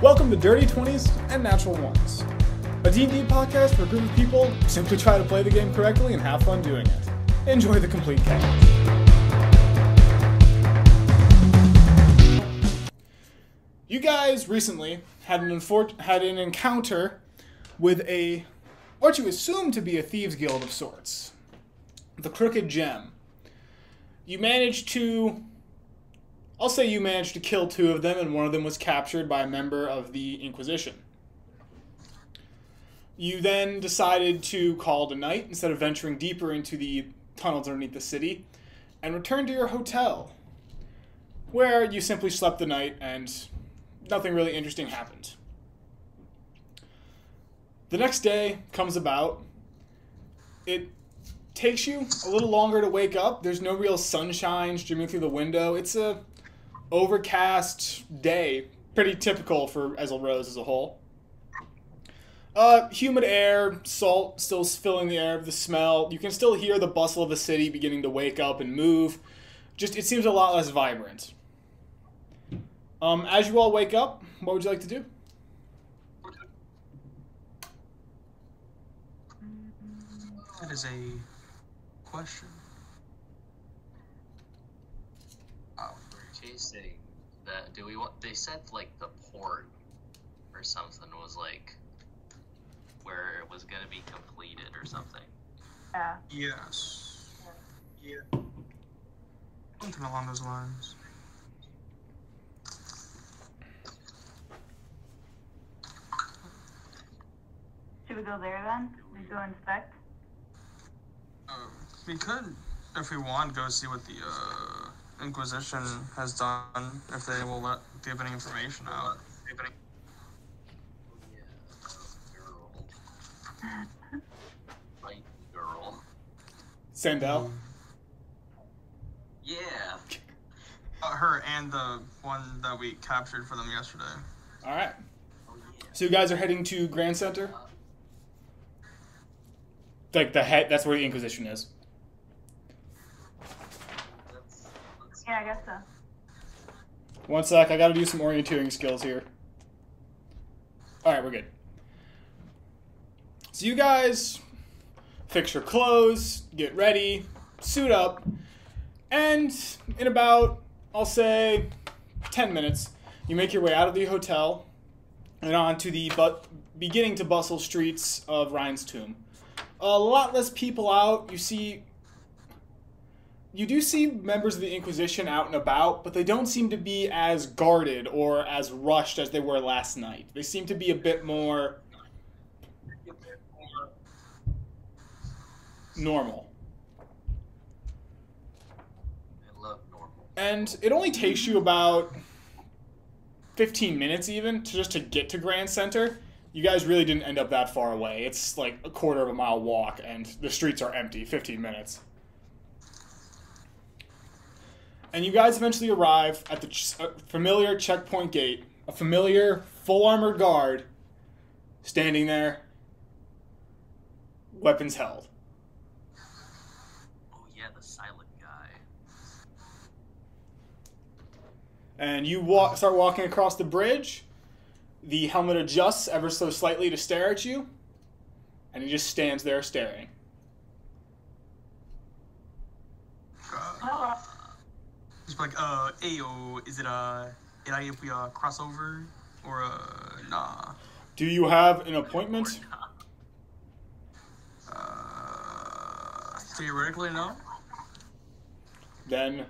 Welcome to Dirty 20's and Natural 1's, a D&D podcast where a group of people simply try to play the game correctly and have fun doing it. Enjoy the complete chaos. You guys recently had an encounter with what you assume to be a thieves guild of sorts, the Crooked Gem. I'll say you managed to kill two of them, and one of them was captured by a member of the Inquisition. You then decided to call it a night instead of venturing deeper into the tunnels underneath the city, and returned to your hotel, where you simply slept the night and nothing really interesting happened. The next day comes about. It takes you a little longer to wake up. There's no real sunshine streaming through the window. It's a overcast day, pretty typical for Ezel Rose as a whole. Humid air, salt still filling the air, the smell. You can still hear the bustle of the city beginning to wake up and move. Just, it seems a lot less vibrant. As you all wake up, what would you like to do? That is a question. We're chasing that. Do we want? They said like the port or something was like where it was gonna be completed or something. Yeah. Yes. Yeah. Something along those lines. Should we go there then? We go inspect? We could, if we want, go see what the Inquisition has done, if they will give any information out. Yeah, right girl. Sandel? Yeah. Her and the one that we captured for them yesterday. Alright. Oh, yeah. So you guys are heading to Grand Center? Like that's where the Inquisition is. Yeah, I guess so. One sec, I gotta do some orienteering skills here. Alright, we're good. So you guys fix your clothes, get ready, suit up, and in about, I'll say, 10 minutes, you make your way out of the hotel and onto the beginning to bustle streets of Rhinestoom. A lot less people out. You do see members of the Inquisition out and about, but they don't seem to be as guarded or as rushed as they were last night. They seem to be a bit more normal. I love normal. And it only takes you about 15 minutes even to get to Grand Center. You guys really didn't end up that far away. It's like a quarter of a mile walk, and the streets are empty. 15 minutes. And you guys eventually arrive at the familiar checkpoint gate. A familiar, full-armored guard standing there, weapons held. Oh yeah, the silent guy. And you start walking across the bridge. The helmet adjusts ever so slightly to stare at you, and he just stands there staring. Just like, ayo, is it if we cross over, or nah? Do you have an appointment? Theoretically, no. Then,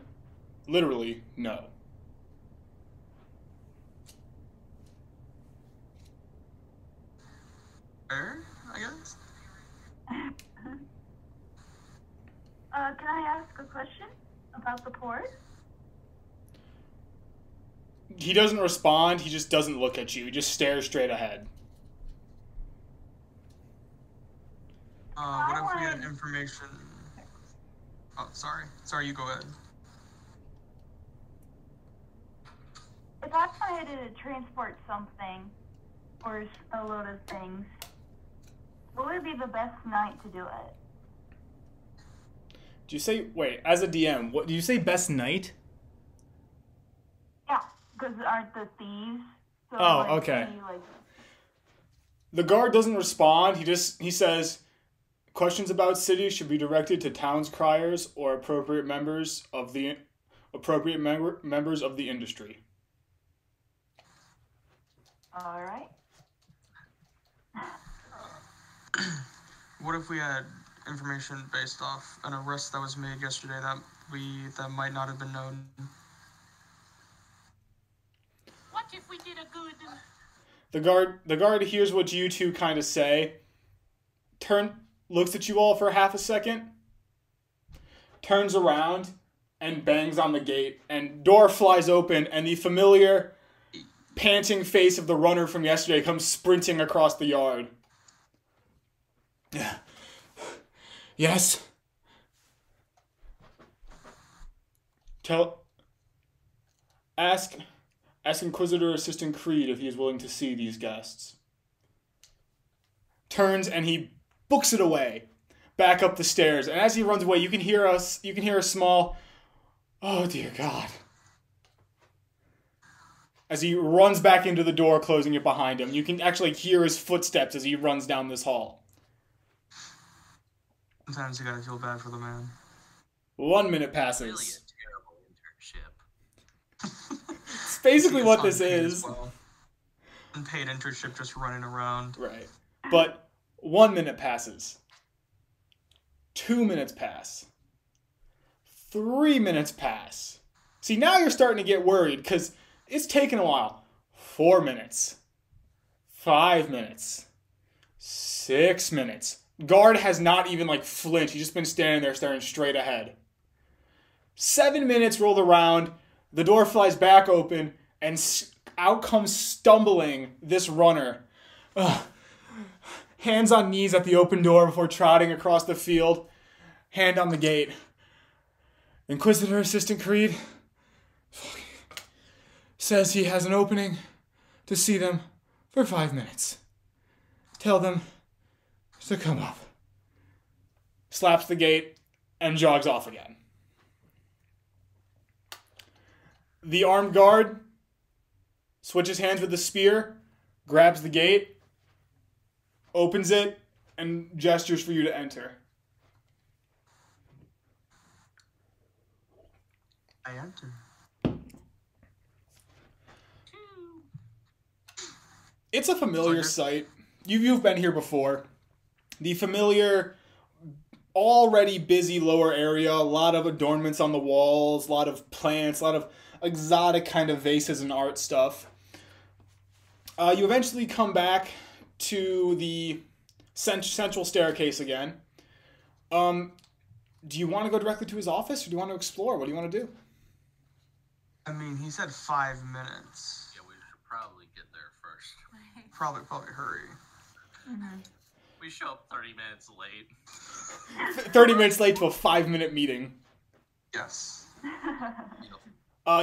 literally, no. Fair, I guess. Can I ask a question about the port? He doesn't respond, he just doesn't look at you, he just stares straight ahead. What if we had information? Oh, sorry. Sorry, you go ahead. If I wanted to transport something, or a load of things, what would be the best night to do it? Do you say, wait, as a DM, what do you say best night? Yeah, because aren't the thieves So Oh, like, okay. he, like, The guard doesn't respond. He says, questions about city should be directed to town's criers or appropriate members of the members of the industry. all right. What if we had information based off an arrest that was made yesterday that might not have been known? What if we did a good? The guard hears what you two kind of say. Looks at you all for half a second. Turns around and bangs on the gate, and door flies open, and the familiar panting face of the runner from yesterday comes sprinting across the yard. Yes. Ask Inquisitor Assistant Creed if he is willing to see these guests. Turns and he books it away, back up the stairs. And as he runs away, you can hear a small, "Oh dear God," as he runs back into the door, closing it behind him. You can actually hear his footsteps as he runs down this hall. Sometimes you gotta feel bad for the man. 1 minute Really passes. a terrible internship. It's basically He's what this unpaid as is. well. Unpaid internship, just running around. Right. But 1 minute passes. 2 minutes pass. 3 minutes pass. See, now you're starting to get worried because it's taken a while. 4 minutes. 5 minutes. 6 minutes. Guard has not even flinched. He's just been standing there staring straight ahead. 7 minutes rolled around. The door flies back open and out comes stumbling this runner. Hands on knees at the open door before trotting across the field. Hand on the gate. Inquisitor Assistant Creed says he has an opening to see them for 5 minutes. Tell them to come up. Slaps the gate and jogs off again. The armed guard switches hands with the spear, grabs the gate, opens it, and gestures for you to enter. I enter. It's a familiar sight. You've been here before. The familiar, already busy lower area, a lot of adornments on the walls, a lot of plants, a lot of exotic kind of vases and art stuff. You eventually come back to the central staircase again. Do you want to go directly to his office, or do you want to explore? What do you want to do? I mean, he said 5 minutes. Yeah, we should probably get there first. Probably hurry. We show up 30 minutes late. 30 minutes late to a 5-minute meeting. Yes.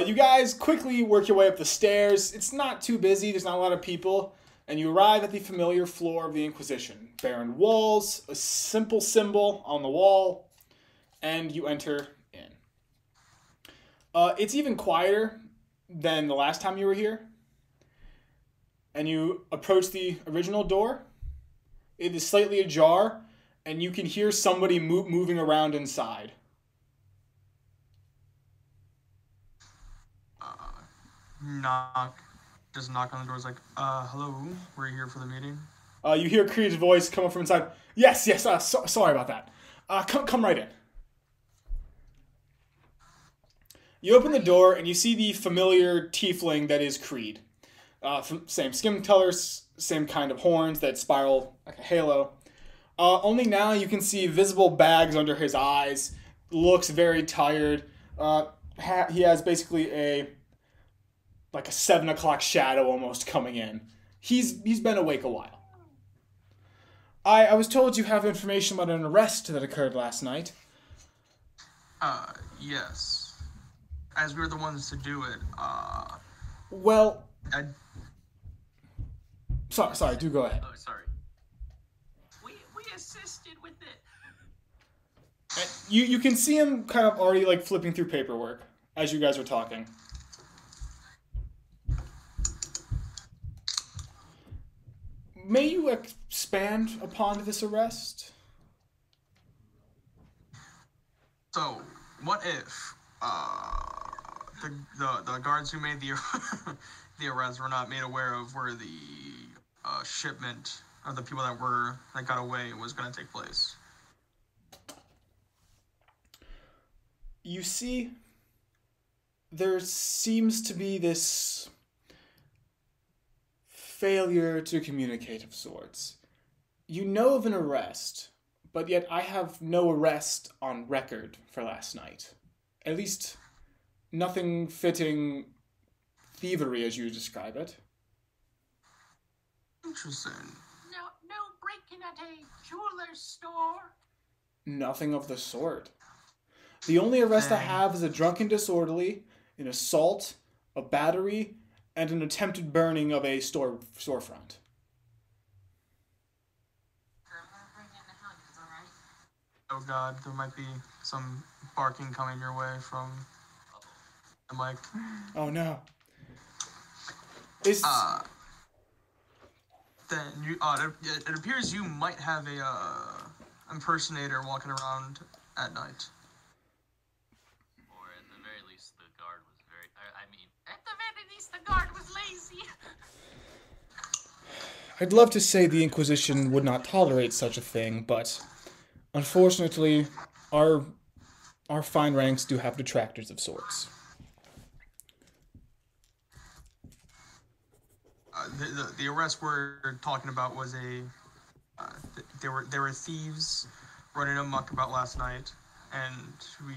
You guys quickly work your way up the stairs. It's not too busy. There's not a lot of people. And you arrive at the familiar floor of the Inquisition. Barren walls, a simple symbol on the wall, and you enter in. It's even quieter than the last time you were here. And you approach the original door. It is slightly ajar, and you can hear somebody moving around inside. Just knock on the door. It's like, hello, we're here for the meeting. You hear Creed's voice come up from inside. Yes, sorry about that. Come right in. You open the door and you see the familiar tiefling that is Creed. Same skin colors, same kind of horns that spiral like a halo. Only now you can see visible bags under his eyes. Looks very tired. He has basically a 7 o'clock shadow almost coming in. He's been awake a while. I was told you have information about an arrest that occurred last night. Yes. As we were the ones to do it, Well... Sorry, do go ahead. Oh, sorry. We assisted with it. You can see him kind of already flipping through paperwork as you guys are talking. may you expand upon this arrest? So, what if the guards who made the the arrest were not made aware of where the shipment of the people that got away was going to take place? You see, there seems to be this failure to communicate of sorts. You know of an arrest, but yet I have no arrest on record for last night. At least, nothing fitting thievery as you describe it. Interesting. No breaking at a jeweler's store. Nothing of the sort. The only arrest I have is a drunken disorderly, an assault, a battery, and an attempted burning of a storefront. Oh god, there might be some barking coming your way from the mic. Oh no. Then you, it appears you might have a impersonator walking around at night. Or at the very least, the guard was very. At the very least, the guard was lazy. I'd love to say the Inquisition would not tolerate such a thing, but unfortunately, our fine ranks do have detractors of sorts. The arrest we're talking about was there were thieves running amok about last night, and we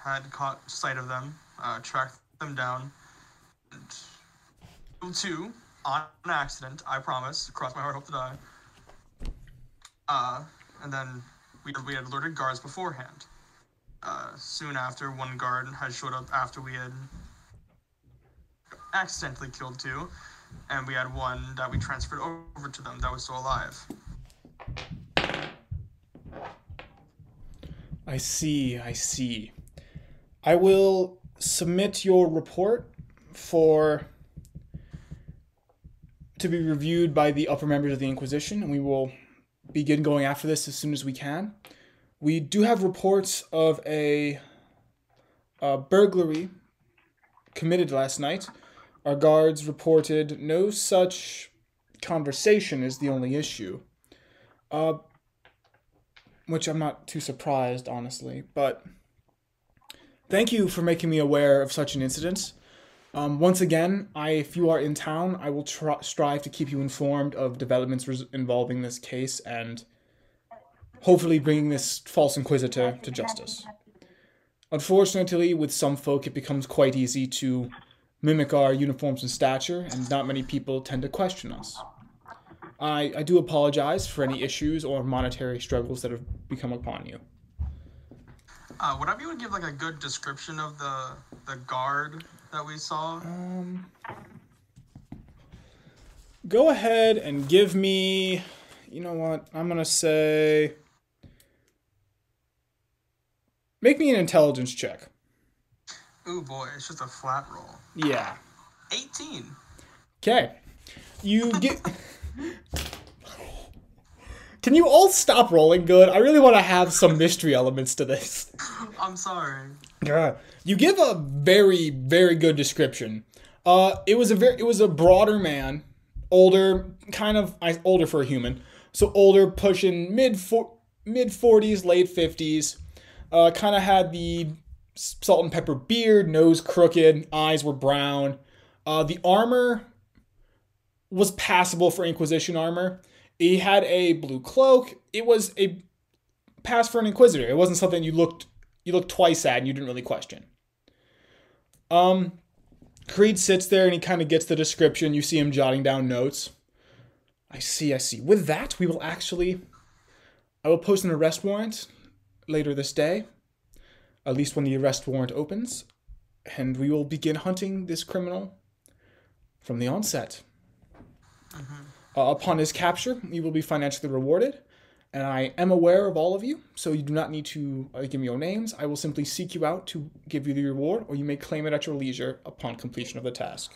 had caught sight of them, tracked them down, and killed two on accident. I promise. Cross my heart, hope to die. And then we had alerted guards beforehand. Soon after, one guard had showed up after we had accidentally killed two. And we had one that we transferred over to them that was still alive. I see. I will submit your report to be reviewed by the upper members of the Inquisition, and we will begin going after this as soon as we can. We do have reports of a burglary committed last night. Our guards reported no such conversation is the only issue. Which I'm not too surprised, honestly. But thank you for making me aware of such an incident. Once again, if you are in town, I will strive to keep you informed of developments involving this case and hopefully bringing this false inquisitor to justice. Unfortunately, with some folk, it becomes quite easy to mimic our uniforms and stature, and not many people tend to question us. I do apologize for any issues or monetary struggles that have become upon you. Would I be able to give like a good description of the guard that we saw? Go ahead and give me, you know what, I'm gonna say, make me an intelligence check. Ooh boy, it's just a flat roll. Yeah. 18. Okay. You get... Can you all stop rolling good? I really want to have some mystery elements to this. I'm sorry. Yeah. You give a very, very good description. It was a broader man, older, older for a human. So older, pushing mid 40s, late 50s. Kind of had the salt and pepper beard, nose crooked, eyes were brown. The armor was passable for Inquisition armor. He had a blue cloak. It was a pass for an Inquisitor. It wasn't something you looked twice at and you didn't really question. Creed sits there and he kind of gets the description. You see him jotting down notes. I see. With that, I will post an arrest warrant later this day. At least when the arrest warrant opens, and we will begin hunting this criminal from the onset. Upon his capture, you will be financially rewarded, and I am aware of all of you, so you do not need to give me your names. I will simply seek you out to give you the reward, or you may claim it at your leisure upon completion of the task.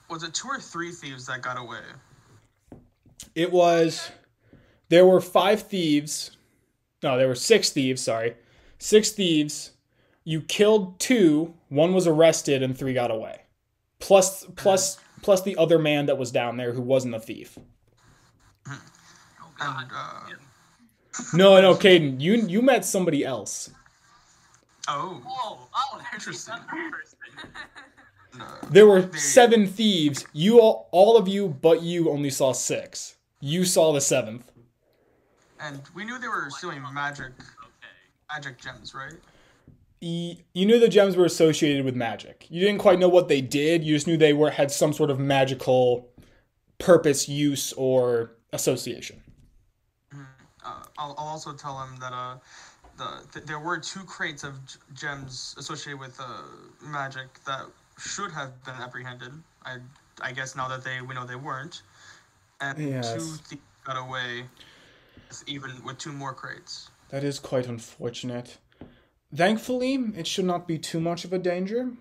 Was it 2 or 3 thieves that got away? It was... There were 5 thieves. No, there were 6 thieves, sorry. 6 thieves. You killed 2. 1 was arrested and 3 got away. Plus the other man that was down there who wasn't a thief. Oh God. And, No, Caden, you met somebody else. oh, there's interesting. another person. There were 7 thieves. You all of you, but you only saw 6. You saw the 7th. And we knew they were stealing magic Okay. gems, right? You knew the gems were associated with magic. You didn't quite know what they did. You just knew they had some sort of magical purpose, use, or association. I'll also tell him that there were 2 crates of gems associated with magic that should have been apprehended. I guess now that we know they weren't, and Yes. 2 thieves got away, even with 2 more crates. That is quite unfortunate. Thankfully, it should not be too much of a danger.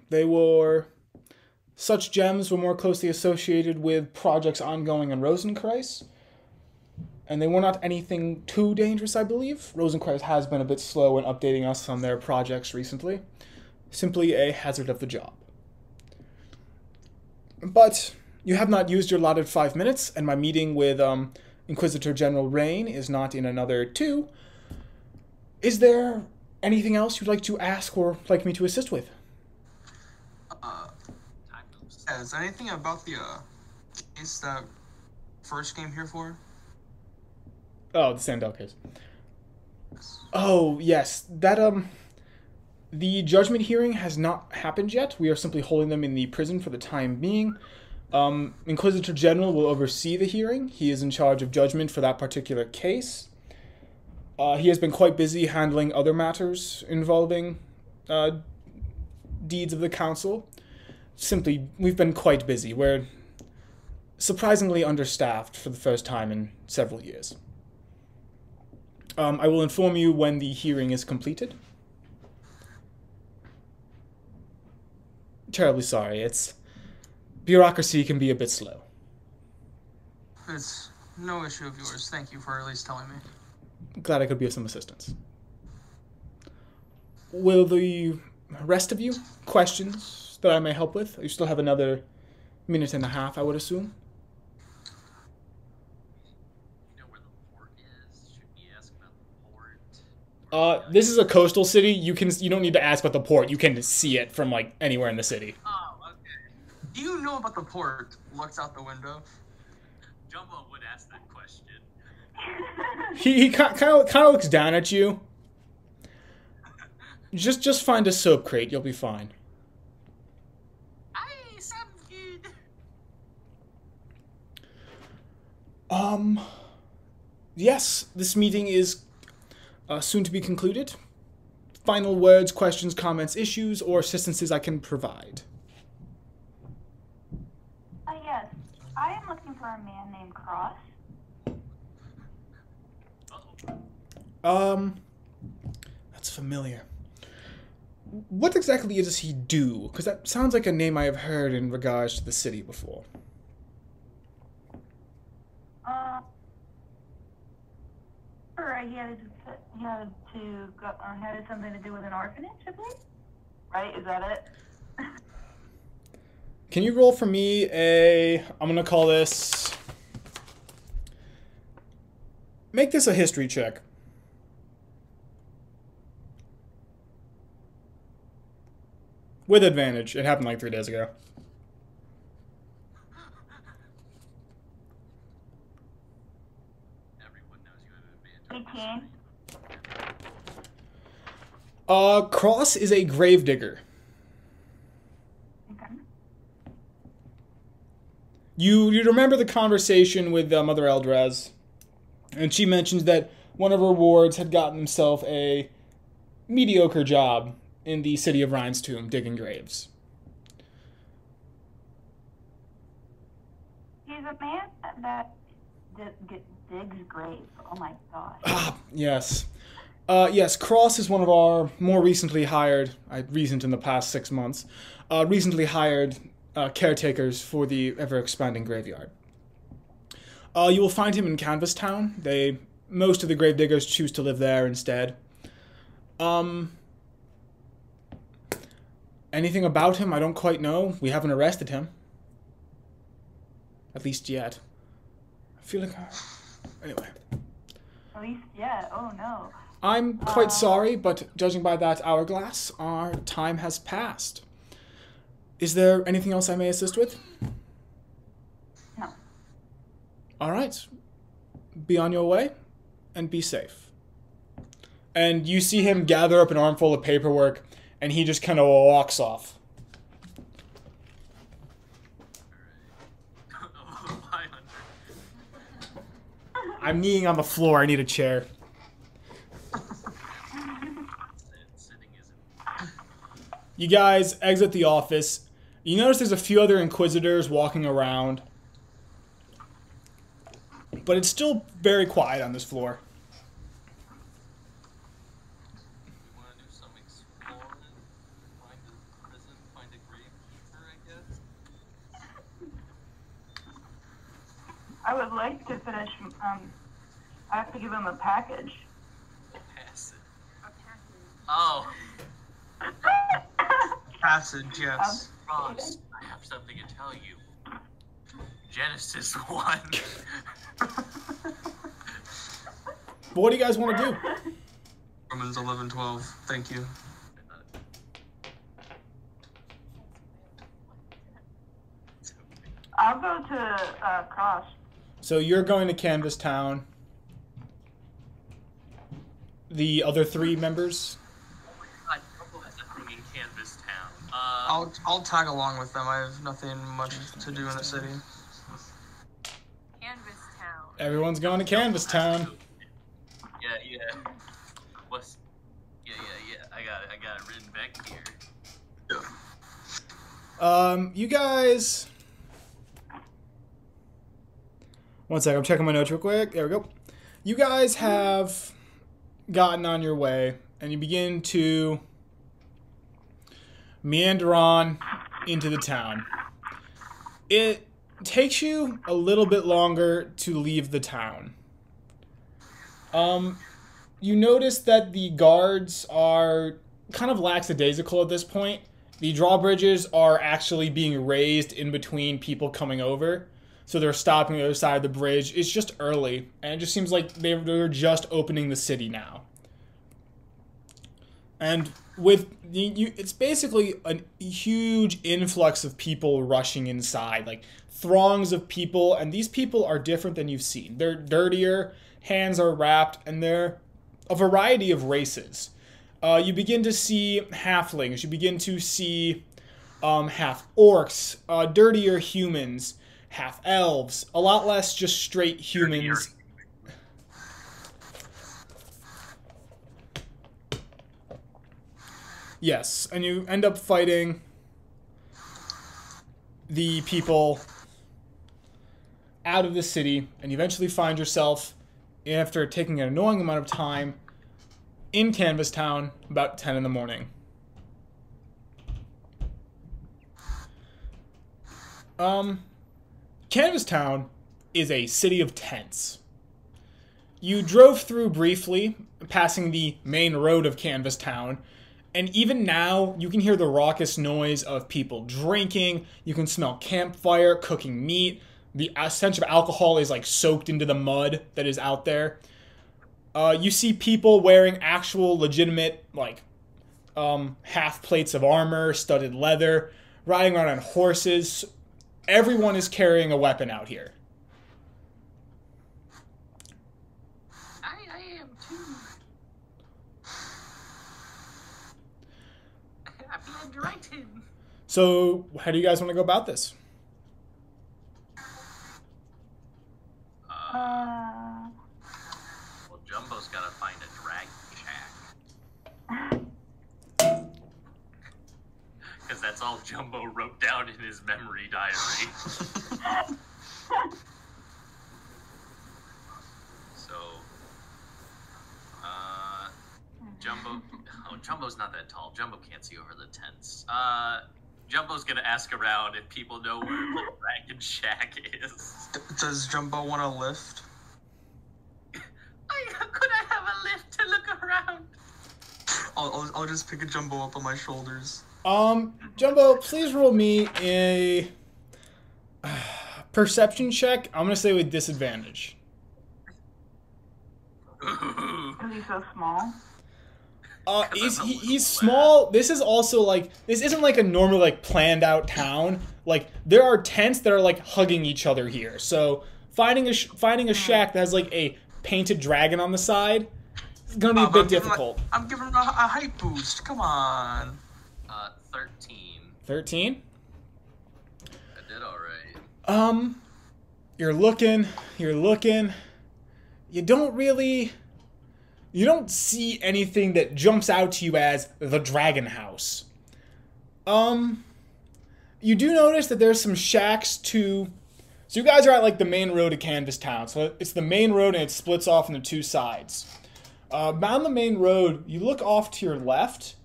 Such gems were more closely associated with projects ongoing in Rosenkreis, and they were not anything too dangerous, I believe. Rosenkreis has been a bit slow in updating us on their projects recently. Simply a hazard of the job. But you have not used your allotted 5 minutes, and my meeting with Inquisitor General Rain is not in another 2. Is there anything else you'd like to ask or like me to assist with? Is there anything about the case that first came here for? Oh, the Sandel case. Oh, yes. The judgment hearing has not happened yet. We are simply holding them in the prison for the time being. Inquisitor General will oversee the hearing. He is in charge of judgment for that particular case. He has been quite busy handling other matters involving deeds of the council. Simply, we've been quite busy. We're surprisingly understaffed for the first time in several years. I will inform you when the hearing is completed. Terribly sorry. Bureaucracy can be a bit slow. It's no issue of yours. Thank you for at least telling me. Glad I could be of some assistance. Will the rest of you questions that I may help with? You still have another minute and a half, I would assume. You know where the port is? Should we ask about the port? This is a coastal city. You don't need to ask about the port. You can see it from like anywhere in the city. Oh, okay. Do you know about the port? Looks out the window. Jumbo would ask that question. He kind of looks down at you. Just find a soap crate. You'll be fine. Aye, sounds good. Yes, this meeting is soon to be concluded. Final words, questions, comments, issues, or assistances I can provide. Yes. I am looking for a man named Cross. That's familiar. What exactly does he do? Because that sounds like a name I have heard in regards to the city before. Sure, he had something to do with an orphanage, I believe. Right? Is that it? Can you roll for me I'm gonna call this... Make this a history check. With advantage. It happened like 3 days ago. Everyone knows you have advantage. 18. Cross is a gravedigger. Okay. You remember the conversation with Mother Eldraz, and she mentions that one of her wards had gotten himself a mediocre job in the city of Rhinestoom digging graves. He's a man that digs graves. Oh my gosh. Ah, yes. Yes, Cross is one of our more recently hired, recent in the past 6 months, recently hired caretakers for the ever-expanding graveyard. You will find him in Canvas Town. Most of the gravediggers choose to live there instead. Anything about him? I don't quite know. We haven't arrested him. At least yet. I feel like... Anyway. At least, yeah. Oh, no. I'm quite sorry, but judging by that hourglass, our time has passed. Is there anything else I may assist with? No. All right. Be on your way, and be safe. And you see him gather up an armful of paperwork, and he just kind of walks off. I'm kneeing on the floor. I need a chair. You guys exit the office. You notice there's a few other Inquisitors walking around. But it's still very quiet on this floor. We want to do some exploring, find a prison, find a gravekeeper, I guess. I would like to finish, I have to give him a package. Pass it. Oh, Passage, yes. Ross, I have something to tell you. Genesis 1. But what do you guys want to do? Romans 11:12. Thank you. I'll go to Cross. So you're going to Canvas Town. The other 3 members? I don't have nothing in Canvas Town. I'll tag along with them. I have nothing much to do in the city. Canvas Town. Everyone's going to Canvas Town. Yeah. What's? Yeah. I got it written back here. You guys... One sec, I'm checking my notes real quick. There we go. You guys have gotten on your way, and you begin to meander on into the town. It takes you a little bit longer to leave the town. You notice that the guards are kind of lackadaisical at this point. The drawbridges are actually being raised in between people coming over. So they're stopping the other side of the bridge. It's just early, and it just seems like they're just opening the city now. And with it's basically a huge influx of people rushing inside, like throngs of people, and these people are different than you've seen. They're dirtier, hands are wrapped, and they're a variety of races. You begin to see halflings, you begin to see half orcs, dirtier humans, half elves, a lot less just straight humans. Yes, and you end up fighting the people out of the city, and you eventually find yourself, after taking an annoying amount of time, in Canvas Town about 10 in the morning. Canvas Town is a city of tents. You drove through briefly, passing the main road of Canvas Town, and even now, you can hear the raucous noise of people drinking, you can smell campfire, cooking meat, the stench of alcohol is like soaked into the mud that is out there. You see people wearing actual legitimate, like, half plates of armor, studded leather, riding around on horses. Everyone is carrying a weapon out here. I am too. I feel directed. So, how do you guys want to go about this? Well, Jumbo's gotta find a dragon shack. Because that's all Jumbo wrote down in his memory diary. So, Jumbo's not that tall. Jumbo can't see over the tents. Jumbo's gonna ask around if people know where the dragon shack is. Does Jumbo want a lift? Could I have a lift to look around? I'll just pick a Jumbo up on my shoulders. Jumbo, please roll me a perception check. I'm gonna say with disadvantage. Is he so small? He's small. This is also like, this isn't like a normal like planned out town. Like there are tents that are like hugging each other here. So finding a shack that has like a painted dragon on the side is gonna be a bit difficult. I'm giving him a height boost. Come on. 13. 13? I did alright. You're looking. You don't see anything that jumps out to you as the Dragon House. You do notice that there's some shacks to... So you guys are at like the main road to Canvas Town. So it's the main road and it splits off into two sides. Down the main road, you look off to your left.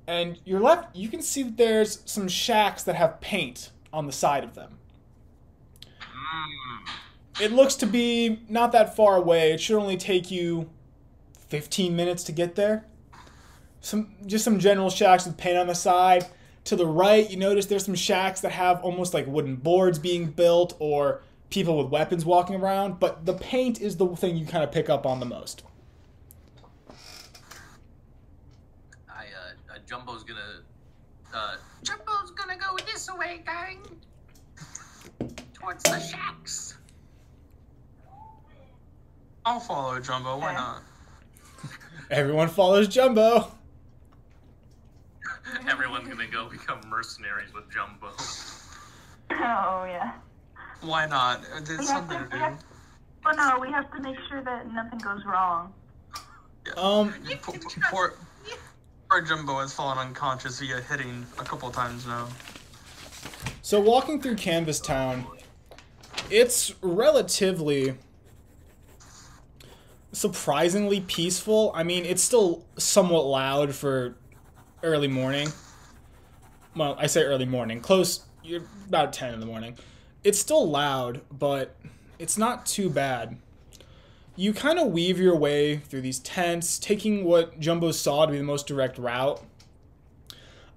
And your left, you can see that there's some shacks that have paint on the side of them. It looks to be not that far away. It should only take you 15 minutes to get there. Just some general shacks with paint on the side. To the right, you notice there's some shacks that have almost like wooden boards being built or people with weapons walking around, but the paint is the thing you kind of pick up on the most. Jumbo's gonna go this way, gang. Towards the shacks. I'll follow Jumbo. Why not? Everyone follows Jumbo. Everyone's gonna go become mercenaries with Jumbo. Oh, yeah. Why not? There's something to do. Oh, no, we have to make sure that nothing goes wrong. Poor Jumbo has fallen unconscious via hitting a couple times now. So walking through Canvas Town, it's relatively surprisingly peaceful. I mean, it's still somewhat loud for early morning. Well, I say early morning. Close, you're about 10 in the morning. It's still loud, but it's not too bad. You kind of weave your way through these tents, taking what Jumbo saw to be the most direct route.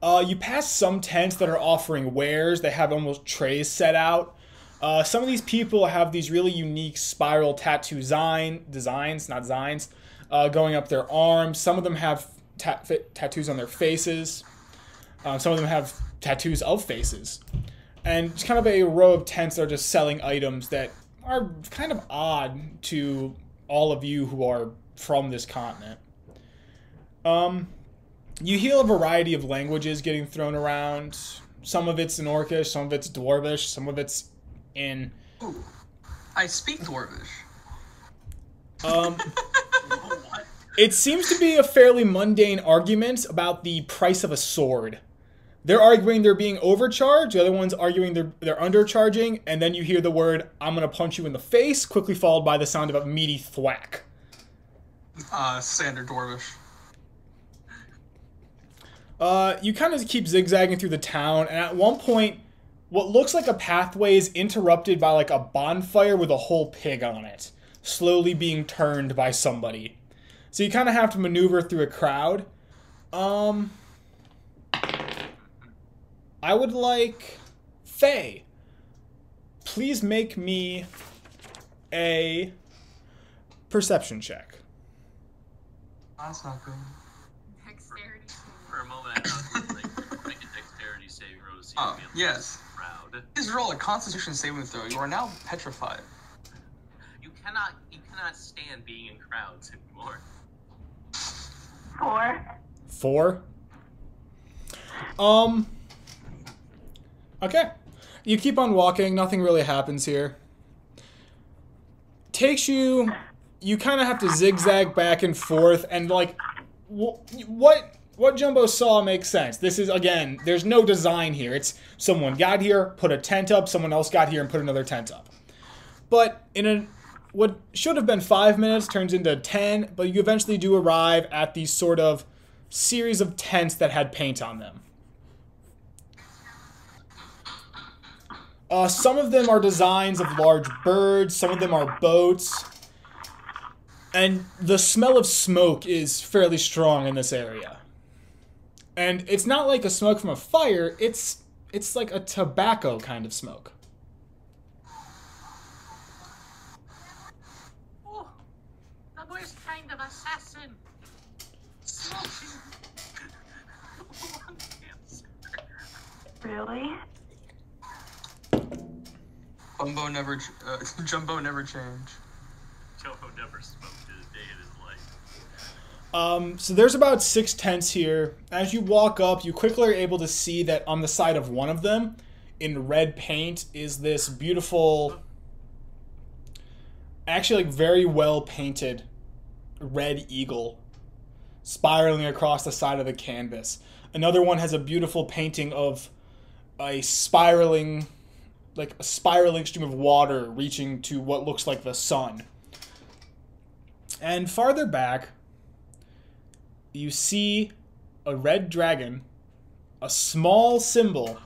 You pass some tents that are offering wares. They have almost trays set out. Some of these people have these really unique spiral tattoo designs, going up their arms. Some of them have tattoos on their faces. Some of them have tattoos of faces. And it's kind of a row of tents that are just selling items that are kind of odd to all of you who are from this continent. You hear a variety of languages getting thrown around. Some of it's in Orcish, some of it's Dwarvish, some of it's in... Ooh, I speak Dwarvish. It seems to be a fairly mundane argument about the price of a sword. They're arguing they're being overcharged, the other one's arguing they're undercharging, and then you hear the word, "I'm gonna punch you in the face," quickly followed by the sound of a meaty thwack. Standard Dwarvish. You kind of keep zigzagging through the town, and at one point, what looks like a pathway is interrupted by like a bonfire with a whole pig on it, slowly being turned by somebody. So you kind of have to maneuver through a crowd. I would like Faye. Please make me a perception check. That's not good. Dexterity. For a moment, I thought it was like make a dexterity saving roll to see Oh, if yes. Proud. Please roll a Constitution saving throw. You are now petrified. You cannot stand being in crowds anymore. 4. 4? Okay. You keep on walking. Nothing really happens here. You kind of have to zigzag back and forth, and like, what Jumbo saw makes sense. This is, again, there's no design here. It's someone got here, put a tent up, someone else got here and put another tent up. But what should have been 5 minutes turns into 10, but you eventually do arrive at these sort of series of tents that had paint on them. Some of them are designs of large birds. Some of them are boats. And the smell of smoke is fairly strong in this area. And it's not like a smoke from a fire. It's like a tobacco kind of smoke. Oh, the worst kind of assassin. Smoking. Lung cancer. Really? Jumbo never change. Jumbo never smoked in a day in his life. So there's about 6 tents here. As you walk up, you quickly are able to see that on the side of one of them, in red paint, is this beautiful, actually like very well painted red eagle spiraling across the side of the canvas. Another one has a beautiful painting of a spiraling stream of water reaching to what looks like the sun. And farther back, you see a red dragon, a small symbol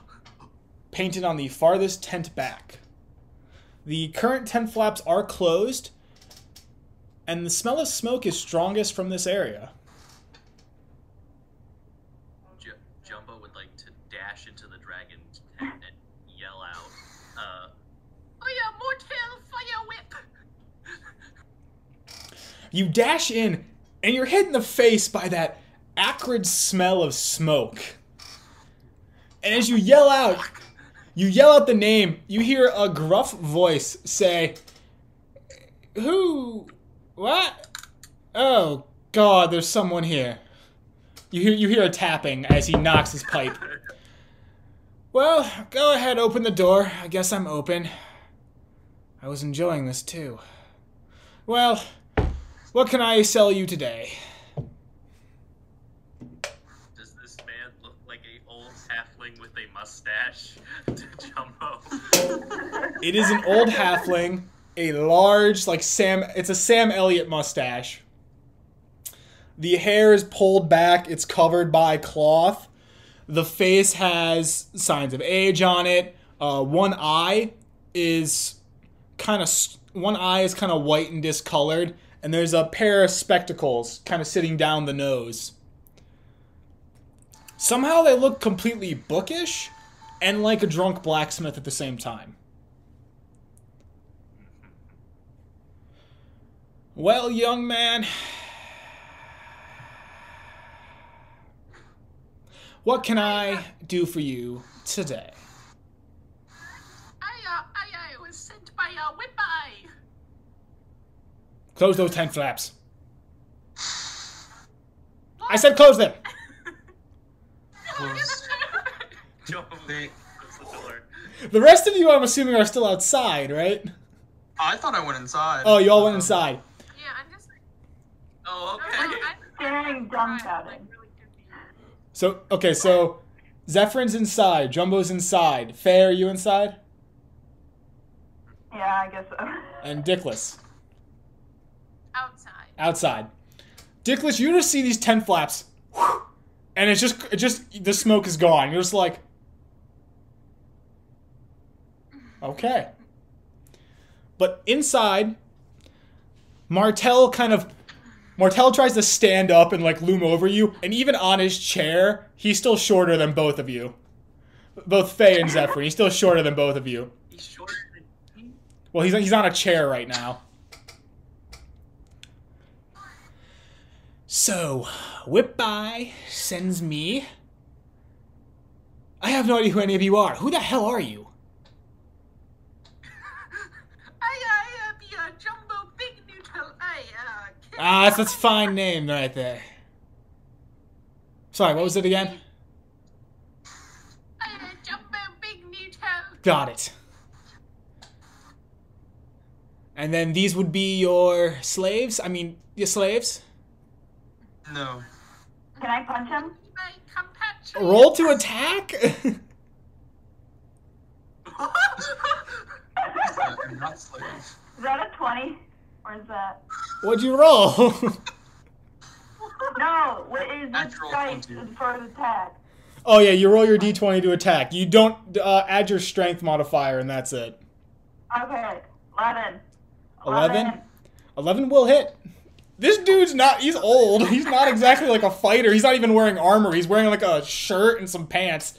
painted on the farthest tent back. The current tent flaps are closed, and the smell of smoke is strongest from this area. Jumbo would like to dash into the dragon tent and yell out, Fire mortal fire whip! You dash in, and you're hit in the face by that acrid smell of smoke. And as you yell out the name, you hear a gruff voice say, "Who? What? Oh, God, there's someone here." You hear a tapping as he knocks his pipe. "Well, go ahead, open the door. I guess I'm open. I was enjoying this, too. Well, what can I sell you today?" Does this man look like an old halfling with a mustache to Jumbo? It is an old halfling, a large, it's a Sam Elliott mustache. The hair is pulled back, it's covered by cloth. The face has signs of age on it. One eye is kind of white and discolored, and there's a pair of spectacles kind of sitting down the nose. Somehow they look completely bookish and like a drunk blacksmith at the same time. "Well, young man, what can I do for you today?" I was sent by a whip-eye. Close those tent flaps. I said close them. Jumbo They- closes the door. The rest of you, I'm assuming, are still outside, right? I thought I went inside. Oh, you all went inside. Yeah, I'm just like... Oh, okay. I'm Staring dumbfounded. really confused. So Zephyr's inside, Jumbo's inside. Faye, are you inside? Yeah, I guess so. And Dickless Outside. outside. Dickless, you just see these tent flaps, and it's just the smoke is gone. You're just like, okay. But inside, Martel tries to stand up and like loom over you, and even on his chair, he's still shorter than both of you. Both Faye and Zephyr, he's still shorter than both of you. He's shorter than me. Well, he's on a chair right now. So, Whip-By sends me. I have no idea who any of you are. Who the hell are you? I be a Jumbo Big Noodle. That's a fine name right there. Sorry, what was it again? Jumbo Big Noodle. Got it. And then these would be your slaves? I mean, your slaves? No. Can I punch him? My compatriots. Roll to attack? I'm not slave. Is that a 20? Or is that... What'd you roll? No, what is this Natural dice 20. for the attack? Oh yeah, you roll your d20 to attack. You don't add your strength modifier, and that's it. Okay, 11. 11? 11 will hit. This dude's not, he's old. He's not exactly like a fighter. He's not even wearing armor. He's wearing like a shirt and some pants.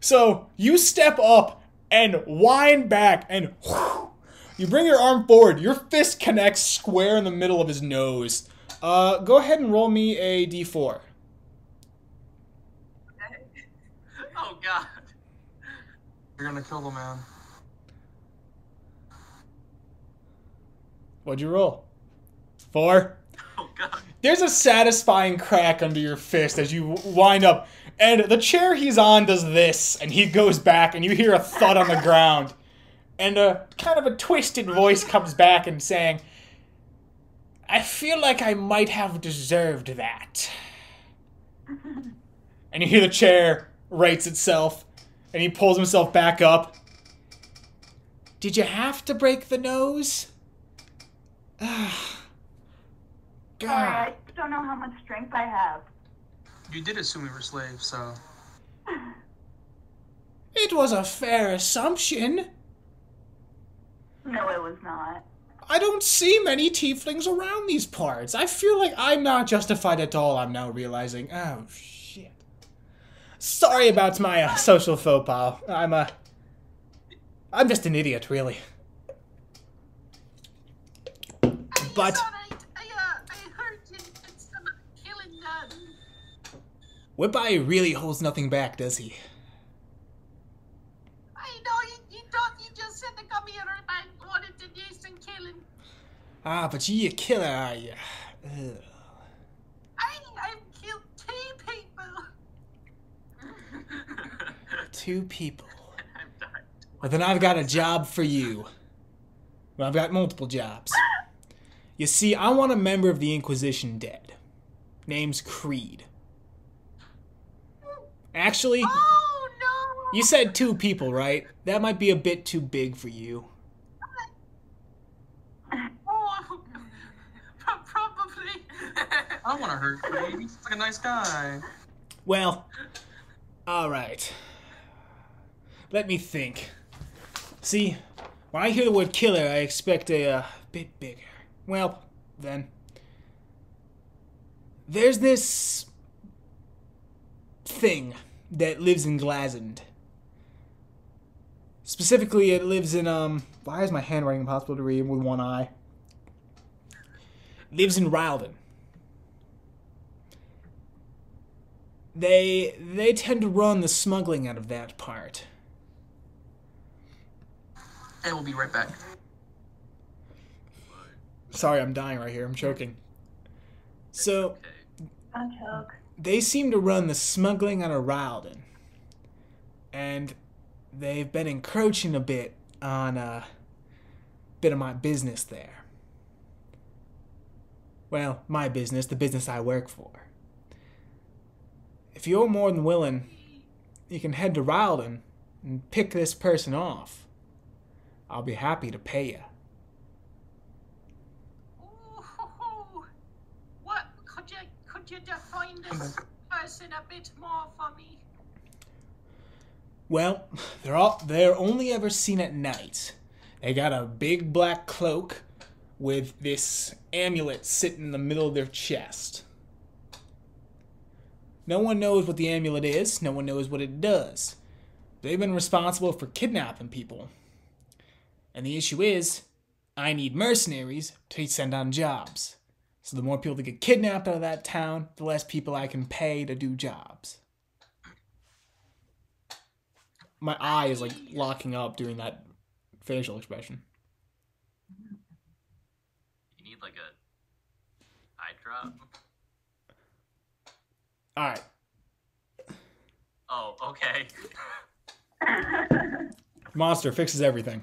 So you step up and wind back and whoosh, you bring your arm forward. Your fist connects square in the middle of his nose. Go ahead and roll me a d4. Oh god. You're gonna kill the man. What'd you roll? 4? Oh god. There's a satisfying crack under your fist as you wind up, and the chair he's on does this, and he goes back, and you hear a thud on the ground, and a kind of a twisted voice comes back and saying, I feel like I might have deserved that. And you hear the chair rights itself, and he pulls himself back up. Did you have to break the nose? Sorry, God. I don't know how much strength I have. You did assume we were slaves, so. It was a fair assumption. No, it was not. I don't see many tieflings around these parts. I feel like I'm not justified at all, I'm now realizing. Oh, shit. Sorry about my social faux pas. I'm just an idiot, really. But It's alright. I heard you did some killing done. Whip-Eye really holds nothing back, does he? I know you don't. You just said to come here and I wanted to do some killing. Ah, but you a killer, are you? Ugh. I've killed 2 people. 2 people. I'm dying. Well, then I've got a job for you. Well, I've got multiple jobs. You see, I want a member of the Inquisition dead. Name's Creed. Actually, Oh no! you said 2 people, right? That might be a bit too big for you. Oh, probably. I don't wanna hurt Creed. He's like a nice guy. Well, alright. Let me think. See, when I hear the word killer, I expect a bit bigger. Well, then. There's this thing that lives in Glazend. Specifically, it lives in, why is my handwriting impossible to read with one eye? It lives in Rhinestoom. They tend to run the smuggling out of that part. And we'll be right back. Sorry, I'm dying right here. I'm choking. So, Okay. Don't choke. they seem to run the smuggling out of Rhinestoom. And they've been encroaching a bit on a bit of my business there. Well, my business, the business I work for. If you're more than willing, you can head to Rhinestoom and pick this person off. I'll be happy to pay you. Ooh, what could you define this person a bit more for me? Well, they're only ever seen at night. They got a big black cloak with this amulet sitting in the middle of their chest. No one knows what the amulet is. No one knows what it does. They've been responsible for kidnapping people. And the issue is, I need mercenaries to send on jobs. So the more people that get kidnapped out of that town, the less people I can pay to do jobs. My eye is like locking up doing that facial expression. You need like a eye drop. Alright. Oh, okay. Monster fixes everything.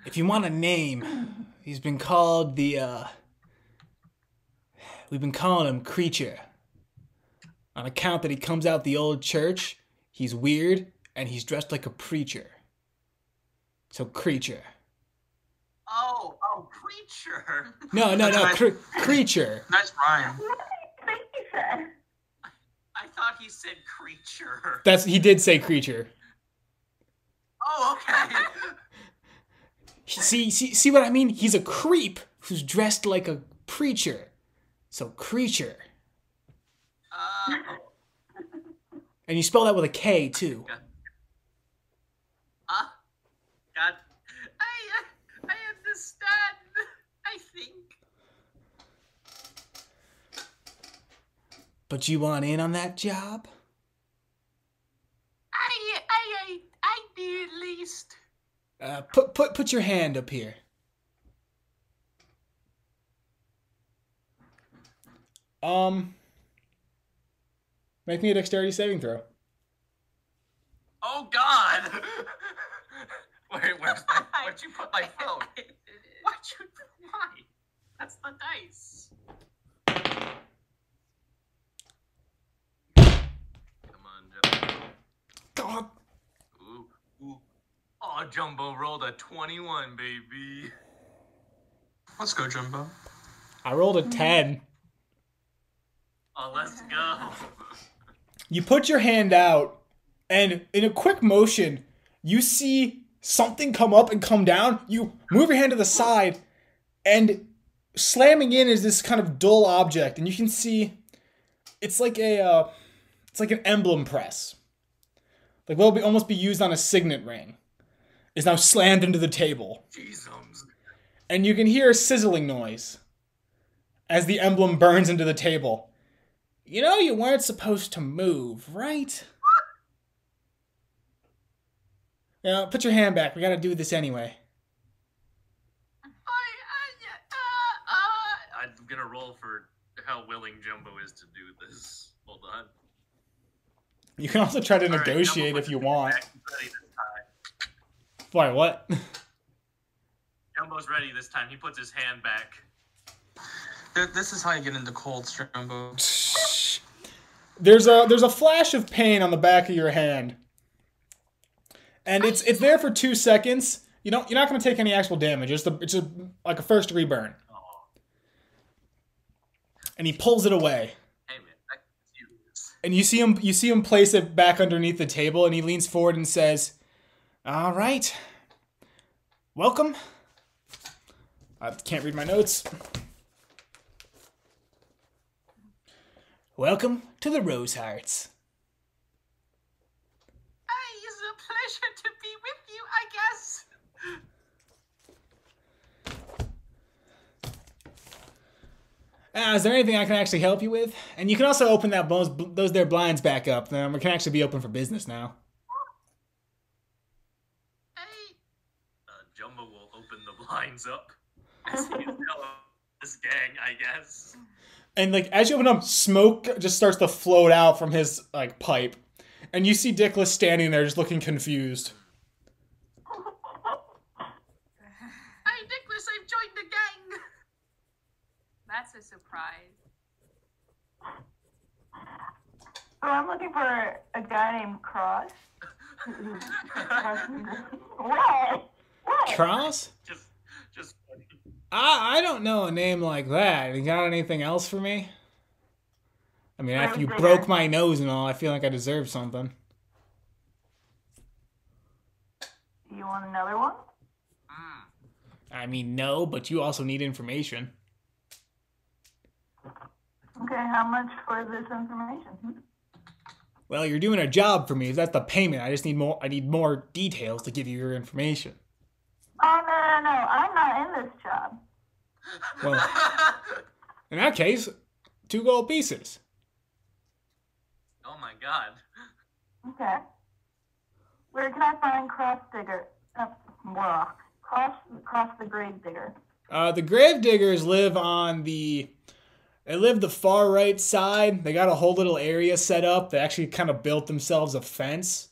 If you want a name, he's been called we've been calling him Creature. On account that he comes out the old church, he's weird, and he's dressed like a preacher. So Creature. Oh, creature. No, Creature. Nice rhyme. Thank you said. I thought he said creature. He did say creature. Oh, okay. See what I mean? He's a creep who's dressed like a preacher. So creature. And you spell that with a K too. God, I understand. I think. But you want in on that job? I do at least. Put your hand up here. Make me a dexterity saving throw. Oh God! Where'd you put my phone? Why? That's the dice. Come on, Jumbo. God. Ooh. Oh, Jumbo rolled a 21, baby. Let's go, Jumbo. I rolled a 10. Oh, let's go. You put your hand out, and in a quick motion, you see something come up and come down. You move your hand to the side, and slamming in is this kind of dull object, and you can see it's like an emblem press, like what would almost be used on a signet ring, is now slammed into the table. Jesus. And you can hear a sizzling noise as the emblem burns into the table. You know you weren't supposed to move, right? Now, put your hand back. We gotta do this anyway. I'm gonna roll for how willing Jumbo is to do this. Hold on. You can also try to All right, negotiate Jumbo if you puts his want. hand back. He's ready this time. Why, what? Jumbo's ready this time. He puts his hand back. This is how you get into colds, Jumbo. There's a flash of pain on the back of your hand. And it's there for 2 seconds. You're not going to take any actual damage. It's just like a first degree burn. Oh. And he pulls it away. Hey man, I can do this. And you see him place it back underneath the table, and he leans forward and says, "All right. Welcome." I can't read my notes. Welcome to the Rose Hearts. It's a pleasure to be with you, I guess. Is there anything I can actually help you with? And you can also open those there blinds back up. We can actually be open for business now. Hey, Jumbo will open the blinds up. As he's telling this gang, I guess. And like as you open up, smoke just starts to float out from his like pipe, and you see Dickless standing there just looking confused. hey, Nicholas, I've joined the gang. That's a surprise. So I'm looking for a guy named Cross. What? Cross? Just funny. I don't know a name like that. You got anything else for me? I mean, after you broke my nose and all, I feel like I deserve something. You want another one? I mean, no, but you also need information. Okay, how much for this information? Well, you're doing a job for me. That's the payment. I just need more. I need more details to give you your information. Oh, no. I'm not in this job. Well, in that case, 2 gold pieces. Oh my god. Okay. Where can I find Cross Digger? Cross the Grave Digger. The grave diggers live on the far right side. They got a whole little area set up. They actually kind of built themselves a fence.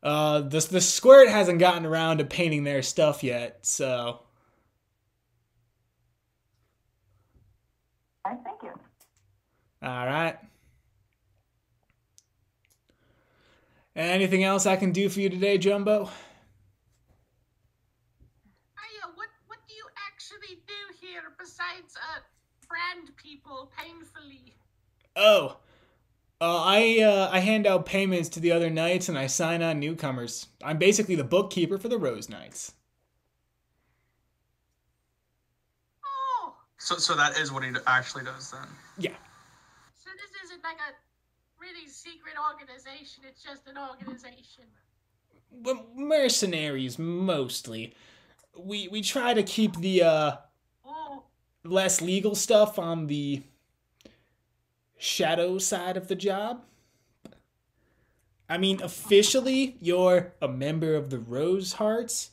The squirt hasn't gotten around to painting their stuff yet, so. I thank you. All right. Anything else I can do for you today, Jumbo? What do you actually do here besides brand people painfully? Oh, I hand out payments to the other knights and I sign on newcomers. I'm basically the bookkeeper for the Rose Knights. Oh, So that is what he actually does then. Yeah. so this isn't like a really secret organization. It's just an organization. Well, mercenaries, mostly. We try to keep the, Oh, less legal stuff on the shadow side of the job. I mean, officially, you're a member of the Rose Hearts.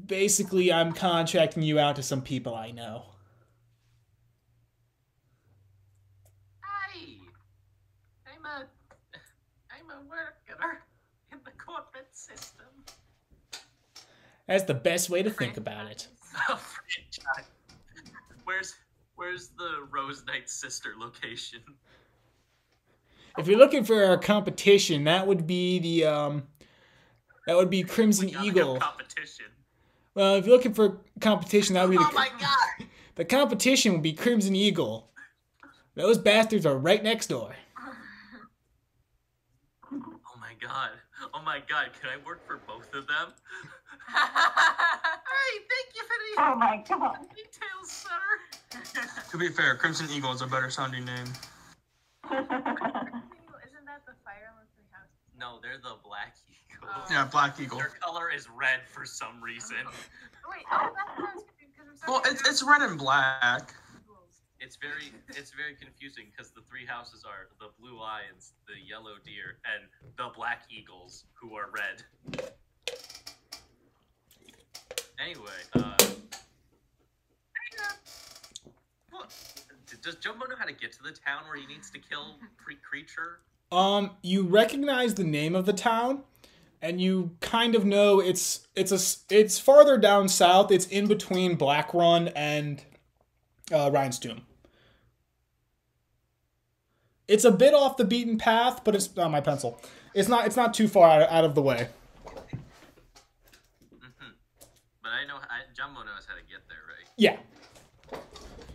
Basically, I'm contracting you out to some people I know. I'm a worker in the corporate system. That's the best way to think about it. Where's the Rose Knight's sister location? If you're looking for a competition, that would be Crimson We gotta Eagle. have competition. Well, if you're looking for competition, that would be Oh my god! the competition would be Crimson Eagle. Those bastards are right next door. Oh my god, can I work for both of them? Hey, thank you for Oh my god. the details, sir. To be fair, Crimson Eagle is a better sounding name. Isn't that the fire on the house? No, they're the Black Eagle. Yeah, Black Eagle. Their color is red for some reason. Wait, oh, that's what I was confused because Well, it's red and black. It's very confusing because the three houses are the Blue Lions, the Yellow Deer, and the Black Eagles, who are red. Anyway, does Jumbo know how to get to the town where he needs to kill creature? You recognize the name of the town, and you kind of know it's farther down south. It's in between Black Run and Rhinestoom. It's a bit off the beaten path, but it's my pencil. It's not too far out of the way. Mm-hmm. But I know Jumbo knows how to get there, right? Yeah.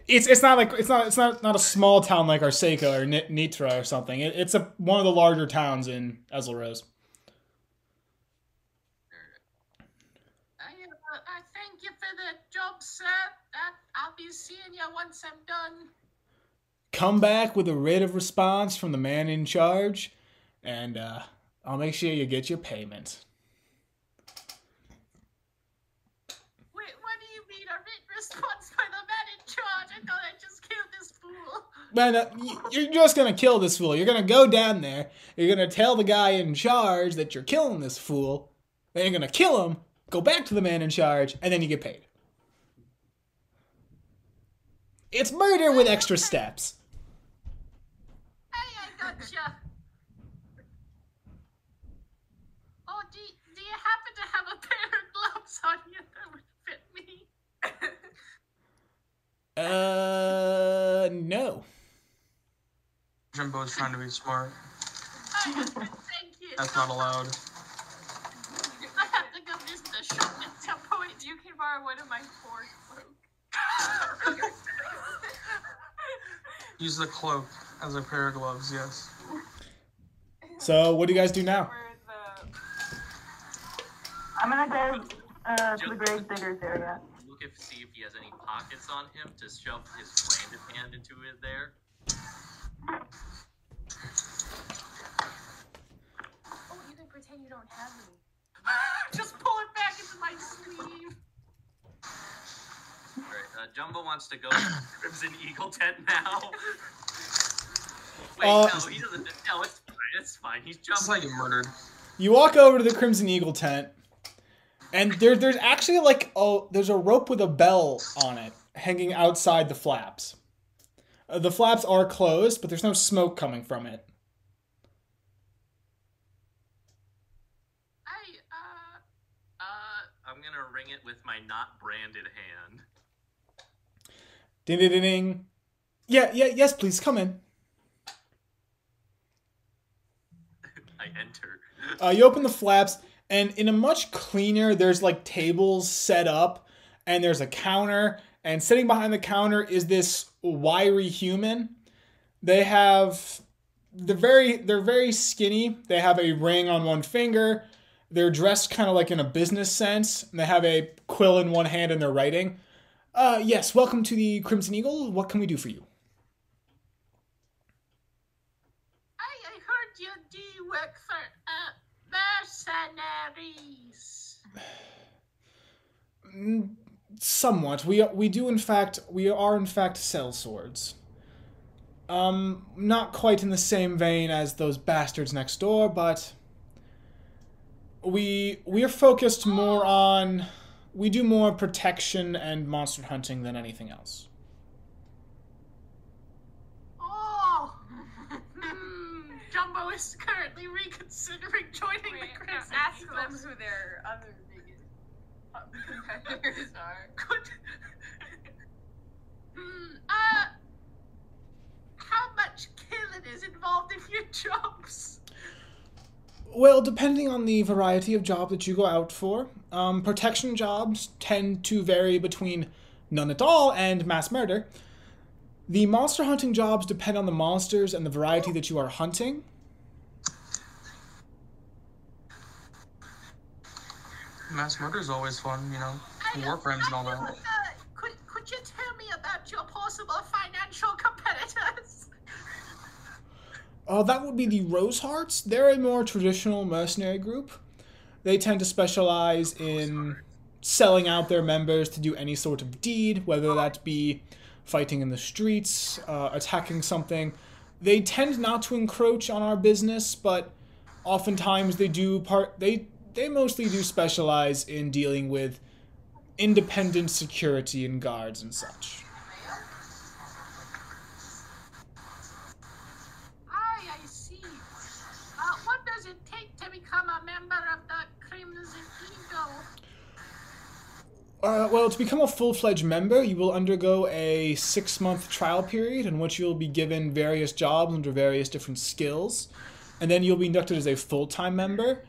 It's not a small town like Arseca or Nitra or something. It's one of the larger towns in Esleros. I thank you for the job, sir. I'll be seeing you once I'm done. Come back with a writ of response from the man in charge, and I'll make sure you get your payment. Wait, what do you mean a written response by the man in charge? I thought I just killed this fool. Man, you're just gonna kill this fool. You're gonna go down there. You're gonna tell the guy in charge that you're killing this fool. Then you're gonna kill him. Go back to the man in charge, and then you get paid. It's murder with extra steps. Hey, I gotcha. Oh, do you happen to have a pair of gloves on you that would fit me? No. Jumbo's trying to be smart. Thank you. That's not allowed. I have to go visit the shop at some point. You can borrow one of my 4 cloaks. Use the cloak as a pair of gloves, yes. So, what do you guys do now? Where the I'm gonna go to the grave diggers area. Look see if he has any pockets on him to shove his branded hand into it there. Oh, you can pretend you don't have any. Just pull it back into my sleeve. Alright, Jumbo wants to go to the Crimson Eagle tent now. Wait, Uh, no, he doesn't. No, it's fine. It's fine. He's It's jumping. like murdered. You walk over to the Crimson Eagle tent, and there's actually like there's a rope with a bell on it hanging outside the flaps. The flaps are closed, but there's no smoke coming from it. I'm gonna ring it with my not branded hand. Ding ding ding ding. Yeah, yes, please come in. I enter. You open the flaps, and in a much cleaner, there's like tables set up, and there's a counter, and sitting behind the counter is this wiry human. They're very skinny. They have a ring on one finger. They're dressed kind of like in a business sense. And they have a quill in one hand and they're writing. Yes, welcome to the Crimson Eagle. What can we do for you? I heard you do work for mercenaries. Somewhat. We are in fact sell swords. Not quite in the same vein as those bastards next door, but we are focused more on, we do more protection and monster hunting than anything else. Oh, Jumbo is currently reconsidering joining the Crimson Ask Eagles. them who their other biggest competitors are. Good. How much killing is involved in your jobs? Well, depending on the variety of job that you go out for, protection jobs tend to vary between none at all and mass murder. The monster hunting jobs depend on the monsters and the variety that you are hunting. Mass murder is always fun, you know. War crimes and all that. Could you tell me about your possible financial competitors? That would be the Rosehearts. They're a more traditional mercenary group. They tend to specialize in selling out their members to do any sort of deed, whether that be fighting in the streets, attacking something. They tend not to encroach on our business, but oftentimes they mostly do specialize in dealing with independent security and guards and such. I see. What does it take to become a member of the Crimson Eagle? Well, to become a full-fledged member, you will undergo a 6-month trial period in which you'll be given various jobs under various different skills, and then you'll be inducted as a full-time member.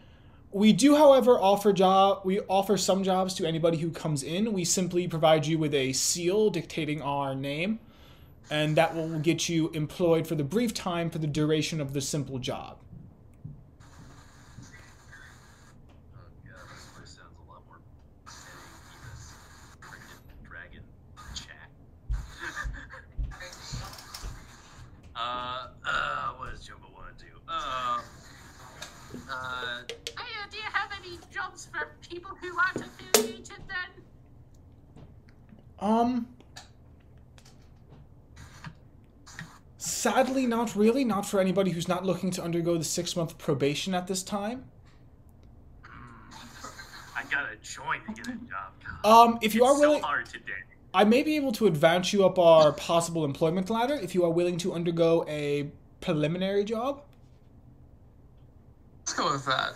We do, however, offer some jobs to anybody who comes in. We simply provide you with a seal dictating our name, and that will get you employed for the brief time for the duration of the simple job. Oh god, this place sounds a lot more petty than this freaking dragon chat. What does Jumbo want to do? Hey, do you have any jobs for people who aren't affiliated then? Sadly, not really. Not for anybody who's not looking to undergo the 6-month probation at this time. I gotta join to get a job. If you are willing, so hard today. I may be able to advance you up our possible employment ladder if you are willing to undergo a preliminary job. Let's go with that.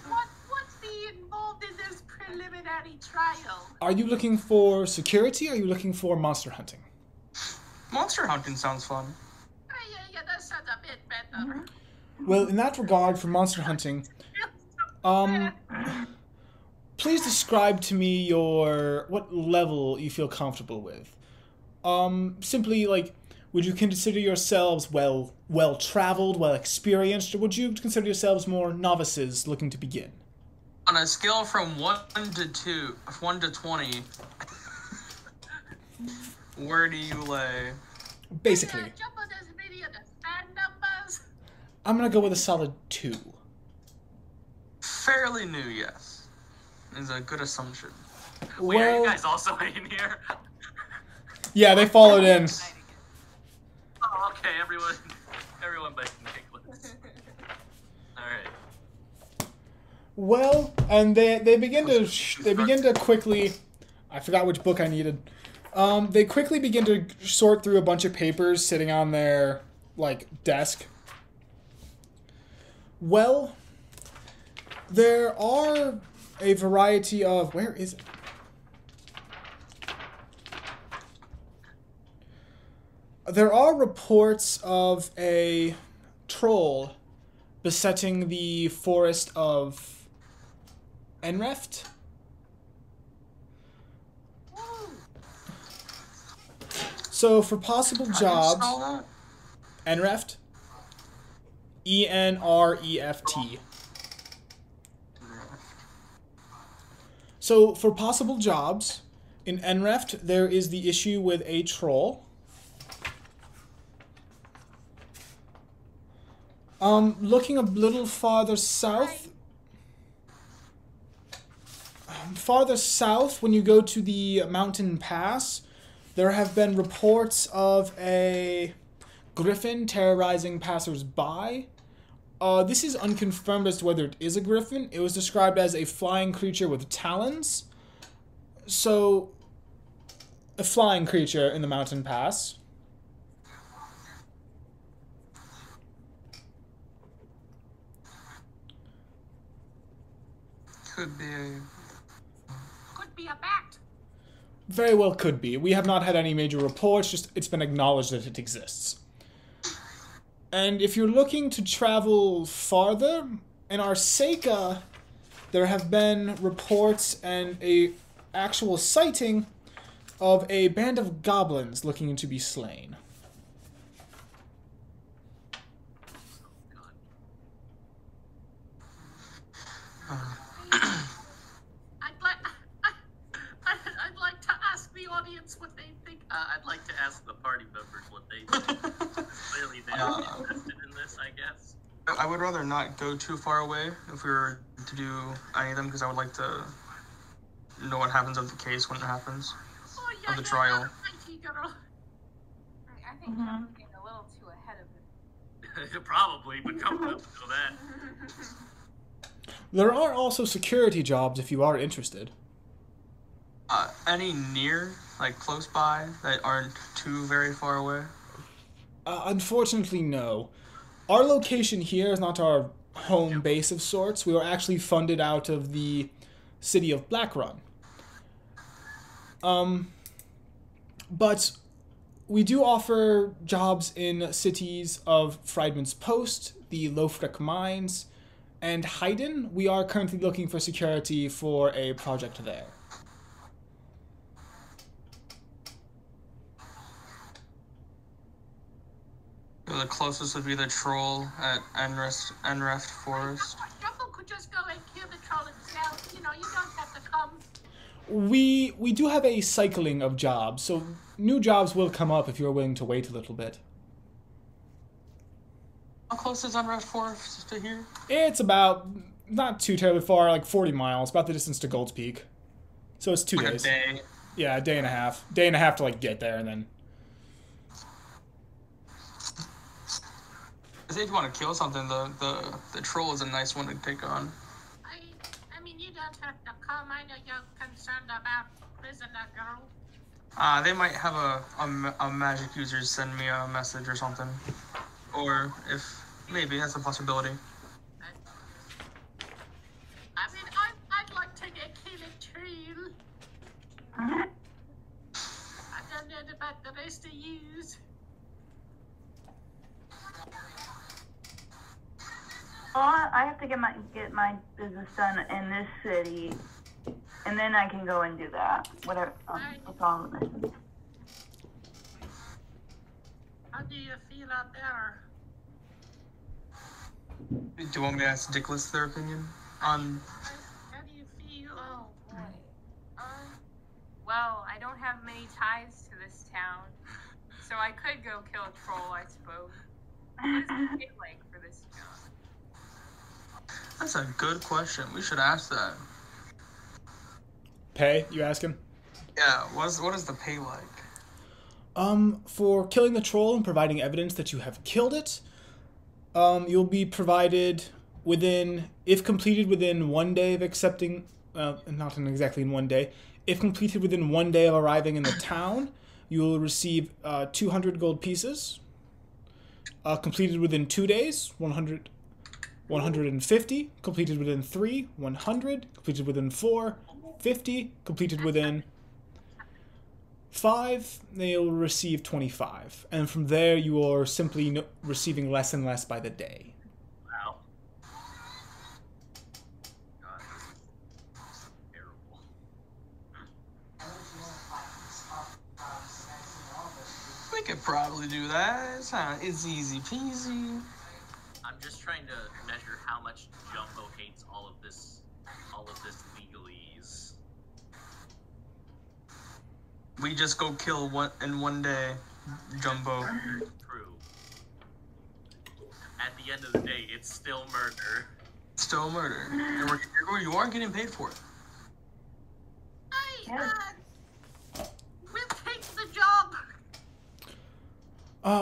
What's the involved in this preliminary trial? Are you looking for security, or are you looking for monster hunting? Monster hunting sounds fun. Yeah, that sounds a bit better. Well, in that regard, for monster hunting, please describe to me what level you feel comfortable with. Simply, like, would you consider yourselves well-traveled, well-experienced, or would you consider yourselves more novices looking to begin? On a scale from 1 to 20, where do you lay? Basically, Jumbo doesn't really understand numbers. I'm gonna go with a solid 2. Fairly new, yes. Is a good assumption. Wait, are you Well, guys also in here? yeah, they followed in. Oh, okay, everyone but Nicholas. Alright. Well, and they begin to quickly. I forgot which book I needed. They quickly begin to sort through a bunch of papers sitting on their desk. Well, there are a variety of where is it? There are reports of a troll besetting the forest of Enreft. So for possible How do you jobs, spell that? Enreft. ENREFT. So for possible jobs, in Enreft there is the issue with a troll. Looking a little farther south. Farther south, when you go to the mountain pass, there have been reports of a griffin terrorizing passers-by. This is unconfirmed as to whether it is a griffin. It was described as a flying creature with talons. So, a flying creature in the mountain pass. Could be a... Could be a bat. Very well could be. We have not had any major reports, just it's been acknowledged that it exists. And if you're looking to travel farther, in Arseca, there have been reports and a actual sighting of a band of goblins looking to be slain. I'd like to ask the audience what they think. I'd like to ask the party members what they think. Clearly they're invested in this, I guess. I would rather not go too far away if we were to do any of them, because I would like to know what happens of the case when it happens. Oh, yeah, Of the trial. Mighty girl. I think I'm getting a little too ahead of it. Probably, but come on, know that. There are also security jobs if you are interested. Any near, like close by, that aren't too very far away? Unfortunately, no. Our location here is not our home base of sorts. We were actually funded out of the city of Blackrun. But we do offer jobs in cities of Friedman's Post, the Lofric Mines, and Haydn. We are currently looking for security for a project there. The closest would be the troll at Enreft Forest. Ruffle could just go and kill the troll himself. You know, you don't have to come. We do have a cycling of jobs, so new jobs will come up if you're willing to wait a little bit. How close is Enreft Forest to here? It's about, not too terribly far, like 40 miles, about the distance to Gold's Peak. So it's 2 Like days. a day. Yeah, a day and a half. Day and a half to like get there, and then... I think if you want to kill something, the troll is a nice one to take on. I mean, you don't have to come. I know you're concerned about prisoner girl. They might have a magic user send me a message or something. Or if, maybe, that's a possibility. I mean, I'd like to get killed too. I don't know about the rest of yous. Well, I have to get my business done in this city, and then I can go and do that. Whatever. That's all the missions. How do you feel out there? Do you want me to ask Dickless their opinion on... How do you feel? Oh boy. Well, I don't have many ties to this town, so I could go kill a troll, I suppose. What does it feel like for this job? That's a good question. We should ask that. Pay, you asking? Yeah, what is the pay like? For killing the troll and providing evidence that you have killed it, you'll be provided within, if completed within 1 day of accepting, not exactly in 1 day, if completed within 1 day of arriving in the town, you will receive 200 gold pieces. Completed within 2 days, 150, completed within 3, 100, completed within 4, 50, completed within 5, they'll receive 25. And from there, you are simply receiving less and less by the day. Wow. God, this is terrible. could probably do that. It's easy peasy. I'm just trying to measure how much Jumbo hates all of this legalese. We just go kill one in one day, Jumbo. True. At the end of the day, it's still murder. Still murder. And you are getting paid for it. We'll take the job.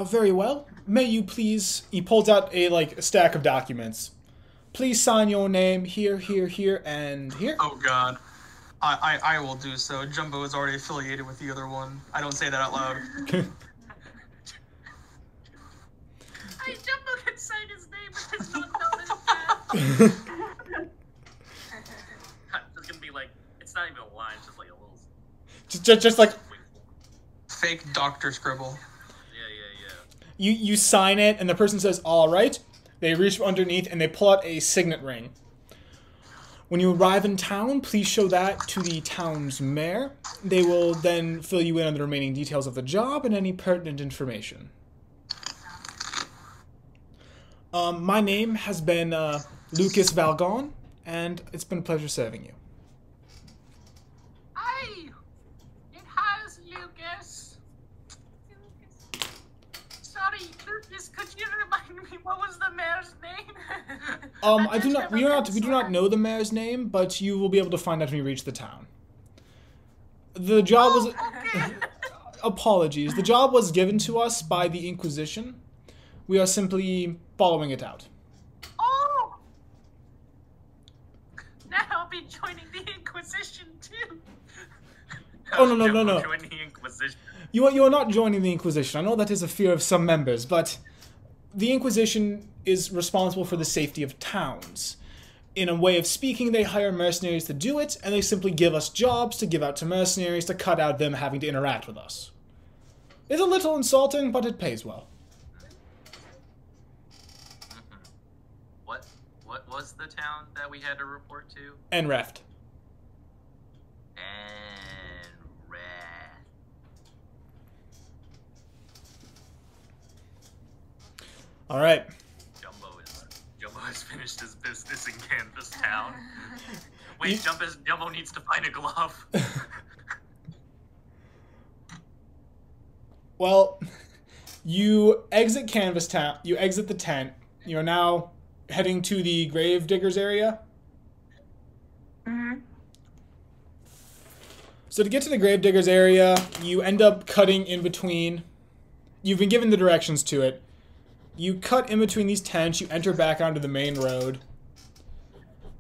Very well. May you please... He pulls out a stack of documents. Please sign your name here, here, here, and here. Oh God. I will do so. Jumbo is already affiliated with the other one. I don't say that out loud. Hey, Jumbo can sign his name, but it's not known as that. It's gonna be like, it's not even a line, it's just like a little... Just like... Fake doctor scribble. Yeah. You sign it, and the person says, all right. They reach underneath, and they pull out a signet ring. When you arrive in town, please show that to the town's mayor. They will then fill you in on the remaining details of the job and any pertinent information. My name has been Lucas Valgon, and it's been a pleasure serving you. Aye, it has, Lucas. Sorry, Lucas, could you remind me what was the mayor's name? I do not. We do not know the mayor's name, but you will be able to find out when you reach the town. The job was. Okay. Apologies. The job was given to us by the Inquisition. We are simply following it out. Oh! Now I'll be joining the Inquisition too. Oh no. Join the Inquisition. You are not joining the Inquisition. I know that is a fear of some members, but the Inquisition is responsible for the safety of towns. In a way of speaking, they hire mercenaries to do it, and they simply give us jobs to give out to mercenaries to cut out them having to interact with us. It's a little insulting, but it pays well. What was the town that we had to report to? Enreft. All right. Jumbo has finished his business in Canvas Town. Wait, Jumbo needs to find a glove. Well, you exit Canvas Town. You exit the tent. You are now heading to the Gravediggers area. Mm-hmm. So to get to the Gravediggers area, you end up cutting in between. You've been given the directions to it. You cut in between these tents, you enter back onto the main road,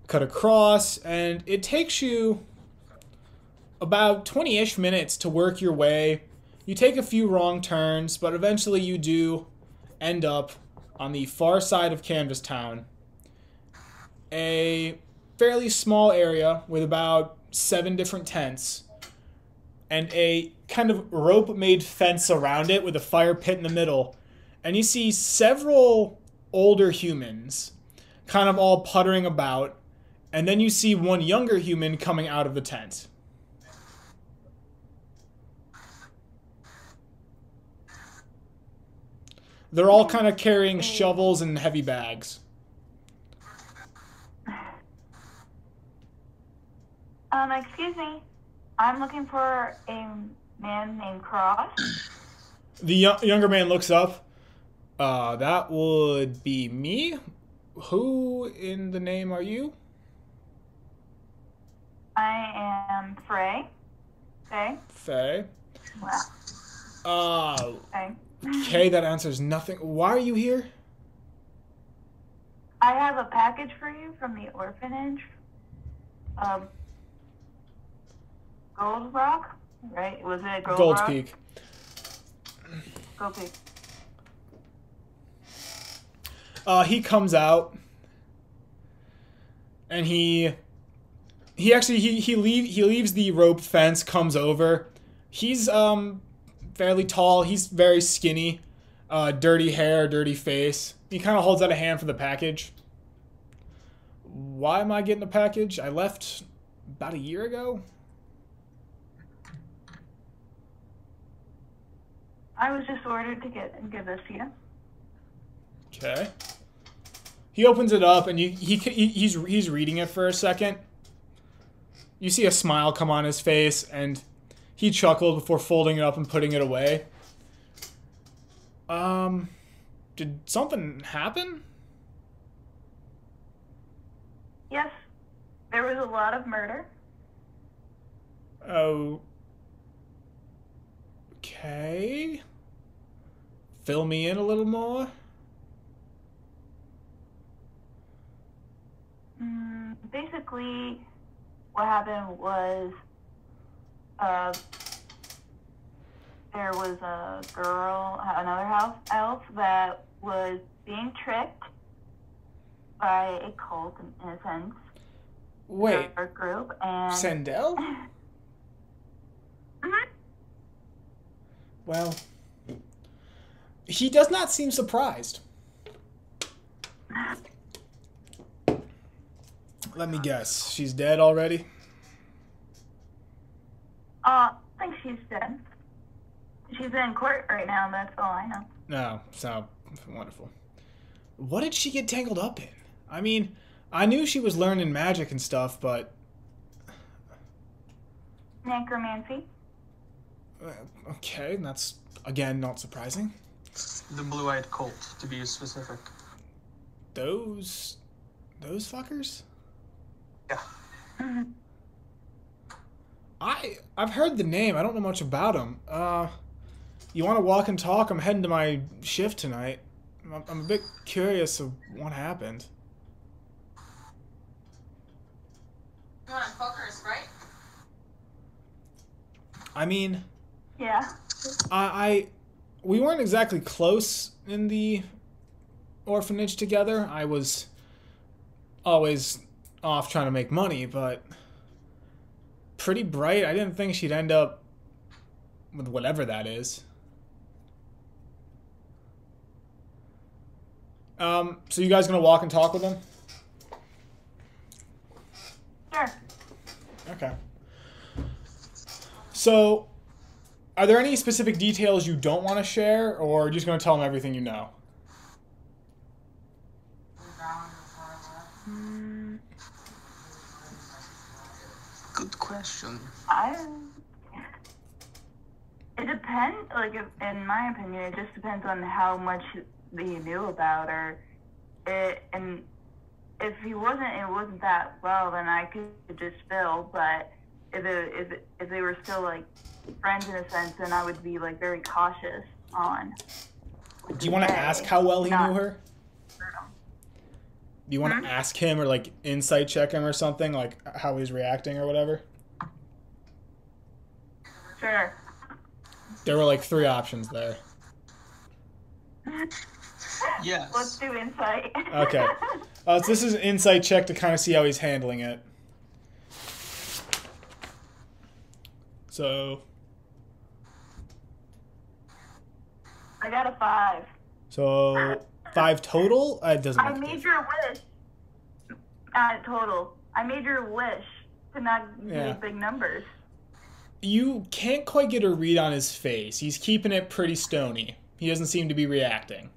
cut across, and it takes you about 20-ish minutes to work your way. You take a few wrong turns, but eventually you do end up on the far side of Canvas Town. A fairly small area with about 7 different tents and a kind of rope-made fence around it with a fire pit in the middle. And you see several older humans kind of all puttering about, and then you see one younger human coming out of the tent. They're all kind of carrying shovels and heavy bags. Excuse me. I'm looking for a man named Cross. The younger man looks up. That would be me. Who in the name are you? I am Frey. Faye. Well, Faye. Okay, that answers nothing. Why are you here? I have a package for you from the orphanage. Gold Rock, right? Was it Gold Rock? Peak. Gold Peak. He comes out, and he leaves the rope fence, comes over. He's fairly tall. He's very skinny, dirty hair, dirty face. He kind of holds out a hand for the package. Why am I getting a package? I left about a year ago. I was just ordered to give this to you. Okay. He opens it up and he's reading it for a second. You see a smile come on his face and he chuckled before folding it up and putting it away. Did something happen? Yes, there was a lot of murder. Oh. Okay. Fill me in a little more. Basically, what happened was, there was a girl, another house elf, that was being tricked by a cult, in a sense. Wait. Our group, and... Sandel? Well, he does not seem surprised. Let me guess. She's dead already? I think she's dead. She's in court right now, that's all I know. No, so wonderful. What did she get tangled up in? I mean, I knew she was learning magic and stuff, but... Necromancy. Okay, that's, again, not surprising. The blue-eyed cult, to be specific. Those fuckers? Yeah. I've heard the name. I don't know much about them. You want to walk and talk? I'm heading to my shift tonight. I'm a bit curious of what happened. You want a Coke or a Sprite? I mean, Yeah. we weren't exactly close in the orphanage together. I was always off trying to make money, but pretty bright. I didn't think she'd end up with whatever that is. So you guys gonna walk and talk with him? Sure. Okay. So, are there any specific details you don't want to share, or are you just going to tell them everything you know? Good question. It depends, like, in my opinion, it just depends on how much that you knew about her. And if it wasn't that well, then I could just spill, but if they were still, like, friends in a sense, then I would be, like, very cautious on. Do you want to ask how well he knew her? Do you want to ask him or, like, insight check him or something, like how he's reacting or whatever? Sure. There were, like, 3 options there. Yes. Let's do insight. Okay. So this is an insight check to kind of see how he's handling it. So... I got a 5. So, 5 total? It doesn't I make a made difference. your wish. Total. I made your wish to not use big numbers. You can't quite get a read on his face. He's keeping it pretty stony. He doesn't seem to be reacting.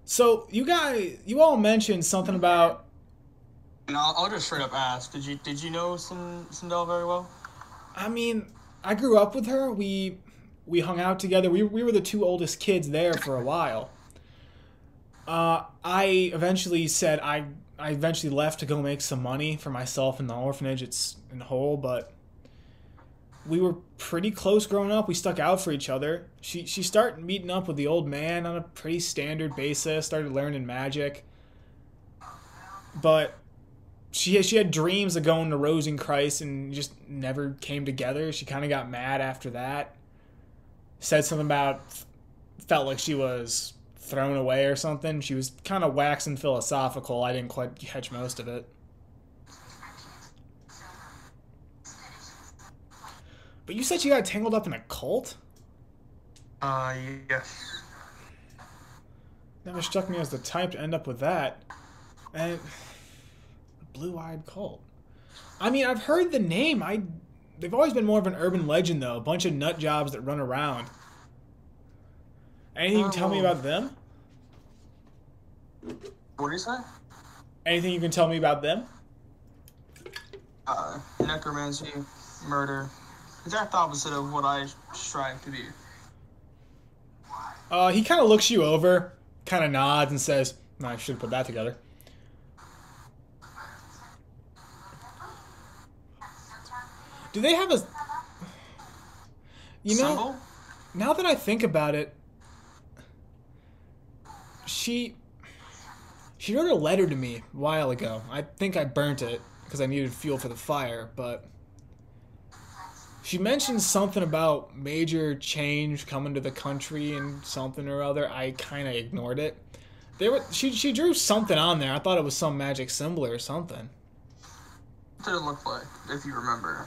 So, you all mentioned something about... And I'll just straight up ask, did you know Sindel very well? I mean, I grew up with her. We hung out together. We were the 2 oldest kids there for a while. I eventually said I eventually left to go make some money for myself and the orphanage. It's in whole, but we were pretty close growing up. We stuck out for each other. She started meeting up with the old man on a pretty standard basis, started learning magic. But she had dreams of going to Rosencrantz and just never came together. She kind of got mad after that. Said something about felt like she was thrown away or something. She was kind of waxing philosophical. I didn't quite catch most of it. But you said you got tangled up in a cult? Yes. Never struck me as the type to end up with that. And blue-eyed cult. I mean, I've heard the name. I they've always been more of an urban legend, though. A bunch of nut jobs that run around. Anything you can tell me about them? What do you say? Anything you can tell me about them? Necromancy, murder. Exact opposite of what I strive to be. He kind of looks you over, kind of nods, and says, "No, I should have put that together." Do they have a... You know, Symbol? now that I think about it, she wrote a letter to me a while ago. I think I burnt it because I needed fuel for the fire, but she mentioned something about major change coming to the country and something or other. I kind of ignored it. She drew something on there. I thought it was some magic symbol or something. What did it look like, if you remember?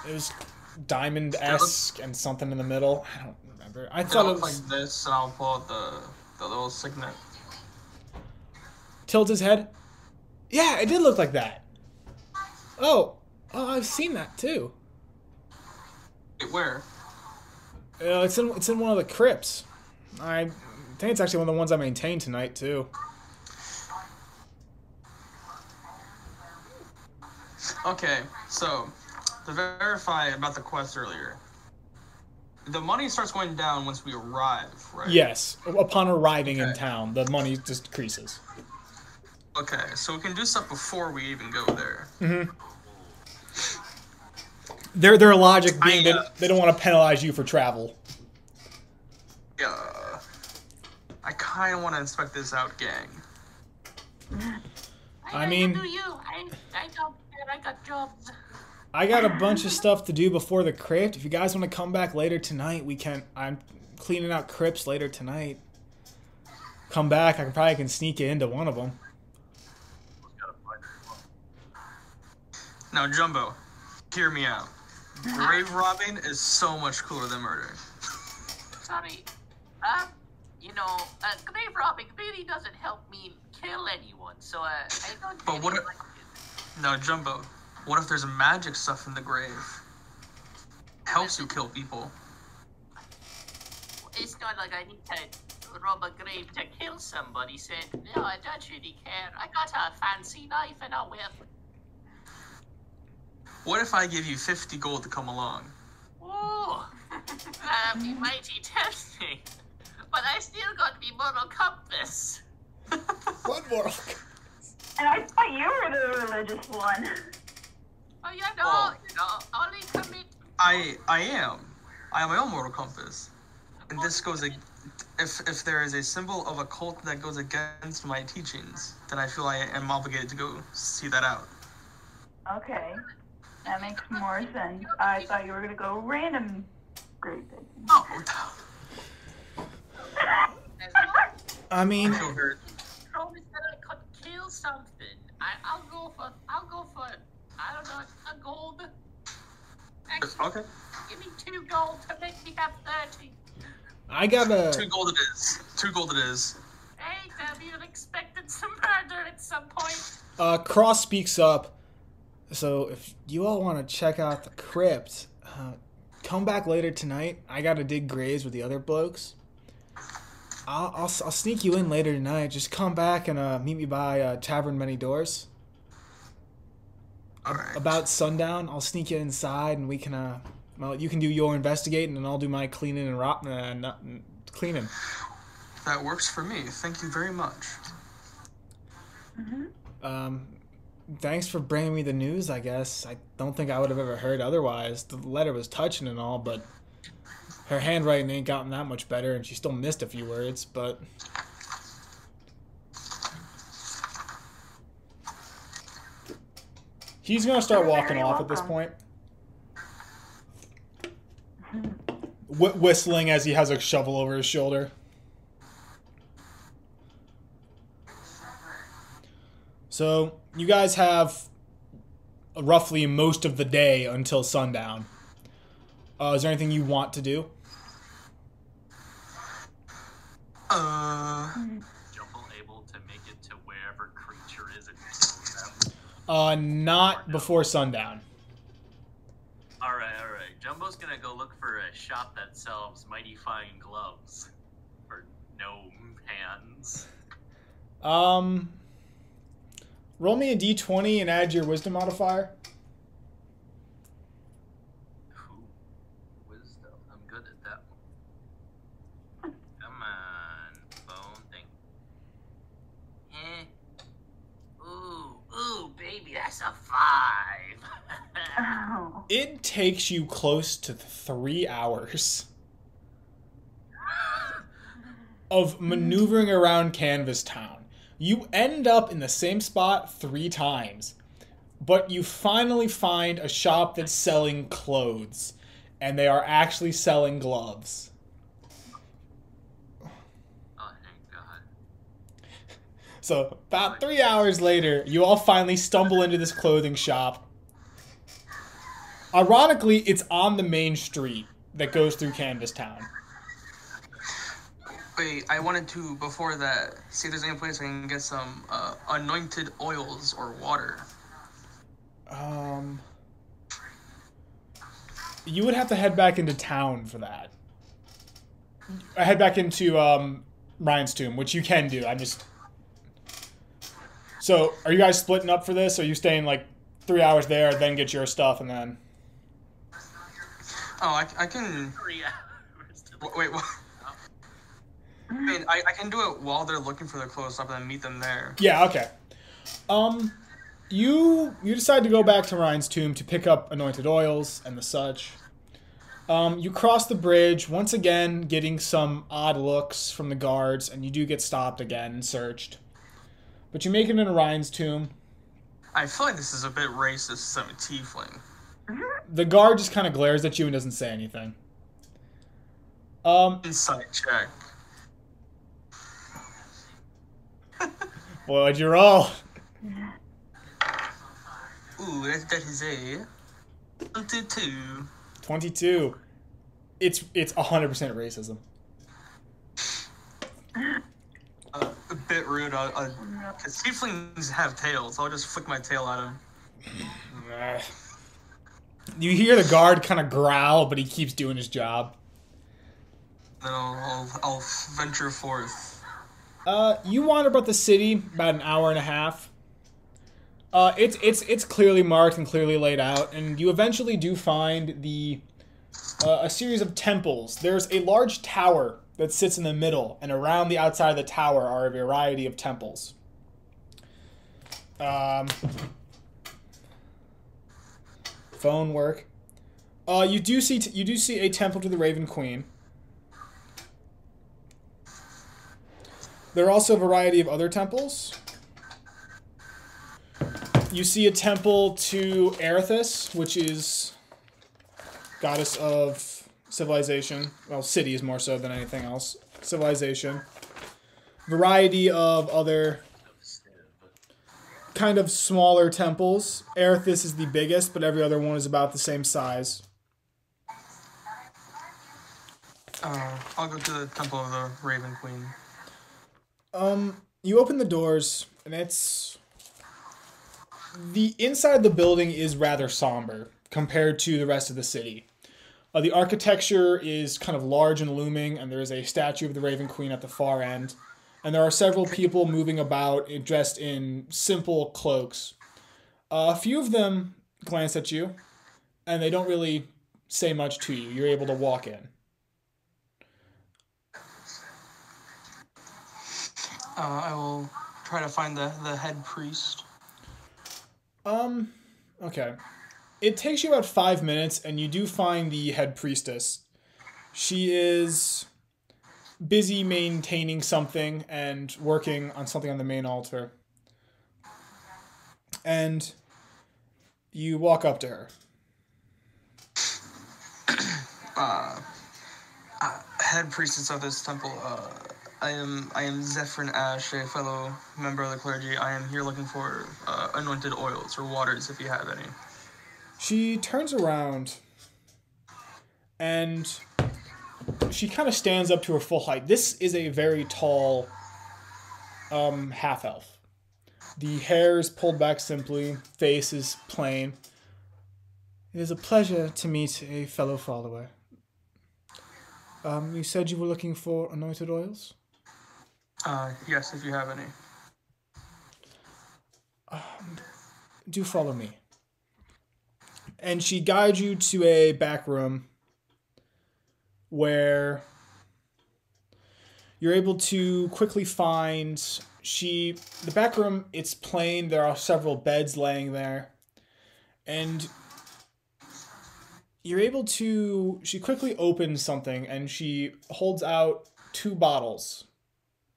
It was diamond-esque and something in the middle. I don't remember. I It thought it looked was... like this, and I'll pull out the little signet. Tilt his head. Yeah, it did look like that. Oh, I've seen that too. Wait, where? It's in one of the crypts. I think it's actually one of the ones I maintain tonight too. Okay, so to verify about the quest earlier, the money starts going down once we arrive, right? Yes, upon arriving in Okay. town, the money just decreases. Okay, so we can do stuff before we even go there. Their logic being I, they don't want to penalize you for travel. Yeah. I kind of want to inspect this out, gang. I mean, do you? I don't care. I got jobs. I got a bunch of stuff to do before the crypt. If you guys want to come back later tonight, we can. I'm cleaning out crypts later tonight. Come back. I probably can sneak you into one of them. Now, Jumbo, hear me out. Grave robbing is so much cooler than murder. Sorry. Grave robbing really doesn't help me kill anyone, so I don't But really what if- like it. Now, Jumbo, what if there's magic stuff in the grave? Helps you kill people. It's not like I need to rob a grave to kill somebody, so no, I don't really care. I got a fancy knife and a whip. What if I give you 50 gold to come along? Ooh, that'd be mighty tempting. But I still got me moral compass. What more? And I thought you were the religious one. Oh, only commit. I am. I have my own moral compass. And this goes... If there is a symbol of a cult that goes against my teachings, then I feel I am obligated to go see that out. Okay. That makes more sense. I thought you were gonna go random grave digging. Oh, I mean, I feel hurt. Promise that I could kill something. I'll go for I don't know, a gold. Actually, Okay. give me 2 gold to make me have 30. I got 2 a. gold it is. 2 gold it is. Hey, have you expected some murder at some point? Cross speaks up. So if you all want to check out the crypt, come back later tonight. I gotta dig graves with the other blokes. I'll sneak you in later tonight. Just come back and meet me by Tavern Many Doors. Alright. About sundown, I'll sneak you inside and we can well, you can do your investigating and I'll do my cleaning and cleaning. That works for me. Thank you very much. Thanks for bringing me the news, I guess. I don't think I would have ever heard otherwise. The letter was touching and all, but her handwriting ain't gotten that much better, and she still missed a few words, but... He's gonna start walking off at this point. Whistling as he has a shovel over his shoulder. So, you guys have roughly most of the day until sundown. Is there anything you want to do? Jumble able to make it to wherever creature is and kill them. Not before sundown. All right. Jumbo's gonna go look for a shop that sells mighty fine gloves for gnome hands. Roll me a d20 and add your wisdom modifier. Ooh, wisdom. I'm good at that one. Come on, phone thing. Ooh, baby, that's a 5. Oh. It takes you close to 3 hours of maneuvering around Canvas Town. You end up in the same spot 3 times, but you finally find a shop that's selling clothes, and they are actually selling gloves. Oh, thank God. So about 3 hours later, you all finally stumble into this clothing shop. Ironically, it's on the main street that goes through Canvas Town. Wait, I wanted to, before that, see if there's any place I can get some anointed oils or water. You would have to head back into town for that. Head back into Rhinestoom, which you can do. So, are you guys splitting up for this? Or are you staying like 3 hours there, then get your stuff, and then? Oh, I can. 3 hours. Wait, what? I mean, I can do it while they're looking for their clothes up and then meet them there. Yeah, okay. You decide to go back to Rhinestoom to pick up anointed oils and the such. You cross the bridge, once again getting some odd looks from the guards, and you do get stopped again and searched. But you make it into Rhinestoom. I feel like this is a bit racist since I'm a tiefling. The guard just kind of glares at you and doesn't say anything. Insight check. Boy, what'd you roll? Ooh, that is a 22. 22. It's 100% racism. A bit rude. Because tieflings have tails. I'll just flick my tail at him. You hear the guard kind of growl, but he keeps doing his job. Then I'll venture forth. You wander about the city about an hour and a half. It's clearly marked and clearly laid out, and you eventually do find a series of temples. There's a large tower that sits in the middle, and around the outside of the tower are a variety of temples. Phone work. You do see a temple to the Raven Queen. There are also a variety of other temples. You see a temple to Erithus, which is goddess of civilization. Well, cities more so than anything else. Civilization. Variety of other kind of smaller temples. Erithus is the biggest, but every other one is about the same size. I'll go to the Temple of the Raven Queen. You open the doors, and the inside of the building is rather somber compared to the rest of the city. The architecture is kind of large and looming, and there is a statue of the Raven Queen at the far end. And there are several people moving about dressed in simple cloaks. A few of them glance at you, and they don't really say much to you. You're able to walk in. I will try to find the head priest. Okay. It takes you about 5 minutes, and you do find the head priestess. She is busy maintaining something and working on something on the main altar. And you walk up to her. Head priestess of this temple, I am Zephyrin Ash, a fellow member of the clergy. I am here looking for anointed oils or waters, if you have any. She turns around, and she kind of stands up to her full height. This is a very tall half-elf. The hair is pulled back simply, face is plain. It is a pleasure to meet a fellow follower. You said you were looking for anointed oils? Yes, if you have any. Do follow me. And she guides you to a back room where you're able to quickly find the back room. It's plain. There are several beds laying there, and you're able to. She quickly opens something and she holds out 2 bottles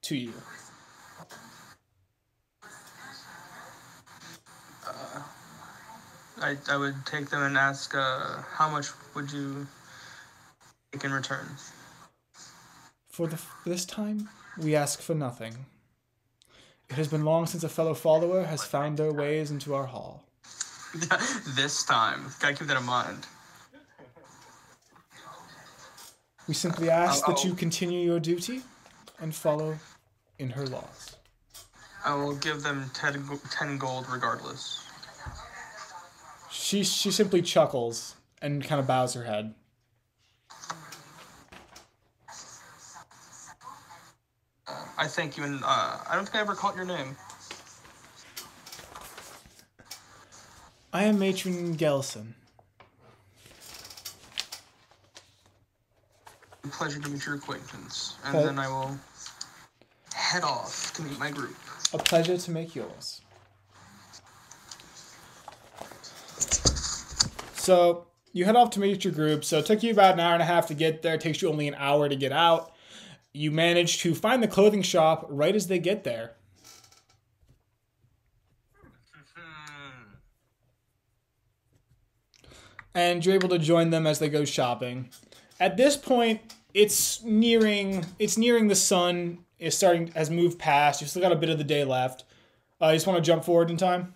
to you. I would take them and ask, how much would you take in return? For this time, we ask for nothing. It has been long since a fellow follower has found their ways into our hall. This time. Gotta keep that in mind. We simply ask that you continue your duty and follow in her laws. I will give them 10 gold regardless. She simply chuckles and kind of bows her head. I thank you, and I don't think I ever caught your name. I am Matron Gelson. Pleasure to meet your acquaintance, and Okay. then I will head off to meet my group. A pleasure to make yours. So you head off to meet your group. So it took you about an hour and a half to get there. It takes you only an hour to get out. You manage to find the clothing shop right as they get there. And you're able to join them as they go shopping. At this point, it's nearing the sun. Has moved past. You've still got a bit of the day left. You just want to jump forward in time?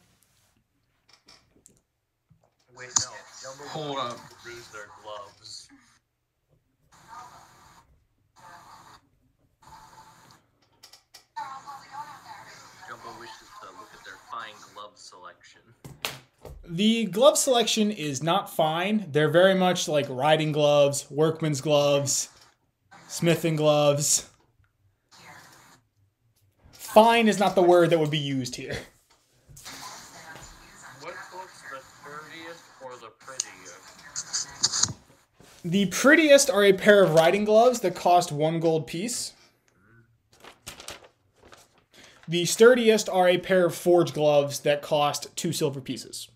Wait, no. Jumbo Hold up. lose their gloves. Jumbo wishes to look at their fine glove selection. The glove selection is not fine. They're very much like riding gloves, workman's gloves, smithing gloves. Fine is not the word that would be used here. What looks the dirtiest or the prettiest? The prettiest are a pair of riding gloves that cost 1 gold piece. The sturdiest are a pair of forged gloves that cost 2 silver pieces.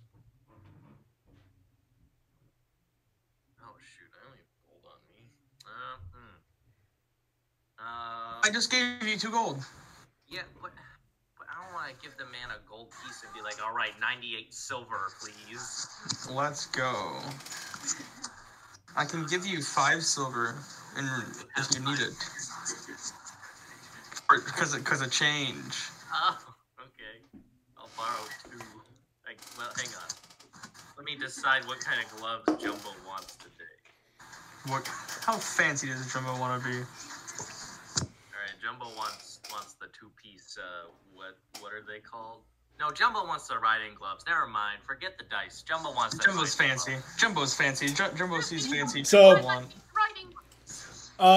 Oh shoot, I only have gold on me. I just gave you 2 gold. Yeah, but I don't want to give the man a gold piece and be like, all right, 98 silver, please. Let's go. I can give you 5 silver if you need it. Because of change. Oh, okay. I'll borrow 2. Well, hang on. Let me decide what kind of gloves Jumbo wants today. How fancy does Jumbo want to be? Alright, Jumbo wants the 2-piece, what are they called? No, Jumbo wants the riding gloves. Never mind. Forget the dice. Jumbo wants the Jumbo's fancy. Jumbo's fancy. Jumbo sees fancy. So- Riding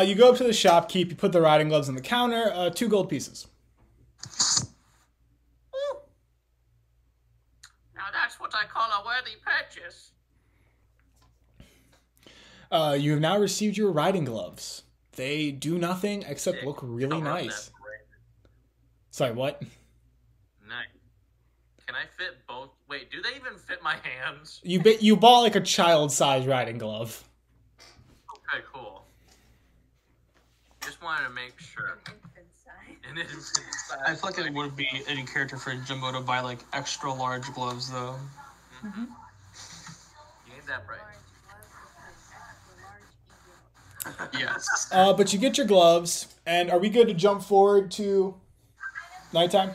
You go up to the shopkeep, you put the riding gloves on the counter, 2 gold pieces. Now that's what I call a worthy purchase. You have now received your riding gloves. They do nothing except look really nice. Sorry, what? Nice. Can I fit both? Wait, do they even fit my hands? You bought like a child-sized riding glove. Okay, cool. Just wanted to make sure. And it is I feel like it would be any character for Jumbo to buy like extra large gloves though. Mm-hmm. You ain't that bright. Yes. But you get your gloves, and are we good to jump forward to nighttime?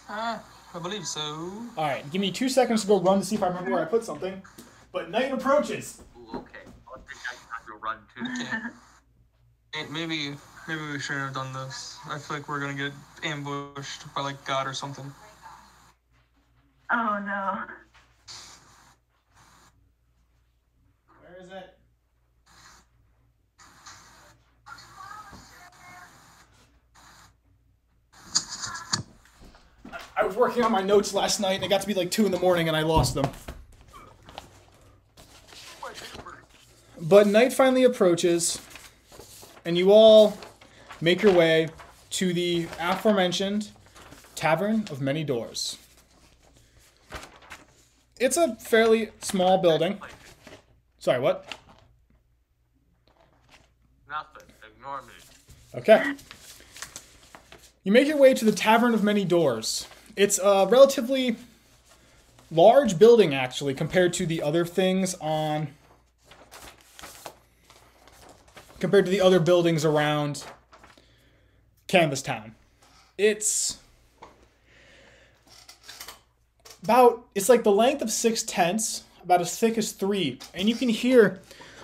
I believe so. All right, give me 2 seconds to go run to see if I remember where I put something. But night approaches. Ooh, okay. I think I have to run too. Okay. Maybe we shouldn't have done this. I feel like we're gonna get ambushed by like God or something. Oh no. was working on my notes last night, and it got to be like 2 in the morning, and I lost them. But night finally approaches, and you all make your way to the aforementioned Tavern of Many Doors. It's a fairly small building. Sorry, what? Nothing. Ignore me. Okay. You make your way to the Tavern of Many Doors. It's a relatively large building, actually, compared to the other things on... compared to the other buildings around Canvas Town. It's like the length of 6 tents, about as thick as 3, and you can hear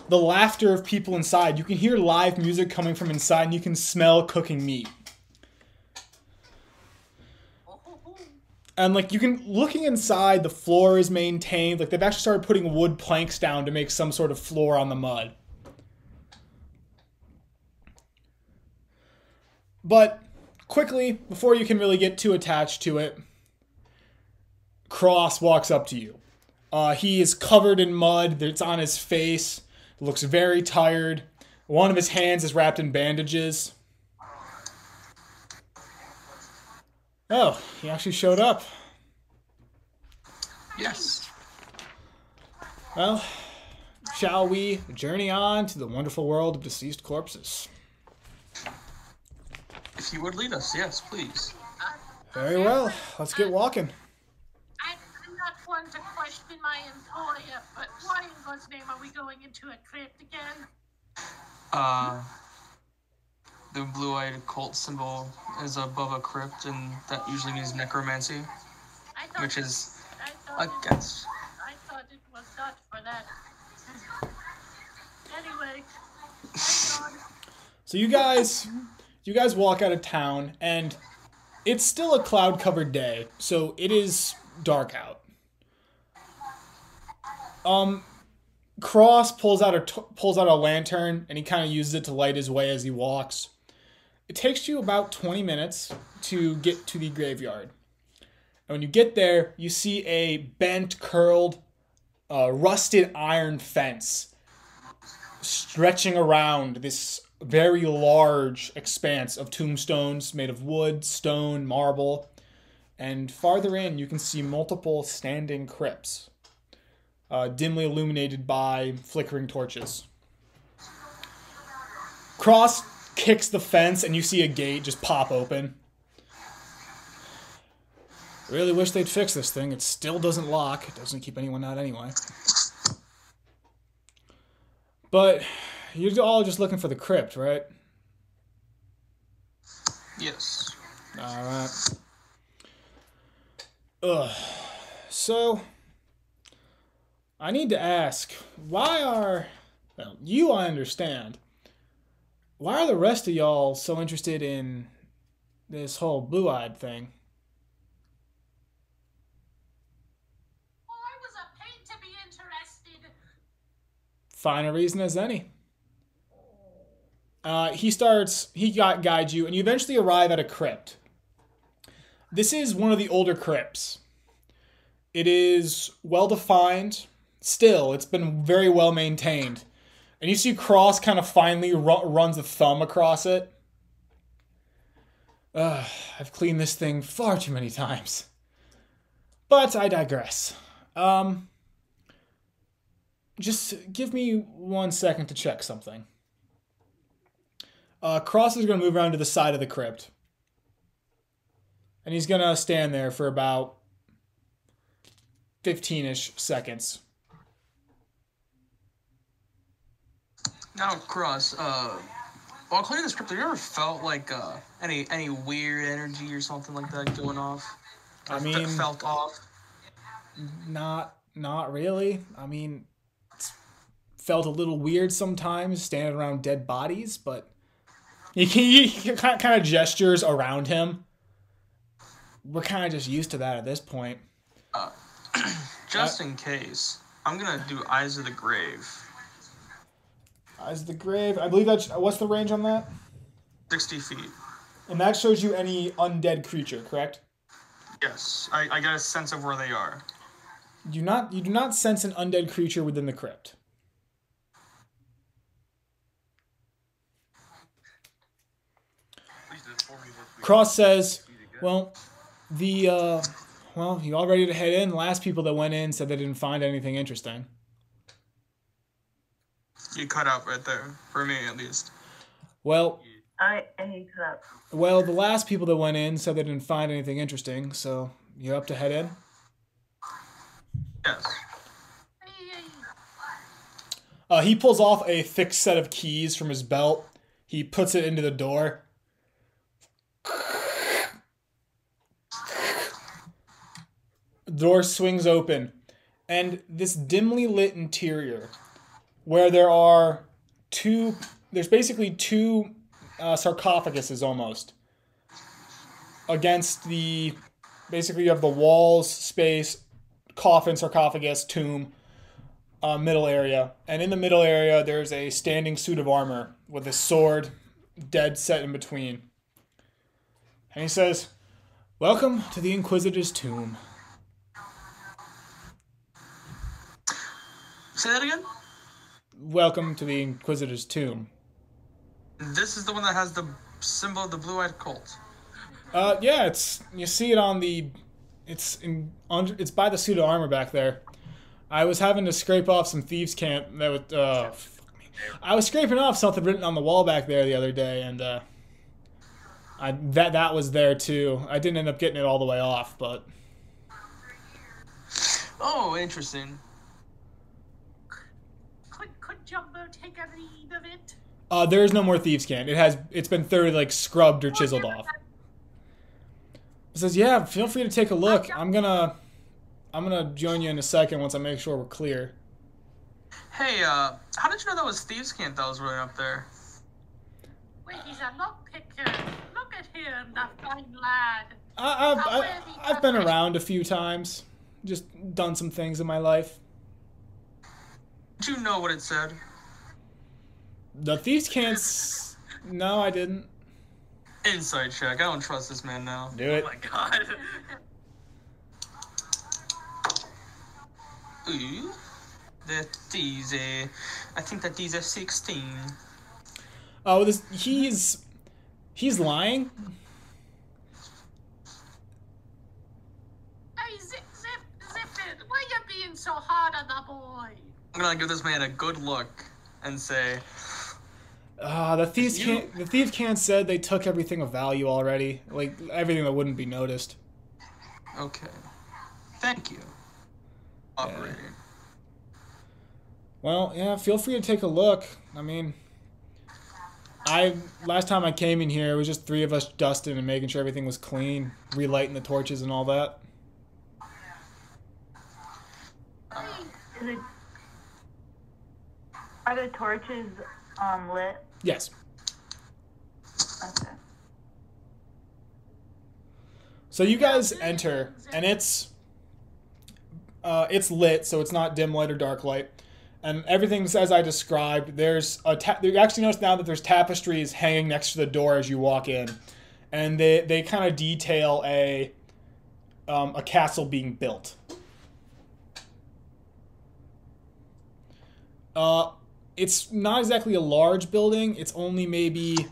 the laughter of people inside. You can hear live music coming from inside, and you can smell cooking meat. And like looking inside, the floor is maintained. Like they've actually started putting wood planks down to make some sort of floor on the mud. But quickly, before you can really get too attached to it, Cross walks up to you. He is covered in mud. It's on his face. Looks very tired. One of his hands is wrapped in bandages. Oh, he actually showed up. Yes. Well, shall we journey on to the wonderful world of deceased corpses? If you would lead us, yes, please. Very well. Let's get walking. I'm not one to question my employer, but why in God's name are we going into a crypt again? The blue-eyed cult symbol is above a crypt, and that usually means necromancy, which is against. I thought it was not for that. Anyway, thank God. So you guys walk out of town, and it's still a cloud-covered day, so it is dark out. Cross pulls out a lantern, and he kind of uses it to light his way as he walks. It takes you about 20 minutes to get to the graveyard. And when you get there, you see a bent, curled, rusted iron fence stretching around this very large expanse of tombstones made of wood, stone, marble. And farther in, you can see multiple standing crypts, dimly illuminated by flickering torches. Cross kicks the fence, and you see a gate just pop open. Really wish they'd fix this thing. It still doesn't lock. It doesn't keep anyone out anyway. But you're all just looking for the crypt, right? Yes. Alright. So, I need to ask, I understand. Why are the rest of y'all so interested in this whole blue-eyed thing? Well, I was a pain to be interested. Fine a reason as any. He guides you, and you eventually arrive at a crypt. This is one of the older crypts. It is well-defined. Still, it's been very well maintained. And you see Cross kind of finally runs a thumb across it. I've cleaned this thing far too many times. But I digress. Just give me 1 second to check something. Cross is going to move around to the side of the crypt. And he's going to stand there for about 15-ish seconds. Now, Cross, while cleaning this crypt, have you ever felt like any weird energy or something like that going off? I mean, felt off? Not really. I mean, it's felt a little weird sometimes standing around dead bodies, but he kind of gestures around him. We're kind of just used to that at this point. Just in case, I'm gonna do Eyes of the Grave. Eyes of the Grave. I believe that's... What's the range on that? 60 feet. And that shows you any undead creature, correct? Yes, I get a sense of where they are. You do not sense an undead creature within the crypt. Cross says, well, you all ready to head in? The last people that went in said they didn't find anything interesting. You cut out right there, for me at least. Well, I hate that. well, the last people that went in said they didn't find anything interesting, so you're up to head in? Yes. He pulls off a thick set of keys from his belt. He puts it into the door. The door swings open, and this dimly lit interior, where there's basically two sarcophaguses almost against basically you have the walls, space, coffin, sarcophagus, tomb, middle area. And in the middle area, there's a standing suit of armor with a sword dead set in between. And he says, "Welcome to the Inquisitor's tomb." Say that again? Welcome to the Inquisitor's tomb. This is the one that has the symbol of the blue-eyed cult. Yeah, you see it on it's by the suit of armor back there. I was having to scrape off some thieves' camp I was scraping off something written on the wall back there the other day, and that was there too. I didn't end up getting it all the way off, but Oh, interesting. Could Jumbo take a read of it? there is no more thieves' camp. It's been thoroughly scrubbed or chiseled off. It says, "Yeah, feel free to take a look. I'm gonna join you in a second once I make sure we're clear." Hey, how did you know that was Thieves' Camp that was running up there? Wait, he's a lockpicker. Look at him, the fine lad. I've been around a few times, just done some things in my life. Did you know what it said? The thieves can't. No, I didn't. Inside check. I don't trust this man now. Do it. Oh my god. Ooh. These, I think that these are 16. Oh, he's lying. Hey, zip it. Why you being so hard on the boy? I'm gonna give this man a good look and say, The thief can't said they took everything of value already, like everything that wouldn't be noticed. okay. Thank you, operator. Well, yeah, feel free to take a look. I mean, last time I came in here, it was just three of us dusting and making sure everything was clean, relighting the torches and all that. Are the torches lit? Yes. Okay. So you guys enter, and it's lit, so it's not dim light or dark light. And everything's as I described. You actually notice now that there's tapestries hanging next to the door as you walk in, and they kind of detail a castle being built. It's not exactly a large building. It's only maybe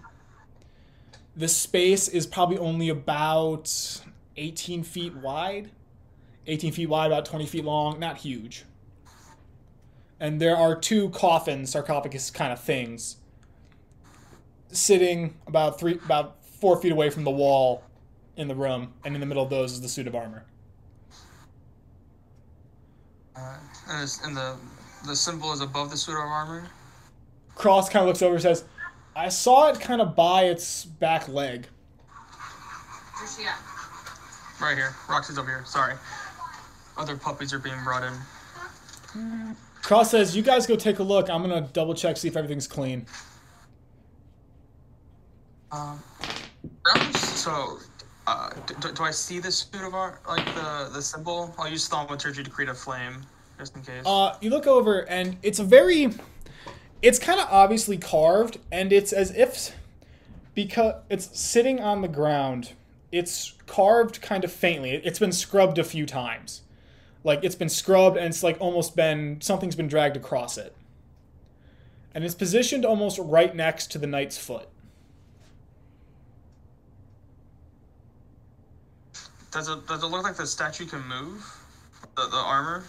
the space is probably only about 18 feet wide. 18 feet wide, about 20 feet long. Not huge. And there are two coffins, sarcophagus kind of things, sitting about 4 feet away from the wall in the room, and in the middle of those is the suit of armor. And the symbol is above the suit of armor? Cross kind of looks over and says, "I saw it kind of by its back leg." Where's she at? Right here. Roxy's over here. Sorry. Other puppies are being brought in. Cross says, "You guys go take a look. I'm going to double check, see if everything's clean." So, do I see the suit of armor, like the symbol? I'll use thaumaturgy to create a flame, just in case. You look over, and it's kind of obviously carved, and it's as if, because it's sitting on the ground, it's carved kind of faintly. It's been scrubbed a few times. Like, it's been scrubbed, and it's like almost been, something's been dragged across it. And it's positioned almost right next to the knight's foot. Does it look like the statue can move? The armor?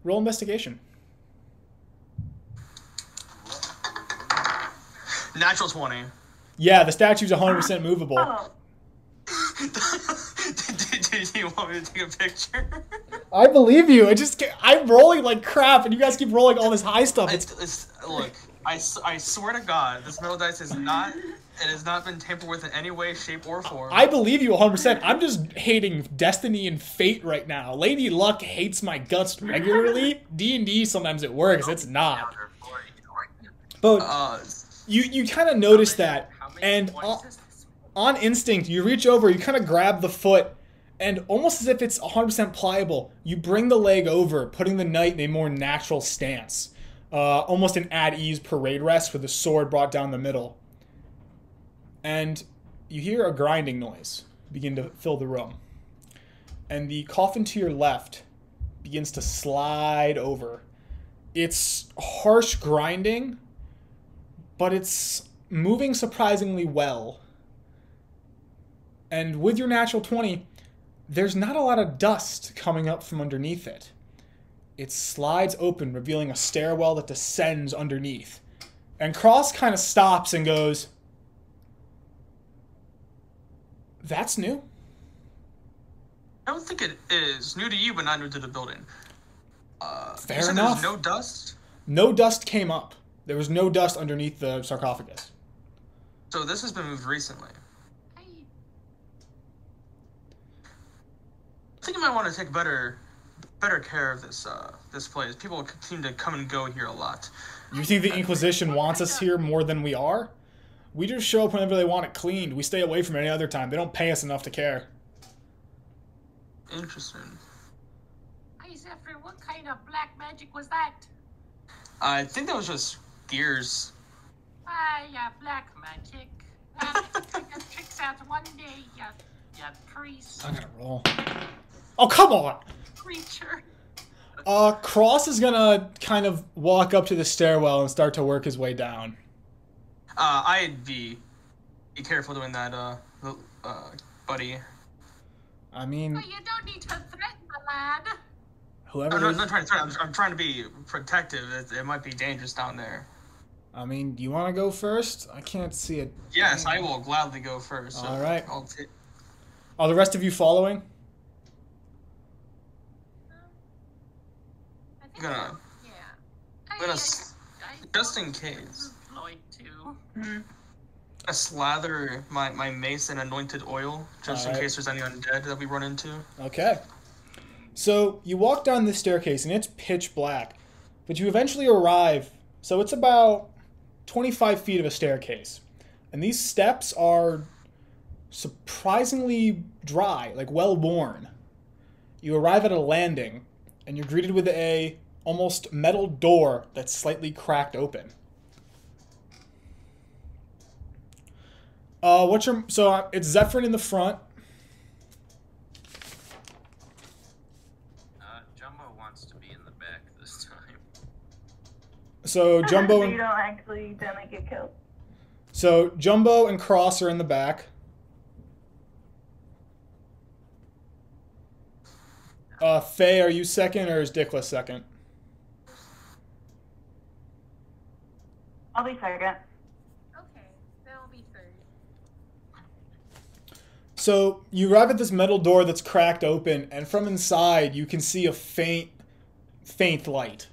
Roll investigation. Natural 20. Yeah, the statue's 100% movable. Oh, Did you want me to take a picture? I believe you. I'm rolling like crap, and you guys keep rolling all this high stuff. Look, I swear to God, this metal dice is not. It has not been tampered with in any way, shape, or form. I believe you 100%. I'm just hating destiny and fate right now. Lady Luck hates my guts regularly. D&D, sometimes it works. It's not. But you kind of notice that, and on instinct, you reach over, you kind of grab the foot, and almost as if it's 100% pliable, you bring the leg over, putting the knight in a more natural stance. Almost an at-ease parade rest with the sword brought down the middle. And you hear a grinding noise begin to fill the room. And the coffin to your left begins to slide over. It's harsh grinding, but it's moving surprisingly well. And with your natural 20, there's not a lot of dust coming up from underneath it. It slides open, revealing a stairwell that descends underneath. And Cross kind of stops and goes, "That's new." I don't think it is new to you, but not new to the building. Fair you said enough. There's no dust. No dust came up. There was no dust underneath the sarcophagus. So this has been moved recently. I think you might want to take better care of this place. People seem to come and go here a lot. You think the Inquisition wants us here more than we are? We just show up whenever they want it cleaned. We stay away from it any other time. They don't pay us enough to care. Interesting. Hey, Zephyr, what kind of black magic was that? I think that was just gears. Ah, yeah, black magic. Figure tricks out one day, you priest. I'm gonna roll. Oh, come on! Creature. Cross is gonna kind of walk up to the stairwell and start to work his way down. I'd be careful doing that, buddy. I mean, Well, you don't need to threaten the lad. whoever. I'm not trying to threaten. I'm trying to be protective. It might be dangerous down there. I mean, do you want to go first? I can't see it. Yes, I will gladly go first. So All right. I'll Are the rest of you following? I think Gonna- yeah. I'm gonna just in case. Lloyd too. I slather my mace in anointed oil just in Alright. case there's any undead that we run into. Okay. So you walk down this staircase and it's pitch black, but you eventually arrive. So it's about 25 feet of a staircase, and these steps are surprisingly dry, like well worn. You arrive at a landing, and you're greeted with a almost metal door that's slightly cracked open. It's Zephyr in the front. Jumbo wants to be in the back this time. So Jumbo so you and, don't actually then get killed. so Jumbo and Cross are in the back. Faye, are you second or is Dickless second? I'll be second. Okay, that'll be third. So you arrive at this metal door that's cracked open, and from inside you can see a faint light.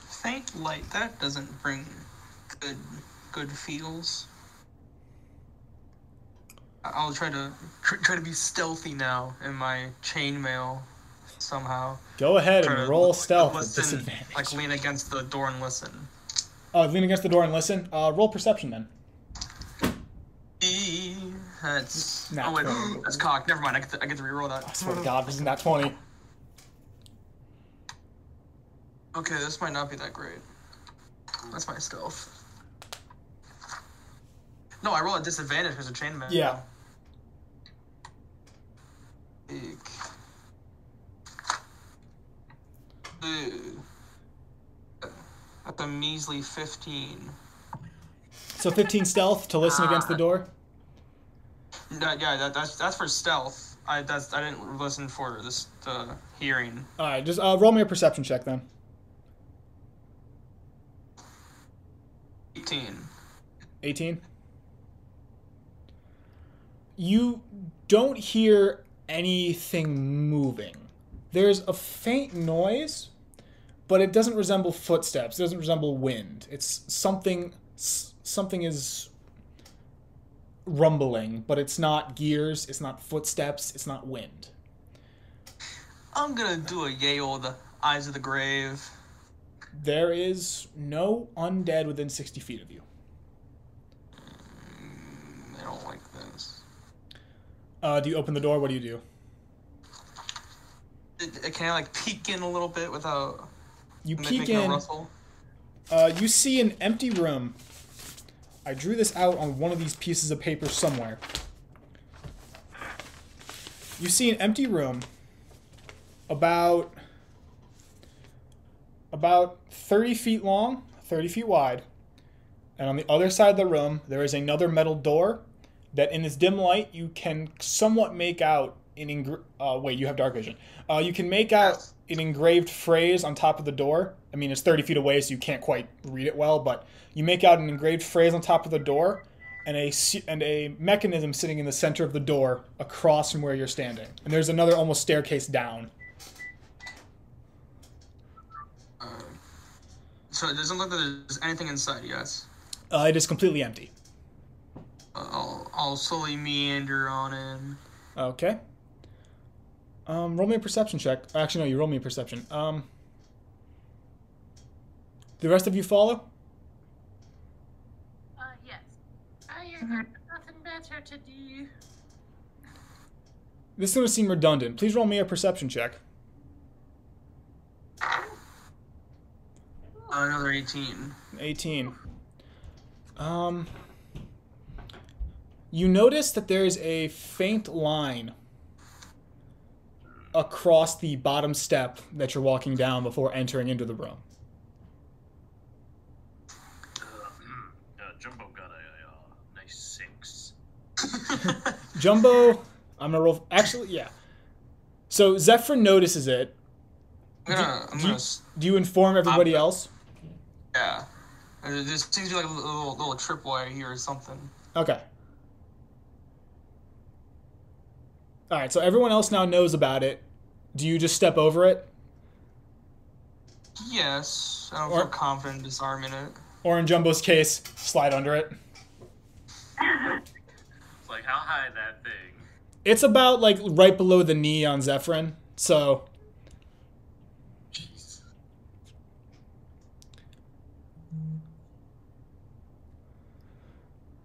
Faint light, that doesn't bring good feels. I'll try to be stealthy now in my chainmail somehow. Go ahead Try and to roll stealth with listen, disadvantage. like lean against the door and listen. Lean against the door and listen. Roll perception then. That's Nat 20. that's cocked. Never mind. I get to reroll that. I swear to God, this is not 20. Okay, this might not be that great. That's my stealth. No, I roll a disadvantage because of chainmail. Yeah. That's a measly 15. So 15 stealth to listen against the door? That's for stealth. I didn't listen for the hearing. Alright, just roll me a perception check then. 18. 18? You don't hear anything moving. There's a faint noise, but it doesn't resemble footsteps. It doesn't resemble wind. It's something is rumbling, but it's not gears, it's not footsteps, it's not wind. I'm gonna do a Yale the Eyes of the Grave. There is no undead within 60 feet of you. I don't like this. Do you open the door? What do you do? Can I like peek in a little bit without Peek making a in. rustle? You see an empty room. I drew this out on one of these pieces of paper somewhere. You see an empty room about 30 feet long, 30 feet wide. And on the other side of the room, there is another metal door that in this dim light you can somewhat make out wait, you have dark vision. You can make out an engraved phrase on top of the door. I mean, it's 30 feet away, so you can't quite read it well, but you make out an engraved phrase on top of the door and a mechanism sitting in the center of the door across from where you're standing. And there's another almost staircase down. So it doesn't look like there's anything inside, yes? It is completely empty. I'll slowly meander on in. Okay. Roll me a perception check. Actually, no, you roll me a perception. The rest of you follow? Yes. You've got nothing better to do. This is going to seem redundant. Please roll me a perception check. Another 18. 18. You notice that there is a faint line across the bottom step that you're walking down before entering into the room. Jumbo got a nice 6. Jumbo, I'm gonna roll. Actually, yeah. So Zephyr notices it. Do you inform everybody else? Yeah. There just seems to be like a little tripwire here or something. Okay. All right. So everyone else now knows about it. Do you just step over it? Yes. I don't feel confident disarming it. Or in Jumbo's case, slide under it. It's like, how high that thing? It's about like right below the knee on Zephyrin. So. Jeez.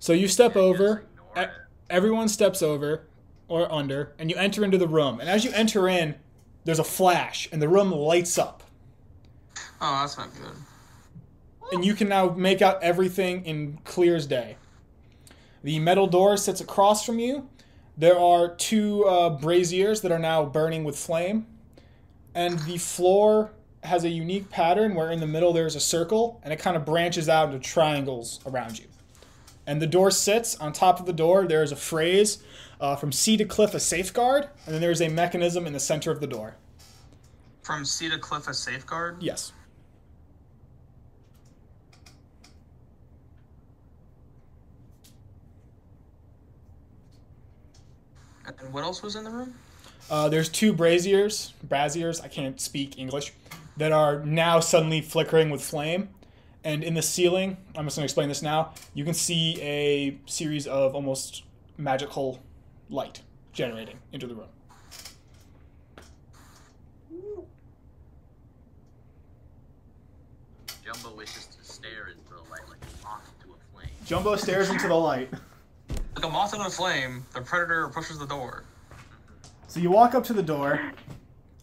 So you step over. Ignore it. Everyone steps over or under, and you enter into the room. And as you enter in, there's a flash, and the room lights up. Oh, that's not good. And you can now make out everything in clear as day. The metal door sits across from you. There are two braziers that are now burning with flame. And the floor has a unique pattern where in the middle there's a circle, and it kind of branches out into triangles around you. And the door sits. On top of the door, there is a phrase, from sea to cliff, a safeguard. And then there's a mechanism in the center of the door. From sea to cliff, a safeguard? Yes. And what else was in the room? There's two braziers, I can't speak English, that are now suddenly flickering with flame. And in the ceiling, I'm just going to explain this now, you can see a series of almost magical light generating into the room. Jumbo wishes to stare into the light like a moth into a flame. Jumbo stares into the light. Like a moth into a flame, the predator pushes the door. So you walk up to the door.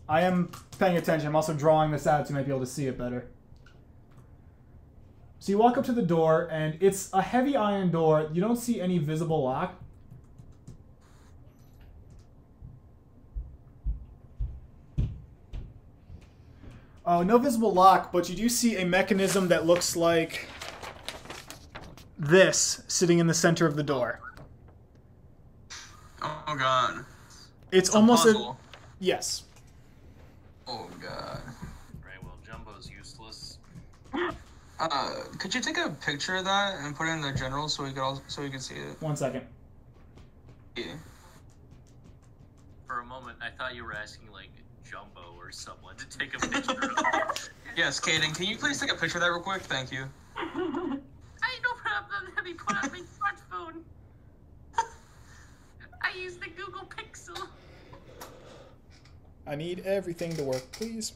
I am paying attention. I'm also drawing this out to make you able to see it better. So you walk up to the door, and it's a heavy iron door. You don't see any visible lock. No visible lock, but you do see a mechanism that looks like this sitting in the center of the door. Oh god. It's a almost puzzle. Yes. Oh god. Right, well, Jumbo's useless. Could you take a picture of that and put it in the general so we could see it? 1 second. Yeah. For a moment, I thought you were asking, like, Jumbo or someone to take a picture of it. Yes, Kaden, can you please take a picture of that real quick? Thank you. I no problem. Let me pull out my smartphone. I use the Google Pixel. I need everything to work, please.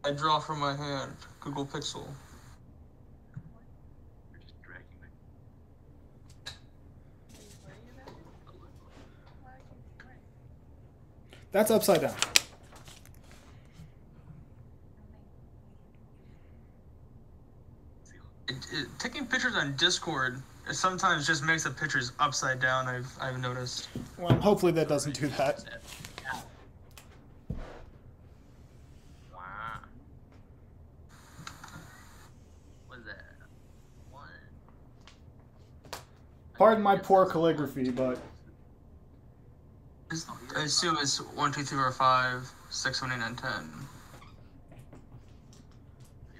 I draw from my hand. Google Pixel. We're just dragging my... That's upside down. Taking pictures on Discord sometimes just makes the pictures upside down. I've noticed. Well, hopefully that doesn't do that. Wow. What is that? One. Pardon my poor calligraphy, but I assume it's 1, 2, 3, 4, 5, 6, 7, 8, 9, 10. I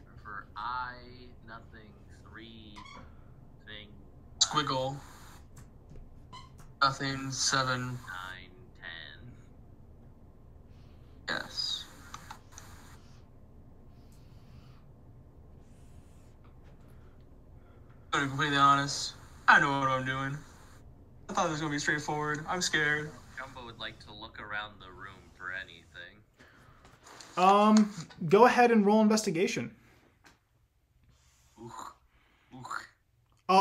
prefer I, nothing, 3, thing, Squiggle. Nothing. 7. 9, 10. Yes. To be completely honest, I know what I'm doing. I thought this was gonna be straightforward. I'm scared. Jumbo would like to look around the room for anything. Go ahead and roll investigation. Ook.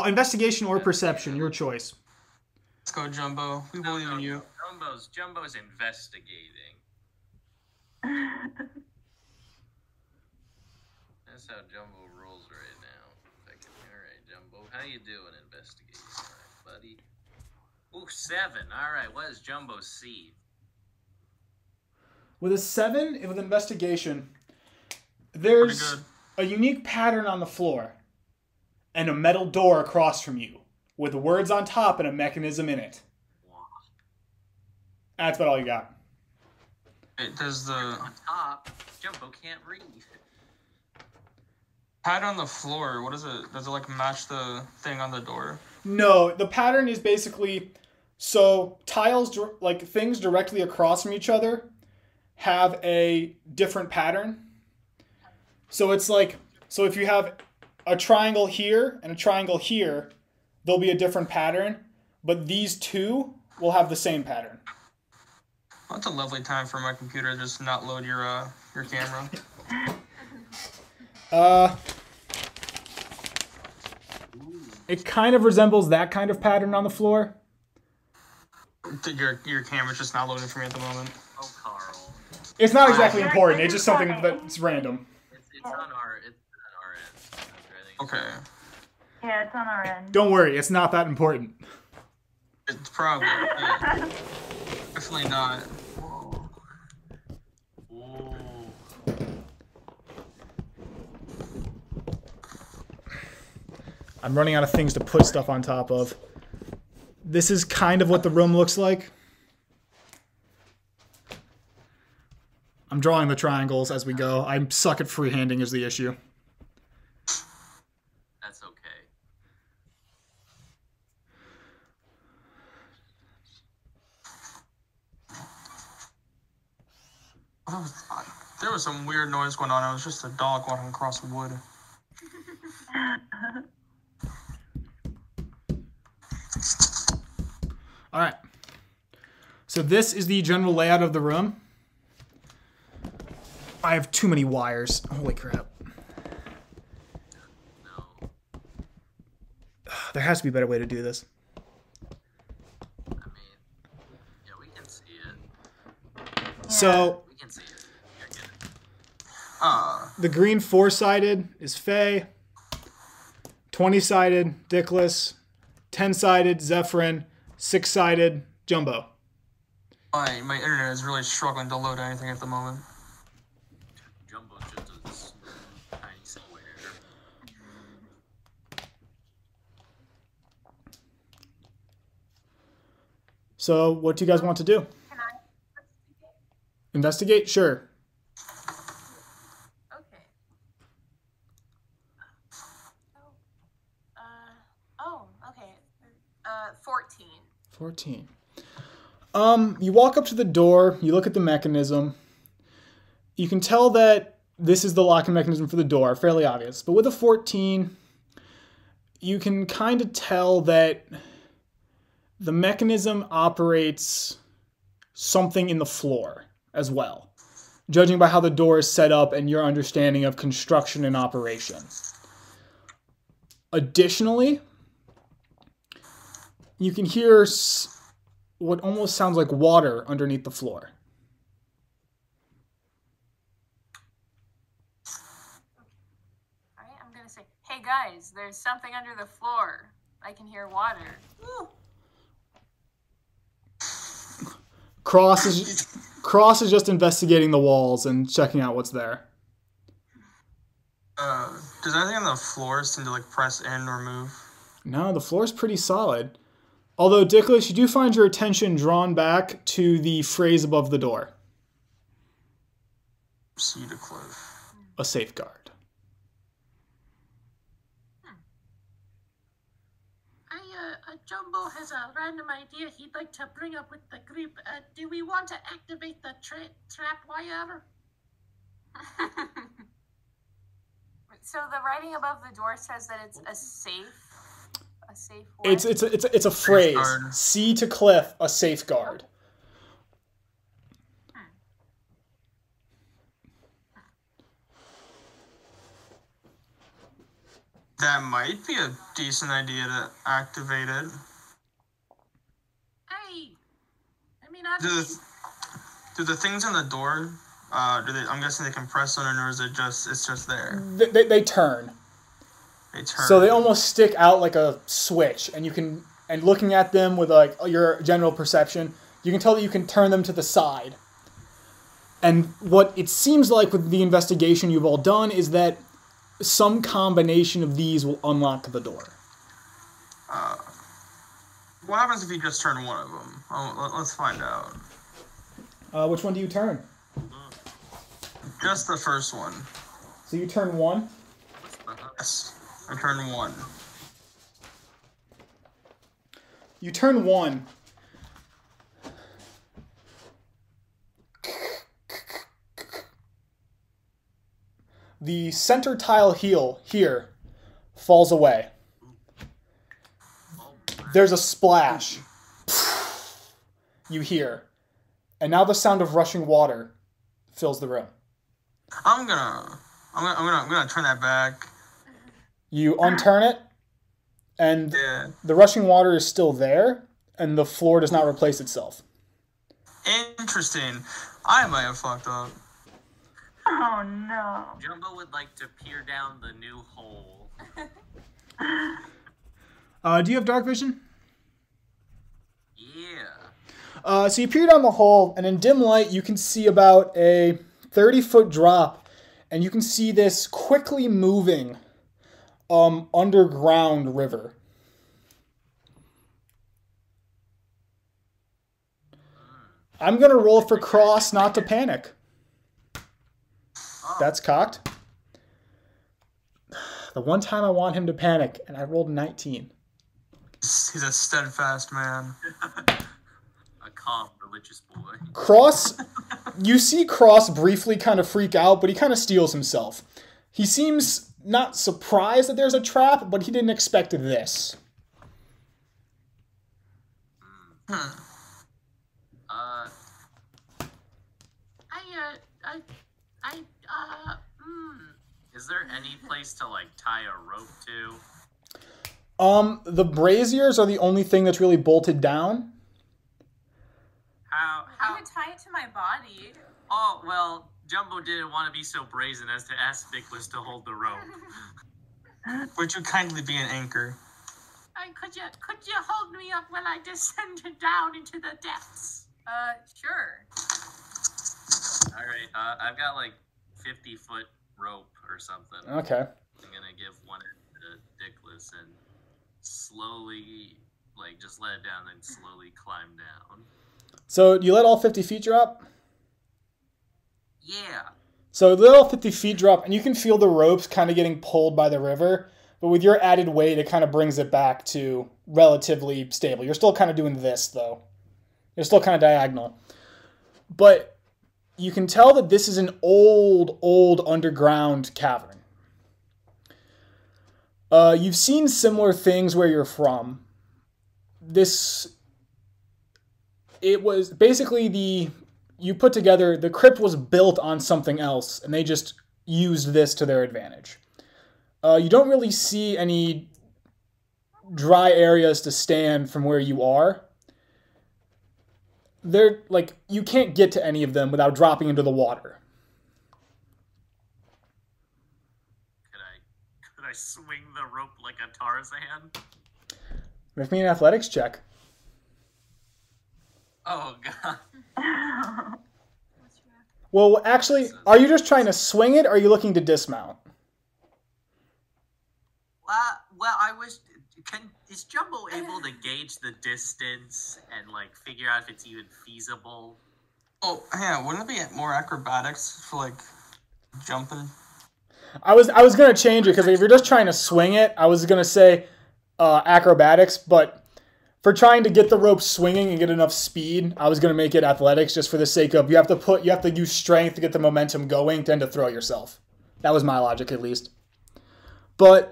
Investigation or perception, your choice. Let's go, Jumbo. We believe in you. Jumbo's investigating. That's how Jumbo rolls right now. Alright, Jumbo. How you doing investigating? Alright, buddy. Ooh, 7. Alright, what does Jumbo see? With a 7 with investigation, Pretty there's good. a unique pattern on the floor and a metal door across from you with words on top and a mechanism in it. Wow. That's about all you got. It does the On top, Jumbo can't read. pad on the floor. What is it? Does it like match the thing on the door? No, the pattern is basically so tiles, like things directly across from each other, have a different pattern. So it's like, so if you have a triangle here and a triangle here, there'll be a different pattern, but these two will have the same pattern. That's a lovely time for my computer to just not load your camera. It kind of resembles that kind of pattern on the floor. Your camera's just not loading for me at the moment. Oh, Carl. It's not exactly important. It's just something that's random. It's on our end. I think Okay. Yeah, it's on our end. Don't worry, it's not that important. It's probably yeah. Definitely not. Ooh. I'm running out of things to put stuff on top of. This is kind of what the room looks like. I'm drawing the triangles as we go. I suck at freehanding is the issue. That's okay. There was some weird noise going on. It was just a dog walking across wood. All right. So this is the general layout of the room. I have too many wires. Holy crap. No. There has to be a better way to do this. I mean, yeah, we can see it. So We can see it. You're good. the green four-sided is Faye. 20-sided Dickless, 10-sided Zephyrin, 6-sided Jumbo. My internet is really struggling to load anything at the moment. Jumbo's just a smooth, tiny square. So what do you guys want to do? Can I Investigate? Sure. Okay. Okay. 14. 14. You walk up to the door, you look at the mechanism. You can tell that this is the locking mechanism for the door, fairly obvious. But with a 14, you can kind of tell that the mechanism operates something in the floor as well, judging by how the door is set up and your understanding of construction and operation. Additionally, you can hear what almost sounds like water underneath the floor. Alright, I'm gonna say, hey guys, there's something under the floor. I can hear water. Woo. Cross is just investigating the walls and checking out what's there. Does anything on the floor seem to like press in or move? No, the floor's pretty solid. Although, Dickless, you do find your attention drawn back to the phrase above the door. Proceed to cliff. A safeguard. Jumbo has a random idea he'd like to bring up with the group. Do we want to activate the trap wire? So the writing above the door says that it's a safe what? It's a phrase. Safeguard. C to cliff, a safeguard. That might be a decent idea to activate it. Hey, I mean, Do the things on the door? I'm guessing they can press on it, or is it's just there? They turn. They turn. So they almost stick out like a switch, and looking at them with like your general perception, you can tell that you can turn them to the side. And what it seems like with the investigation you've all done is that some combination of these will unlock the door. What happens if you just turn one of them? Let's find out. Which one do you turn? Just the first one. So you turn one. Yes, I turn one. You turn one. The center tile here falls away. There's a splash. You hear. And now the sound of rushing water fills the room. I'm gonna turn that back. You unturn it, and Yeah. the rushing water is still there, and the floor does not replace itself. Interesting. I might have fucked up. Oh no. Jumbo would like to peer down the new hole. Do you have dark vision? Yeah. So you peer down the hole, and in dim light, you can see about a 30-foot drop, and you can see this quickly moving underground river. I'm going to roll for Cross not to panic. That's cocked. The one time I want him to panic, and I rolled 19. He's a steadfast man. A calm, religious boy. Cross, you see Cross briefly kind of freak out, but he kind of steels himself. He seems not surprised that there's a trap, but he didn't expect this. Is there any place to like tie a rope to? The braziers are the only thing that's really bolted down. How? I would tie it to my body. Oh, well, Jumbo didn't want to be so brazen as to ask Dickless to hold the rope. Would you kindly be an anchor? Could you hold me up while I descended down into the depths? Sure. All right, I've got like 50-foot rope or something. Okay. I'm gonna give one to Dickless and slowly, like, just let it down and slowly climb down. So you let all 50 feet drop? Yeah. So you let all 50 feet drop, and you can feel the ropes kind of getting pulled by the river. But with your added weight, it kind of brings it back to relatively stable. You're still kind of doing this, though. You're still kind of diagonal. But you can tell that this is an old underground cavern. You've seen similar things where you're from. It was basically you put together, the crypt was built on something else, and they just used this to their advantage. You don't really see any dry areas to stand from where you are. They're like, you can't get to any of them without dropping into the water. Could I swing the rope like a Tarzan? Make me an athletics check. Oh god. Well, actually, are you just trying to swing it, or are you looking to dismount? Well, is Jumbo able to gauge the distance and like figure out if it's even feasible? Oh, yeah, wouldn't it be more acrobatics for, like, jumping? I was going to change it, because if you're just trying to swing it, I was going to say acrobatics, but for trying to get the rope swinging and get enough speed, I was going to make it athletics, just for the sake of you have to use strength to get the momentum going, then to throw yourself. That was my logic, at least. But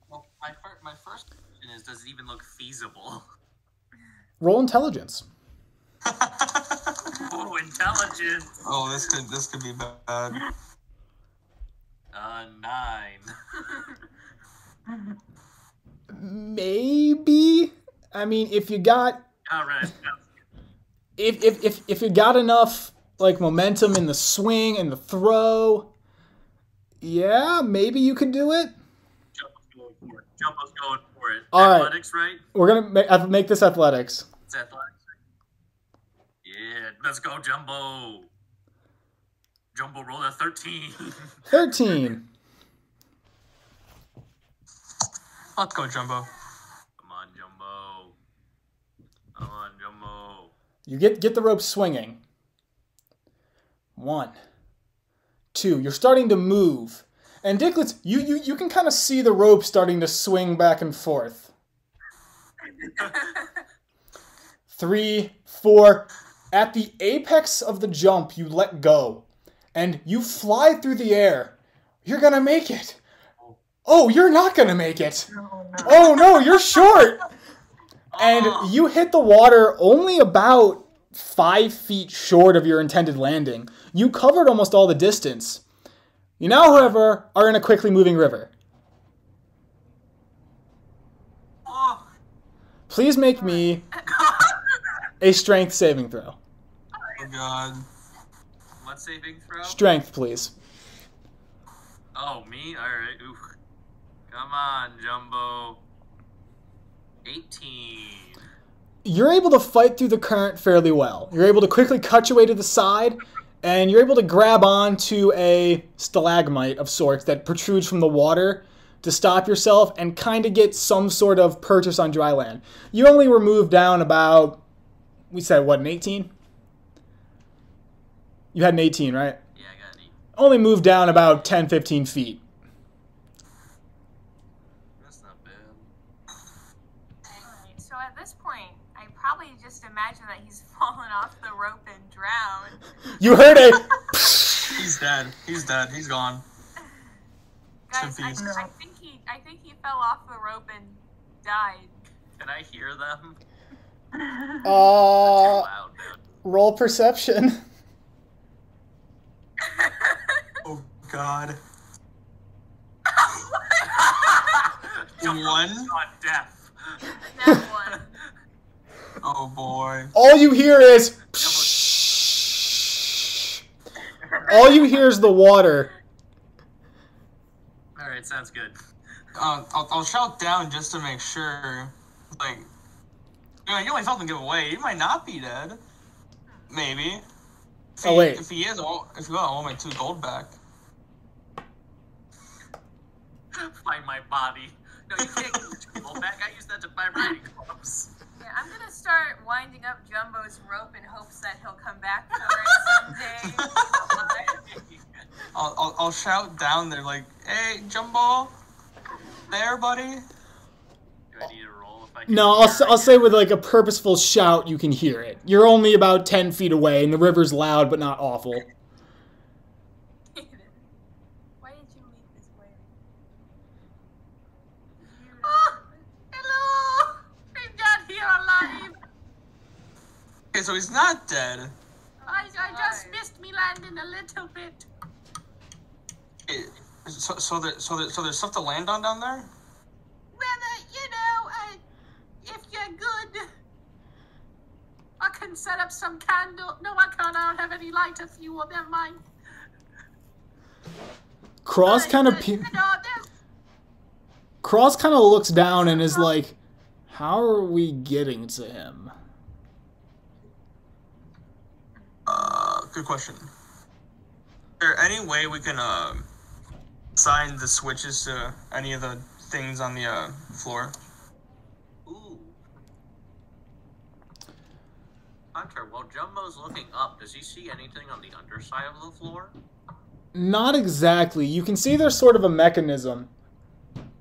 Well, my first question is, does it even look feasible? roll intelligence. Oh, intelligence. Oh, this could be bad. 9. Maybe. I mean, if you got All right. if you got enough like momentum in the swing and the throw, yeah, maybe you could do it. Jumbo's going for it. All right. Athletics, right? We're gonna make this athletics. It's athletics. Yeah, let's go, Jumbo. Jumbo rolled a 13. 13. Let's go, Jumbo. Come on, Jumbo. Come on, Jumbo. You get the rope swinging. 1, 2. You're starting to move. And Dicklets, you can kind of see the rope starting to swing back and forth. 3, 4. At the apex of the jump, you let go. And you fly through the air. You're going to make it. Oh, you're not going to make it. Oh, no, you're short. And you hit the water only about 5 feet short of your intended landing. You covered almost all the distance. You now, however, are in a quickly moving river. Please make me a strength saving throw. Oh, God. What saving throw? Strength, please. Oh, me? Alright. Ooh. Come on, Jumbo. 18. You're able to fight through the current fairly well. You're able to quickly cut your way to the side, and you're able to grab onto a stalagmite of sorts that protrudes from the water to stop yourself and kind of get some sort of purchase on dry land. You only were moved down about, we said, what, an 18? You had an 18, right? Yeah, I got an 18. Only moved down about 10, 15 feet. That's not bad. Alright, so at this point, I probably just imagine that he's fallen off the rope and drowned. You heard a... He's dead. He's dead. He's gone. Guys, I think he fell off the rope and died. Can I hear them? Uh, Loud, man. roll perception. Oh, God. Jumbo One? on death. That one. Oh, boy. All you hear is... All you hear is the water. Alright, sounds good. I'll shout down just to make sure. Like, you only felt him give away. He might not be dead. Maybe. Wait. If he is, if you want my 2 gold back. Find my body. No, you can't get the gold back. I use that to buy riding clubs. Yeah, I'm gonna start winding up Jumbo's rope in hopes that he'll come back for it someday. I'll shout down there like, "Hey, Jumbo, there, buddy." Do I need to roll if I can? No, I'll say with like a purposeful shout, you can hear it. You're only about 10 feet away, and the river's loud but not awful. Why did you leave this way? Oh, hello! I'm down here alive. Okay, so he's not dead. I just missed me landing a little bit. So there's stuff to land on down there? Well, if you're good, I can set up some candle. No, I can't. I don't have any lighter fuel. Never mind. Cross kind of Cross kind of looks down and is like, "How are we getting to him?" Good question. Is there any way we can assign the switches to any of the things on the floor? Ooh. Hunter, while Jumbo's looking up, does he see anything on the underside of the floor? Not exactly. You can see there's sort of a mechanism.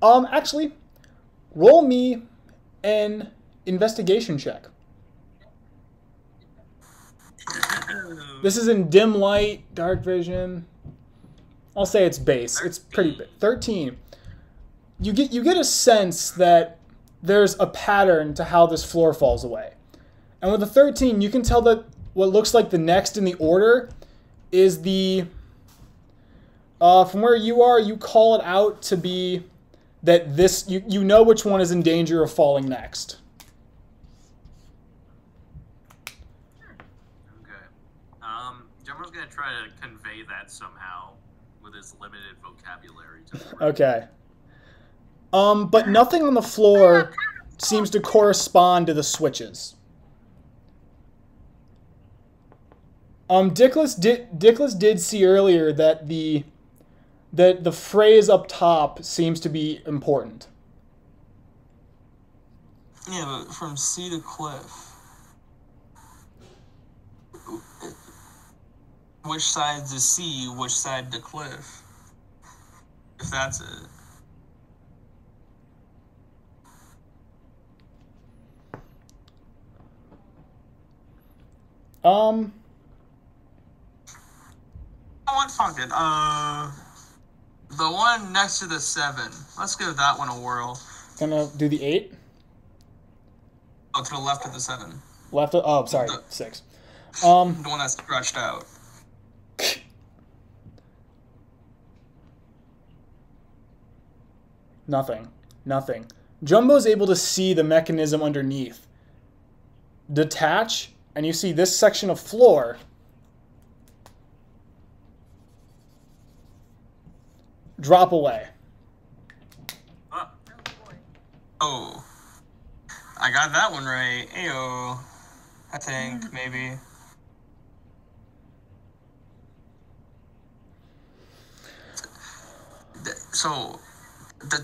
Actually, roll me an investigation check. This is in dim light, dark vision. I'll say it's base. 13. It's pretty big. 13. You get a sense that there's a pattern to how this floor falls away. And with the 13, you can tell that what looks like the next in the order is the from where you are, you call it out to be that this you know which one is in danger of falling next. Jumbo's gonna try to convey that somehow with his limited vocabulary to the Okay. But nothing on the floor seems to correspond to the switches. Dickless did see earlier that the phrase up top seems to be important. Yeah, but from sea to cliff. Which side's the sea, which side the cliff? If that's it. Fuck it. The one next to the 7. Let's give that one a whirl. Gonna do the 8? Oh, to the left of the 7. Left of, oh, sorry, 6. The one that's stretched out. Nothing. Jumbo's able to see the mechanism underneath. Detach, and you see this section of floor drop away. Oh. I got that one right. Ayo. I think, maybe. So,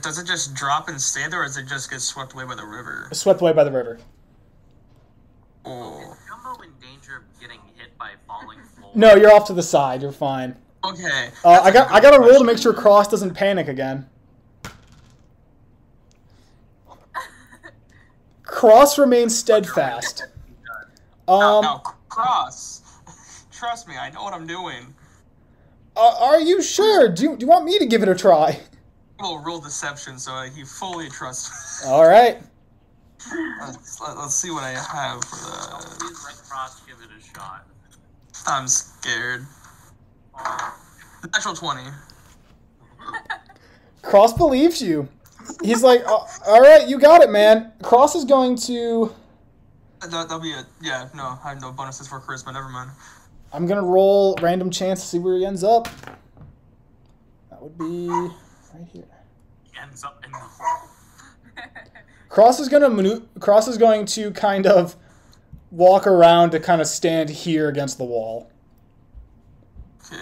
does it just drop and stay there, or does it just get swept away by the river? Swept away by the river. Oh. Is Jumbo in danger of getting hit by falling floor? No, you're off to the side. You're fine. Okay. I got a roll to make sure Cross doesn't panic again. Cross remains steadfast. Now, Cross. Trust me, I know what I'm doing. Are you sure? Do you want me to give it a try? We'll roll deception so he fully trusts me. All right. Let's see what I have for the... Please let Cross give it a shot. I'm scared. Natural 20. Cross believes you. He's like, all right, you got it, man. Cross is going to... That'll be it. Yeah, no, I have no bonuses for charisma. Never mind. I'm going to roll random chance to see where he ends up. That would be right here. ends up in the hole. Cross is going to kind of walk around to kind of stand here against the wall. Okay.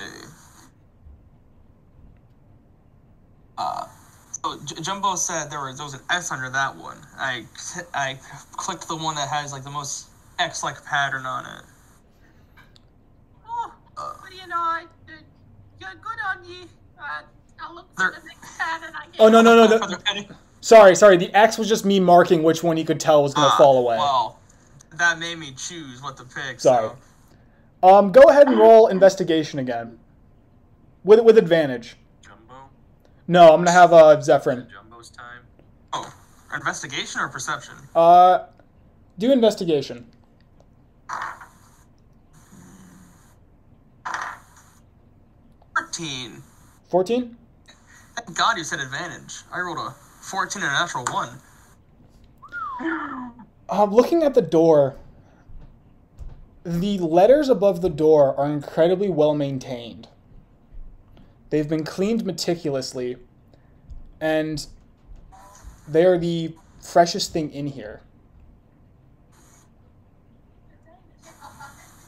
So Jumbo said there was an X under that one. I clicked the one that has like the most X-like pattern on it. Oh, what do you know? You're good on you. I'll look for the next pattern I get. Oh, no. Sorry. The X was just me marking which one you could tell was going to fall away. Well, that made me choose what to pick. Sorry. So. Go ahead and roll investigation again. With advantage. Jumbo? No, I'm going to have Zephyrin. Jumbo's time. Oh, investigation or perception? Do investigation. 14. 14? Thank God you said advantage. I rolled a 14 and a natural 1. Looking at the door, the letters above the door are incredibly well maintained. They've been cleaned meticulously, and they are the freshest thing in here.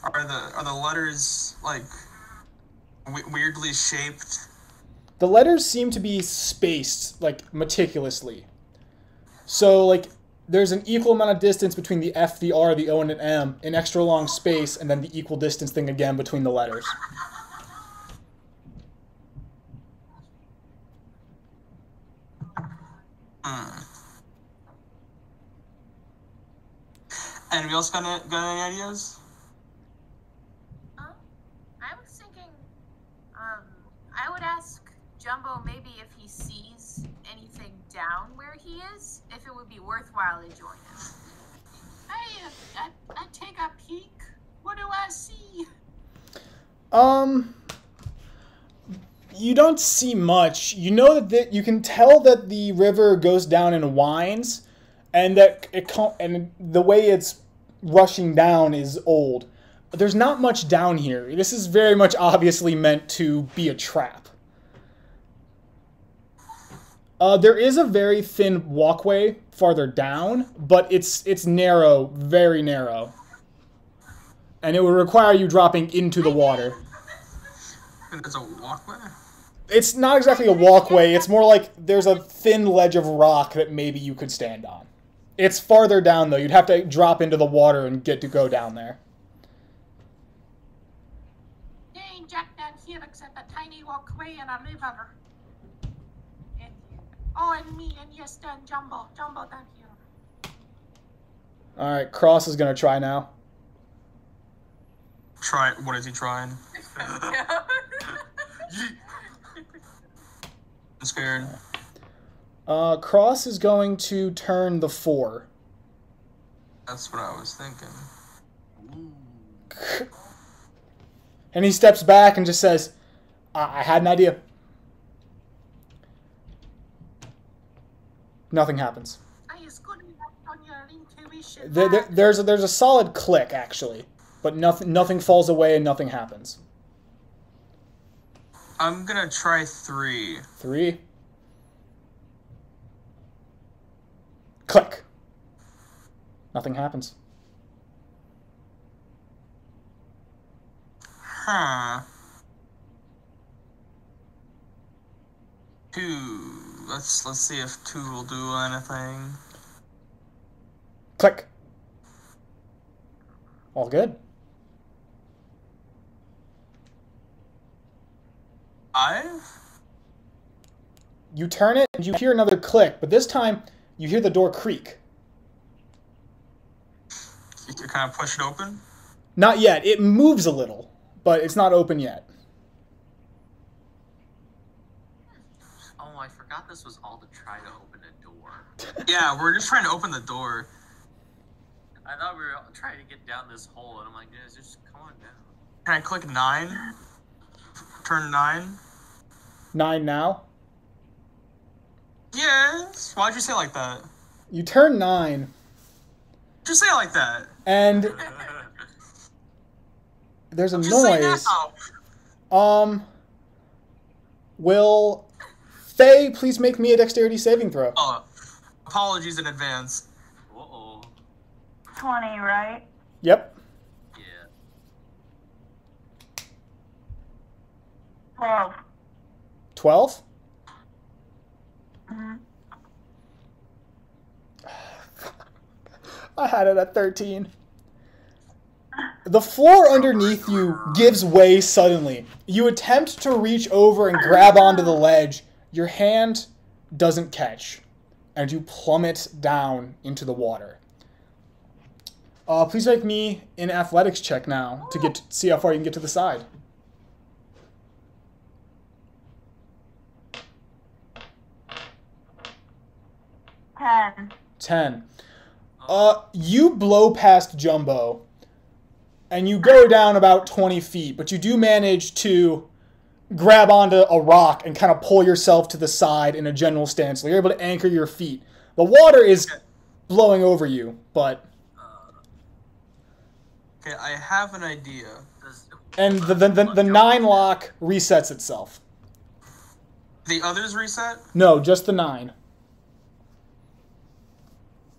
Are the letters like weirdly shaped? The letters seem to be spaced like meticulously. So like there's an equal amount of distance between the F, the R, the O, and an M, an extra long space, and then the equal distance thing again between the letters. Anybody else got any ideas? I was thinking, I would ask Jumbo maybe if he sees anything down where he is, if it would be worthwhile to join him. I take a peek. What do I see? You don't see much. You know that you can tell that the river goes down in winds, and that and the way it's rushing down is old. There's not much down here. This is very much obviously meant to be a trap. There is a very thin walkway farther down, but it's narrow, very narrow. And it would require you dropping into the water. There's a walkway? It's not exactly a walkway. It's more like there's a thin ledge of rock that maybe you could stand on. It's farther down, though. You'd have to drop into the water and get to go down there. There ain't Jack down here except a tiny walkway and a river. And me, and yes, then Jumbo down here. Alright, Cross is going to try now. Try. What is he trying? I'm scared. Cross is going to turn the 4. That's what I was thinking. And he steps back and just says, I had an idea. Nothing happens. I is good enough on your intuition. There's a solid click, actually. But nothing falls away and nothing happens. I'm gonna try 3. 3. Click. Nothing happens. Huh. 2. Let's see if 2 will do anything. Click. All good. 5? You turn it and you hear another click, but this time you hear the door creak. You can kind of push it open? Not yet. It moves a little, but it's not open yet. Oh, I forgot this was all to try to open a door. Yeah, we're just trying to open the door. I thought we were trying to get down this hole, and I'm like, yeah, just come on down. Can I click 9? Turn 9? 9 now. Yes. Why'd you say it like that? You turn 9. Just say it like that. And there's a Just say noise. now. Will Faye, please make me a dexterity saving throw. Apologies in advance. Uh-oh. 20, right? Yep. Yeah. 12. 12? Mm-hmm. I had it at 13. The floor underneath you gives way suddenly. You attempt to reach over and grab onto the ledge. Your hand doesn't catch, and you plummet down into the water. Please make me an athletics check now to see how far you can get to the side. 10. 10. You blow past Jumbo, and you go down about 20 feet, but you do manage to grab onto a rock and kind of pull yourself to the side in a general stance. So you're able to anchor your feet. The water is blowing over you, but... Okay, I have an idea. And the 9 lock resets itself. The others reset? No, just the 9.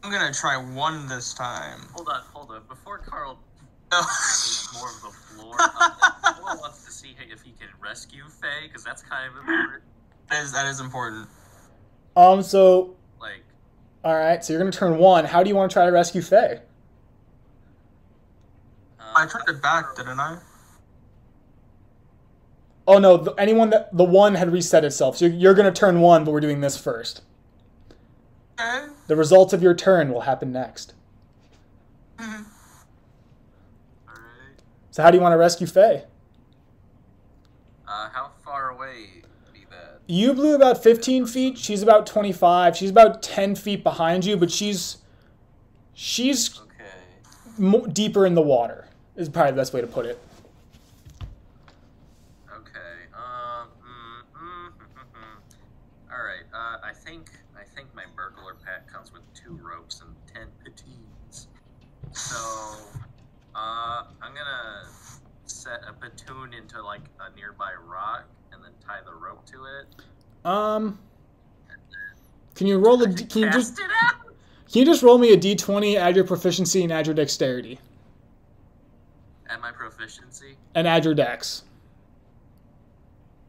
I'm gonna try 1 this time. Hold on. Before Carl No. takes more of the floor, Carl wants to see if he can rescue Faye, because that's kind of important. That is important. So... Like... Alright, so you're going to turn 1. How do you want to try to rescue Faye? I turned it back, didn't I? Oh no, the 1 had reset itself. So you're going to turn 1, but we're doing this first. Okay. The results of your turn will happen next. Mm-hmm. Alright. So how do you want to rescue Faye? How far away be that? You blew about 15 feet. She's about 25. She's about 10 feet behind you, but she's Okay. Deeper in the water is probably the best way to put it. Okay. Alright, I think my burglar pack comes with 2 ropes and 10 patines. So, I'm gonna set a platoon into, like, a nearby rock and then tie the rope to it. Can you roll Cast it out? Can you just roll me a d20, add your proficiency, and add your dexterity? And my proficiency? And add your dex.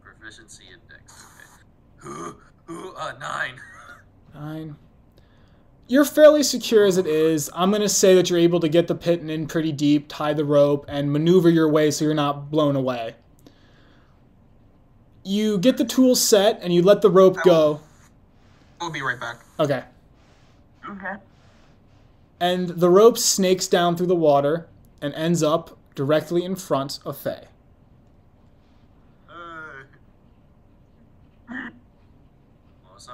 Proficiency and dex, okay. 9. 9. You're fairly secure as it is. I'm going to say that you're able to get the pit in pretty deep, tie the rope, and maneuver your way so you're not blown away. You get the tools set, and you let the rope go. We'll be right back. Okay. Okay. And the rope snakes down through the water and ends up directly in front of Faye.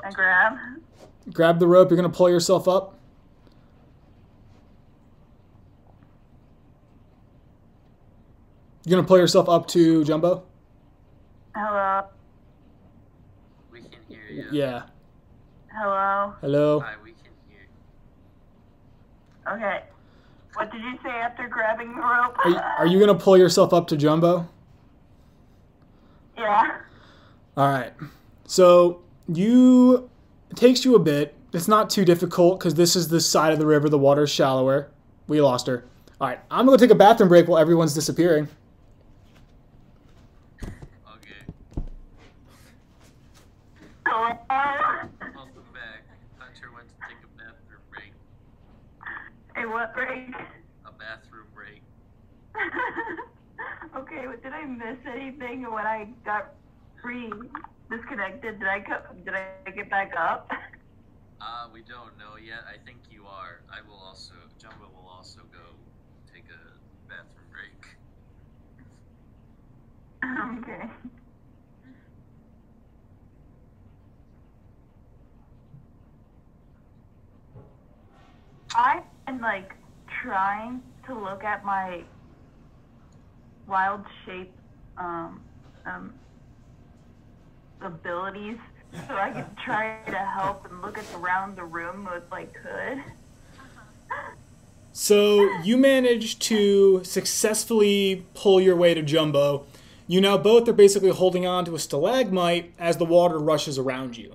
I grab. Grab the rope. You're going to pull yourself up. You're going to pull yourself up to Jumbo? Hello. We can hear you. Yeah. Hello. Hello. Hi, we can hear you. Okay. What did you say after grabbing the rope? Are you going to pull yourself up to Jumbo? Yeah. All right. So it takes you a bit. It's not too difficult because this is the side of the river. The water's shallower. We lost her. All right. I'm going to take a bathroom break while everyone's disappearing. Okay. Hello. Welcome back. Hunter went to take a bathroom break. Hey, what break? A bathroom break. Okay, but did I miss anything when I got disconnected? Did I get back up? We don't know yet. I think you are. Jumbo will also go take a bathroom break. Okay. I've been trying to look at my wild shape abilities so I could try to help and look around the room if I could. So you managed to successfully pull your way to Jumbo. You now both are basically holding on to a stalagmite as the water rushes around you.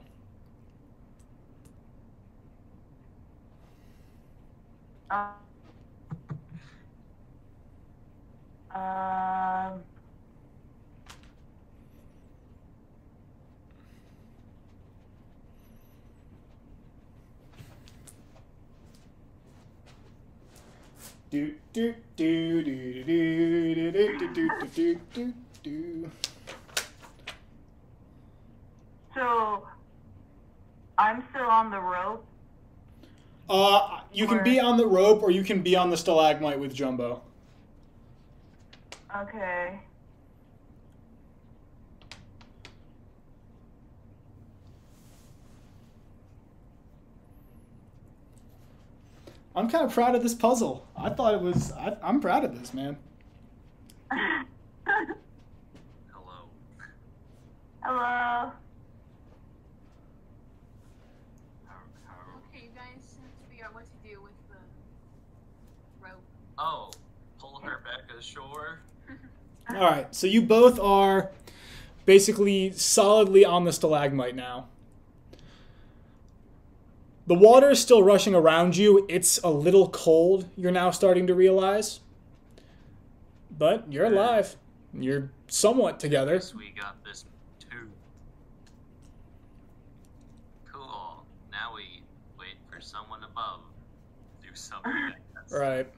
Do do do do do do do do do do do. So, I'm still on the rope. You can be on the rope, or you can be on the stalagmite with Jumbo. Okay. I'm kind of proud of this puzzle. I thought it was. I'm proud of this, man. Hello. Hello. Okay, you guys have to figure out what to do with the rope. Oh, pull her back ashore. All right, so you both are basically solidly on the stalagmite now. The water is still rushing around you. It's a little cold, you're now starting to realize. But you're alive. You're somewhat together. Guess we got this too. Cool. Now we wait for someone above to do something, I guess. Right.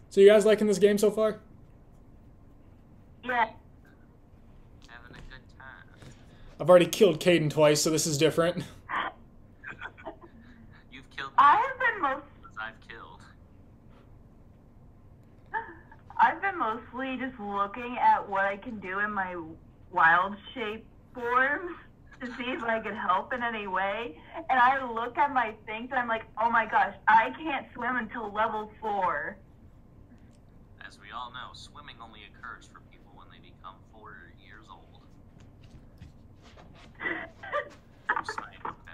So you guys liking this game so far? Yeah. Having a good time. I've already killed Caden twice, so this is different. You've killed me I've been mostly just looking at what I can do in my wild shape forms to see if I could help in any way. And I look at my things and I'm like, oh my gosh, I can't swim until level 4. As we all know, swimming only occurs for people when they become 4 years old.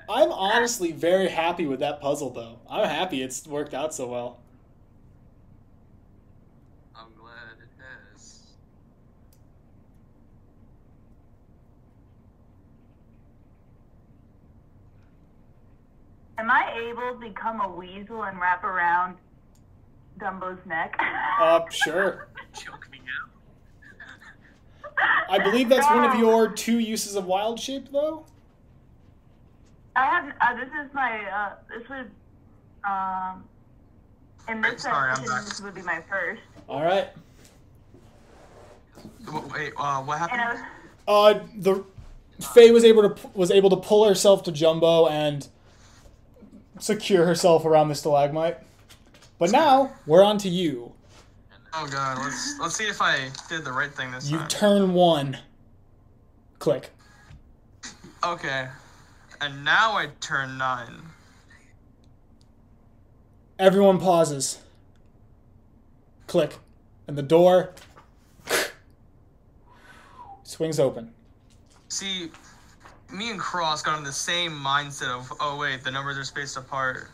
I'm honestly very happy with that puzzle, though. I'm happy it's worked out so well. I'm glad it has. Am I able to become a weasel and wrap around Dumbo's neck? Sure. Choke me out. I believe that's one of your 2 uses of wild shape, though? I have, this is my, this would, in this Sorry, I'm session, back. this would be my first. All right. Wait, what happened? And The Faye was able to pull herself to Jumbo and secure herself around the stalagmite. But now we're on to you. Oh god, let's see if I did the right thing this You time. turn 1. Click. Okay. And now I turn 9. Everyone pauses. Click. And the door swings open. See, me and Cross got in the same mindset of, oh wait, the numbers are spaced apart.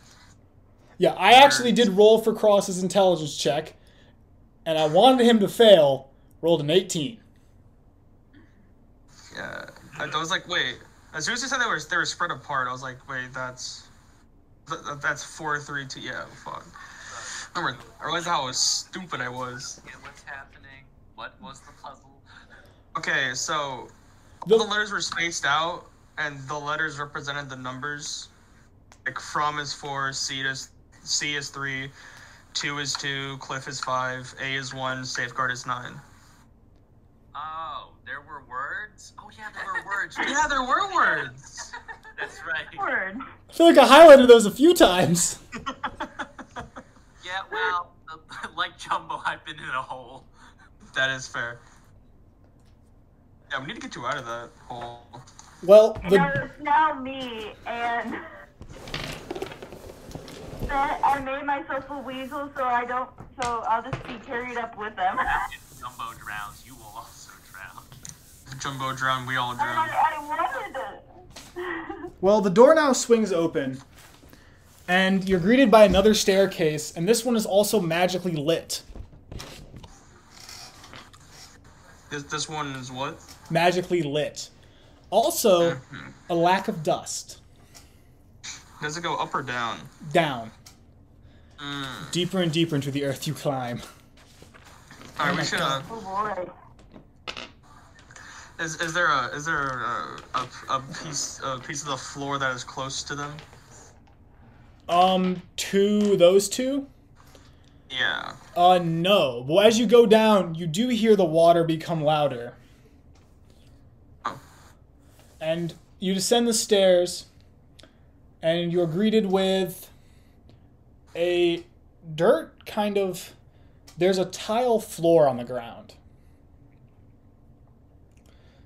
Yeah, I actually did roll for Cross's intelligence check, and I wanted him to fail. Rolled an 18. Yeah, I was like, wait. As soon as you said they were spread apart, I was like, wait, that's 4, 3, 2. Yeah, fuck. Remember, I realized how stupid I was. Yeah, what's happening? What was the puzzle? Okay, so all the letters were spaced out, and the letters represented the numbers. Like from is 4, C is 3, 2 is 2, Cliff is 5, A is 1, Safeguard is 9. Oh, there were words? Oh yeah, there were words. Yeah, there were words. That's right. word. I feel like I highlighted those a few times. Yeah, well, like Jumbo, I've been in a hole. That is fair. Yeah, we need to get you out of that hole. Well, No, it's now me, and I made myself a weasel, so I'll just be carried up with them. If Jumbo drowns, you will also drown. If Jumbo drowned, we all drowned. I wanted it. Well, the door now swings open, And you're greeted by another staircase, and this one is also magically lit. This one is what? Magically lit. Also, a lack of dust. Does it go up or down? Down. Deeper and deeper into the earth you climb. All right, we should. Oh boy. Is there a piece of the floor that is close to them? To those two? Yeah. No. Well, as you go down, you do hear the water become louder. Oh. And you descend the stairs, and you're greeted with a dirt kind of... There's a tile floor on the ground.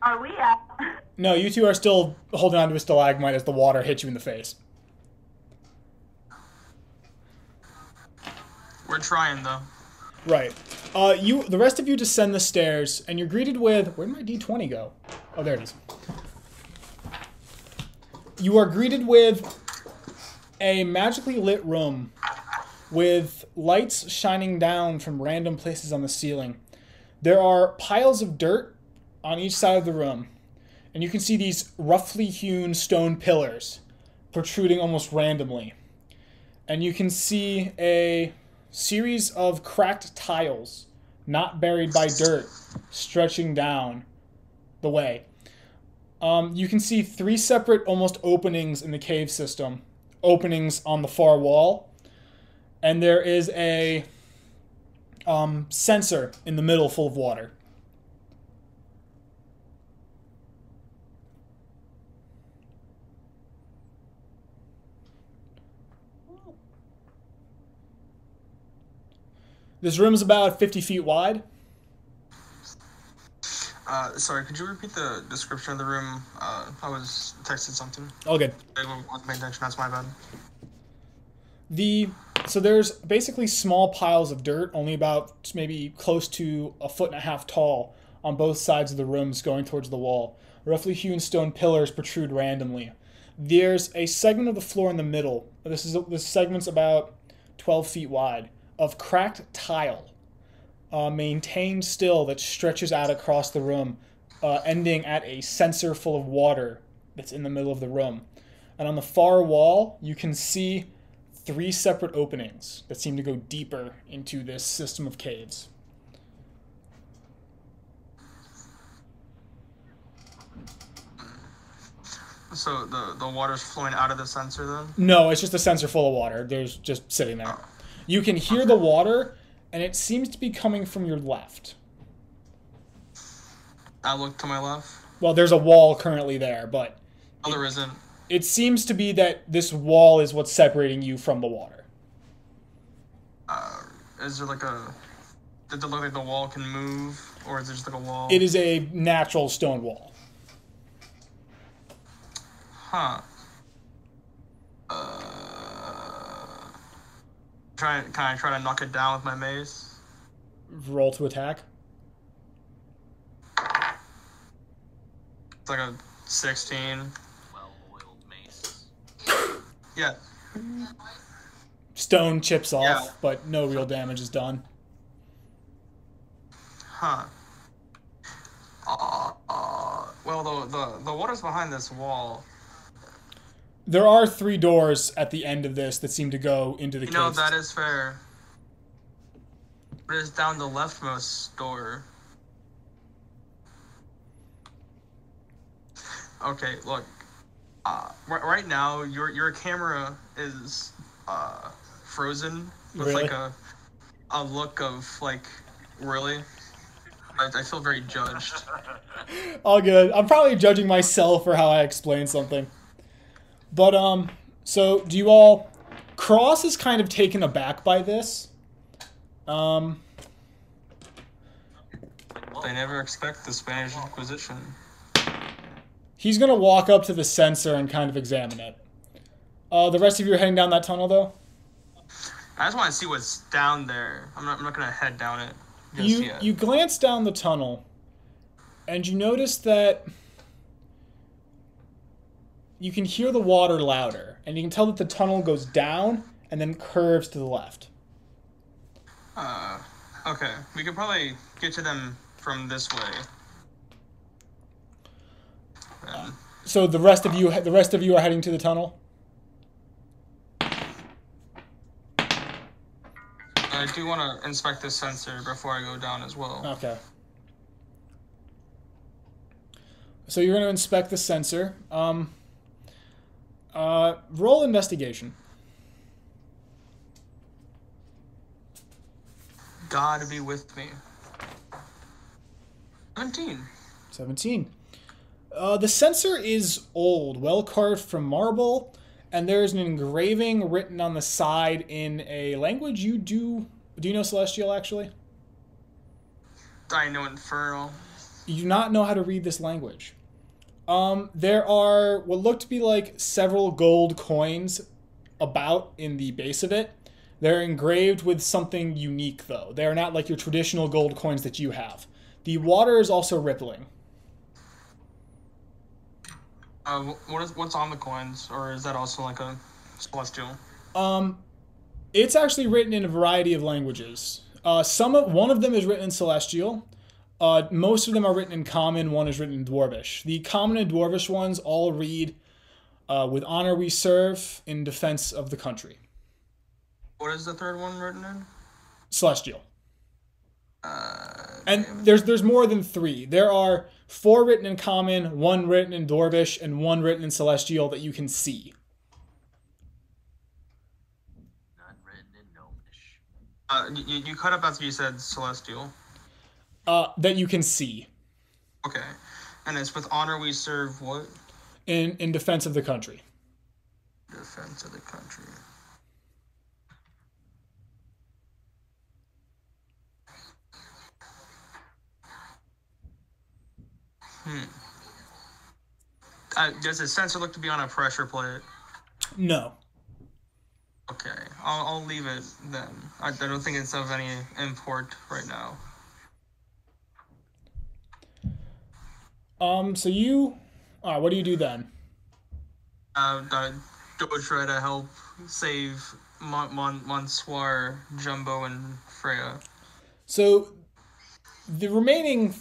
Are we out? No, you two are still holding on to a stalagmite as the water hits you in the face. We're trying though. Right. The rest of you descend the stairs, and you're greeted with... Where'd my D20 go? Oh, there it is. You are greeted with a magically lit room with lights shining down from random places on the ceiling. There are piles of dirt on each side of the room, and you can see these roughly hewn stone pillars protruding almost randomly. And you can see a series of cracked tiles, not buried by dirt, stretching down the way. You can see 3 separate almost openings in the cave system, openings on the far wall, and there is a sensor in the middle full of water. This room is about 50 feet wide. Sorry, could you repeat the description of the room? I was texting something. All good. I wasn't paying attention, that's my bad. So there's basically small piles of dirt, only about maybe close to 1.5 feet tall, on both sides of the rooms going towards the wall. Roughly hewn stone pillars protrude randomly. There's a segment of the floor in the middle. This segment's about 12 feet wide, of cracked tile, maintained still, that stretches out across the room, ending at a censer full of water that's in the middle of the room. And on the far wall, you can see 3 separate openings that seem to go deeper into this system of caves. So the water's flowing out of the sensor then? No, it's just a censer full of water. There's just sitting there. You can hear the water, and it seems to be coming from your left. I look to my left. Well, there's a wall currently there, but... Oh, there isn't. It seems to be that this wall is what's separating you from the water. Is there like a... Does it look like the wall can move? Or is it just like a wall? It is a natural stone wall. Huh. Can I try to knock it down with my mace? Roll to attack. It's like a 16. Well-oiled mace. Yeah. Stone chips off, Yeah. but no real damage is done. Huh. Well, the water's behind this wall. There are 3 doors at the end of this that seem to go into the cave. No, that is fair. But it's down the leftmost door. Okay, look. Right now, your camera is frozen with Really? like a look of like, really? I feel very judged. All good. I'm probably judging myself for how I explain something. But, so, do you all... Cross is kind of taken aback by this. They never expect the Spanish Inquisition. He's going to walk up to the sensor and kind of examine it. The rest of you are heading down that tunnel, though? I just want to see what's down there. I'm not going to head down it just yet. You glance down the tunnel, and you notice that you can hear the water louder, and you can tell that the tunnel goes down and then curves to the left. Okay. We could probably get to them from this way. So the rest of you are heading to the tunnel? I do want to inspect this sensor before I go down as well. Okay. So you're going to inspect the sensor. Roll investigation. God be with me. 17. The sensor is old, well carved from marble, and there's an engraving written on the side in a language you do. Do you know Celestial, actually? I know Infernal. You do not know how to read this language. There are what look to be like several gold coins about in the base of it. They're engraved with something unique, though. They are not like your traditional gold coins that you have. The water is also rippling. What's on the coins, or is that also like a celestial? It's actually written in a variety of languages. One of them is written in Celestial. Most of them are written in Common. One is written in Dwarvish. The Common and Dwarvish ones all read, "With honor we serve in defense of the country." What is the third one written in? Celestial. And there's more than 3. There are 4 written in Common, 1 written in Dwarvish, and 1 written in Celestial that you can see. None written in Gnomish. You cut up after you said celestial. That you can see. Okay. And it's with honor we serve what? In defense of the country. Defense of the country. Does the sensor look to be on a pressure plate? No. Okay, I'll leave it then. I don't think it's of any import right now. So you... Alright, what do you do then? Go try to help save Monsieur, Jumbo, and Freya. So, the remaining...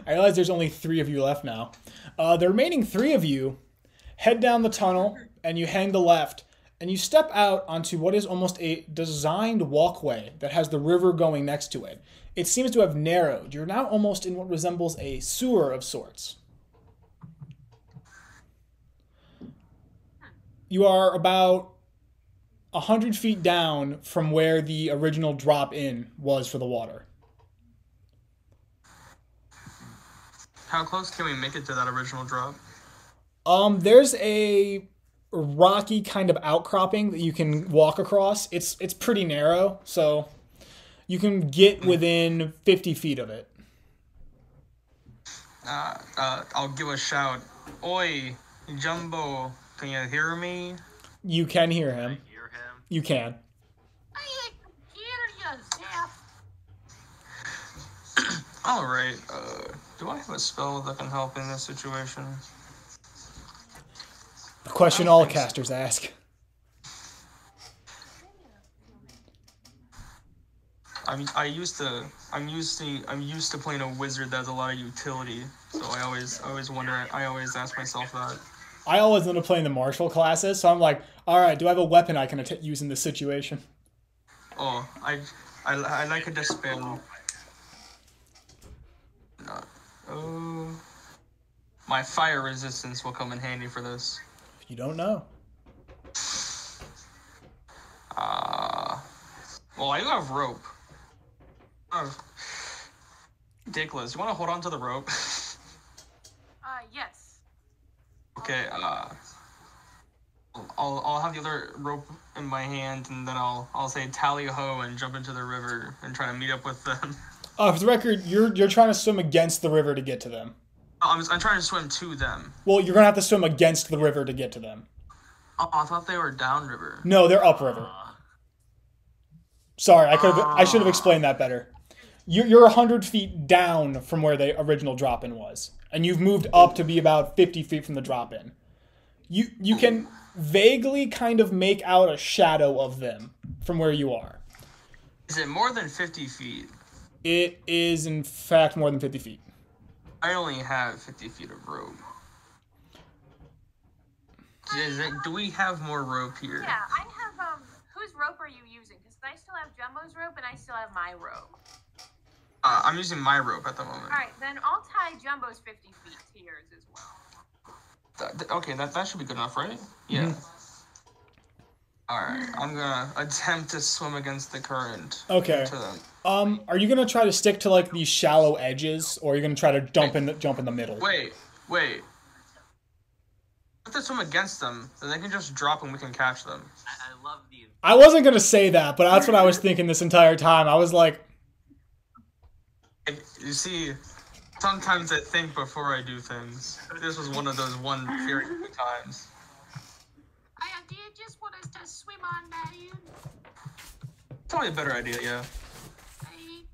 I realize there's only 3 of you left now. The remaining 3 of you head down the tunnel, and you hang the left, and you step out onto what is almost a designed walkway that has the river going next to it. It seems to have narrowed. You're now almost in what resembles a sewer of sorts. You are about 100 feet down from where the original drop-in was for the water. How close can we make it to that original drop? There's a rocky kind of outcropping that you can walk across. It's pretty narrow, so you can get within 50 feet of it. I'll give a shout. Oi, Jumbo, can you hear me? You can hear him. I hear him. You can. I hear you, Zeph. Alright, do I have a spell that can help in this situation? The question all casters ask. I'm used to playing a wizard that has a lot of utility, so I always wonder. I always ask myself that. I always end up playing the martial classes, so I'm like, all right, do I have a weapon I can use in this situation? Oh, I like a dispel. My fire resistance will come in handy for this. You don't know. Well, I do have rope. Dickless, you want to hold on to the rope? Yes. Okay, I'll have the other rope in my hand, and then I'll say tally ho and jump into the river and try to meet up with them. For the record, you're trying to swim against the river to get to them. I'm trying to swim to them. Well, you're gonna have to swim against the river to get to them. Oh, I thought they were downriver. No, they're upriver. Sorry, I should have explained that better. You're 100 feet down from where the original drop-in was, and you've moved up to be about 50 feet from the drop-in. You can vaguely kind of make out a shadow of them from where you are. Is it more than 50 feet? It is, in fact, more than 50 feet. I only have 50 feet of rope. Do we have more rope here? Yeah, I have, whose rope are you using? Because I still have Jumbo's rope and I still have my rope. I'm using my rope at the moment. Alright, then I'll tie Jumbo's 50 feet to yours as well. Okay, that should be good enough, right? Yeah. Mm-hmm. Alright, I'm gonna attempt to swim against the current. Okay. To them. Are you gonna try to stick to like these shallow edges, or are you gonna try to jump in the middle? Wait. If they swim against them, then they can just drop and we can catch them. I love the. I wasn't gonna say that, but that's what I was thinking this entire time. I was like, You see, sometimes I think before I do things. This was one of those very few times. Do you just want us to swim on down? Probably a better idea, yeah.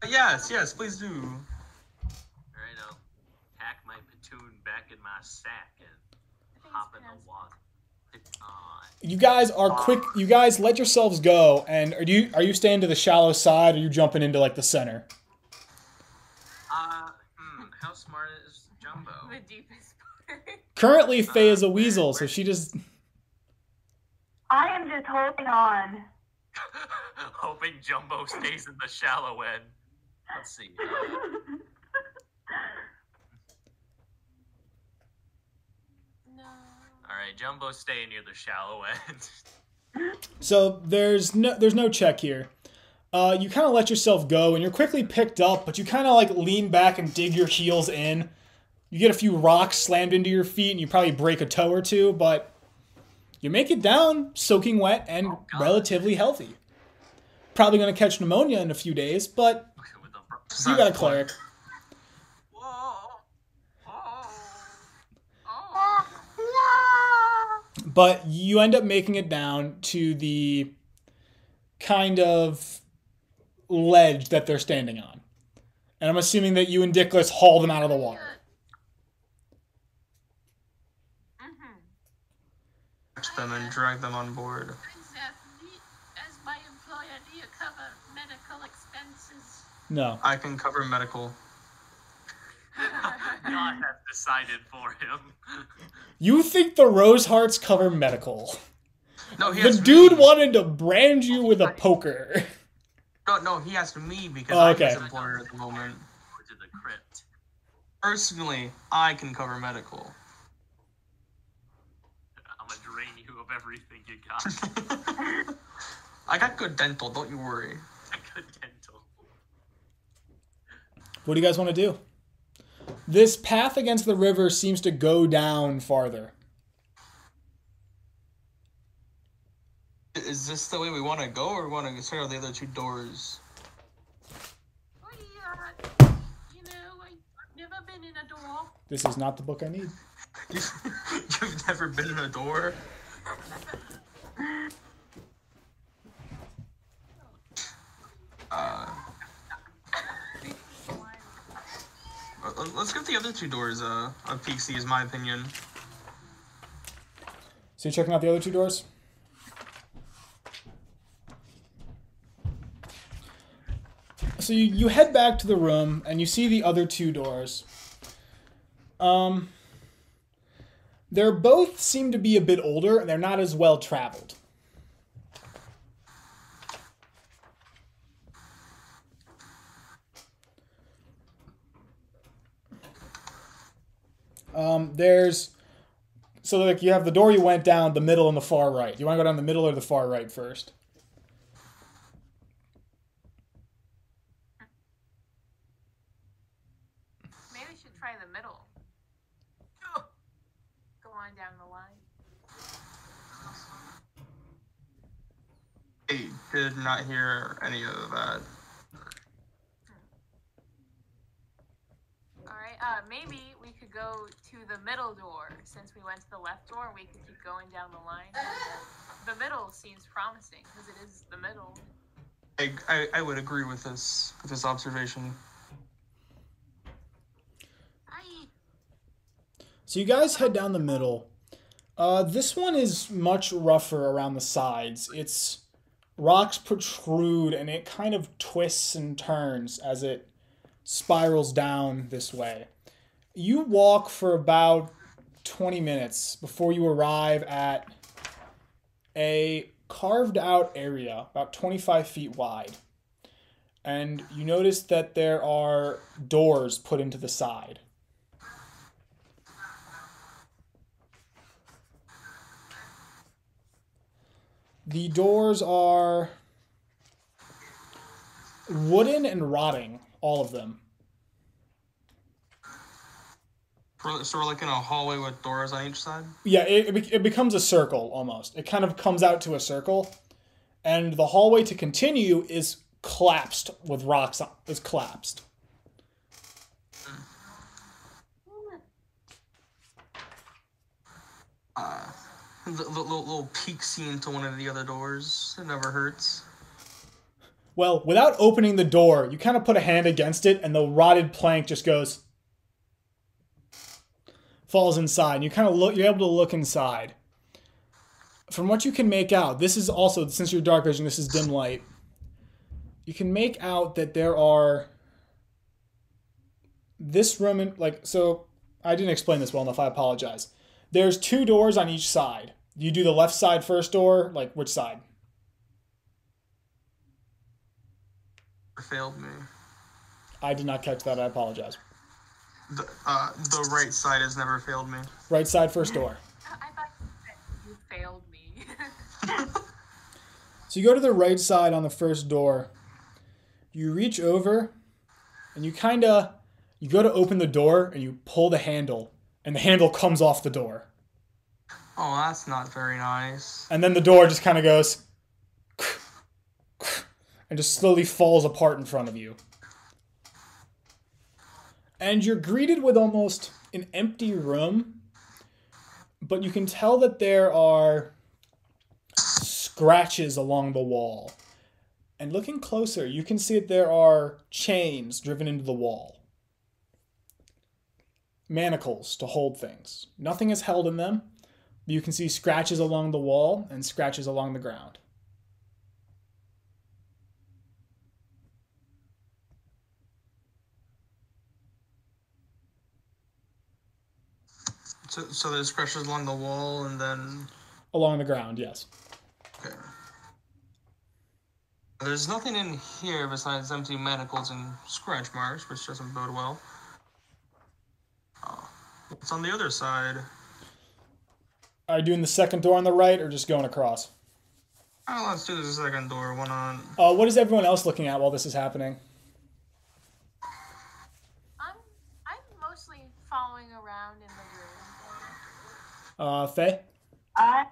I, Yes, please do. Alright, I'll pack my platoon back in my sack and hop in the water. you guys are quick. You guys let yourselves go, and are you staying to the shallow side, or are you jumping into like the center? How smart is Jumbo? The deepest part. Currently, Faye is a weasel, so she just. I am just holding on. Hoping Jumbo stays in the shallow end. Let's see. no. Alright, Jumbo stay near the shallow end. So there's no check here. You kind of let yourself go, and you're quickly picked up, but you kind of like lean back and dig your heels in. You get a few rocks slammed into your feet, and you probably break a toe or two, but you make it down, soaking wet and relatively healthy. Probably going to catch pneumonia in a few days, but you got a cleric. But you end up making it down to the kind of ledge that they're standing on. And I'm assuming that you and Dickless haul them out of the water. Catch them and drag them on board. As my employer, do you cover medical expenses? No. I can cover medical. God has decided for him. You think the Rose Hearts cover medical? No, he The asked dude me. wanted to brand you with a poker. No, he asked me because Oh, okay. I'm his employer at the moment. Go to the crypt. Personally, I can cover medical. I'm gonna drain you of everything you got. I got good dental, don't you worry. I got dental. What do you guys want to do? This path against the river seems to go down farther. Is this the way we want to go, or we want to start out the other two doors? I've never been in a door. This is not the book I need. You've never been in a door? Let's give the other two doors a peek, see, is my opinion. So you're checking out the other two doors? So you head back to the room, and you see the other two doors. They're both seem to be a bit older, and they're not as well traveled. So like you have the door you went down, the middle, and the far right. You want to go down the middle or the far right first? Maybe we should try the middle. Go on down the line. I did not hear any of that. Alright, maybe we could go to the middle door. Since we went to the left door, we could keep going down the line. The middle seems promising, because it is the middle. I would agree with this observation. So you guys head down the middle. This one is much rougher around the sides. Its rocks protrude and it kind of twists and turns as it spirals down this way. You walk for about 20 minutes before you arrive at a carved out area about 25 feet wide. And you notice that there are doors put into the side. The doors are wooden and rotting, all of them. So we're like in a hallway with doors on each side? Yeah, it becomes a circle almost. It kind of comes out to a circle, and the hallway to continue is collapsed with rocks. Is collapsed. The little peeksy into one of the other doors. It never hurts. Well, without opening the door, you kind of put a hand against it, and the rotted plank just goes, falls inside. And you kind of look. You're able to look inside. From what you can make out, this is also, since you're dark vision, this is dim light. You can make out that there are this room in, like, so I didn't explain this well enough. I apologize. There's 2 doors on each side. You do the left side first door, like which side? Failed me. I did not catch that. I apologize. The right side has never failed me. Right side first door. I thought you failed me. So you go to the right side on the first door. You reach over, and you go to open the door, and you pull the handle, and the handle comes off the door. Oh, that's not very nice. And then the door just kind of goes and just slowly falls apart in front of you. And you're greeted with almost an empty room, but you can tell that there are scratches along the wall. And looking closer, you can see that there are chains driven into the wall. Manacles to hold things. Nothing is held in them. But you can see scratches along the wall and scratches along the ground. So there's scratches along the wall and then... Along the ground, yes. Okay. There's nothing in here besides empty manacles and scratch marks, which doesn't bode well. What's on the other side? Are you doing the second door on the right or just going across? Oh, let's do the second door. One on... What is everyone else looking at while this is happening? I'm mostly following around in the room. Faye? I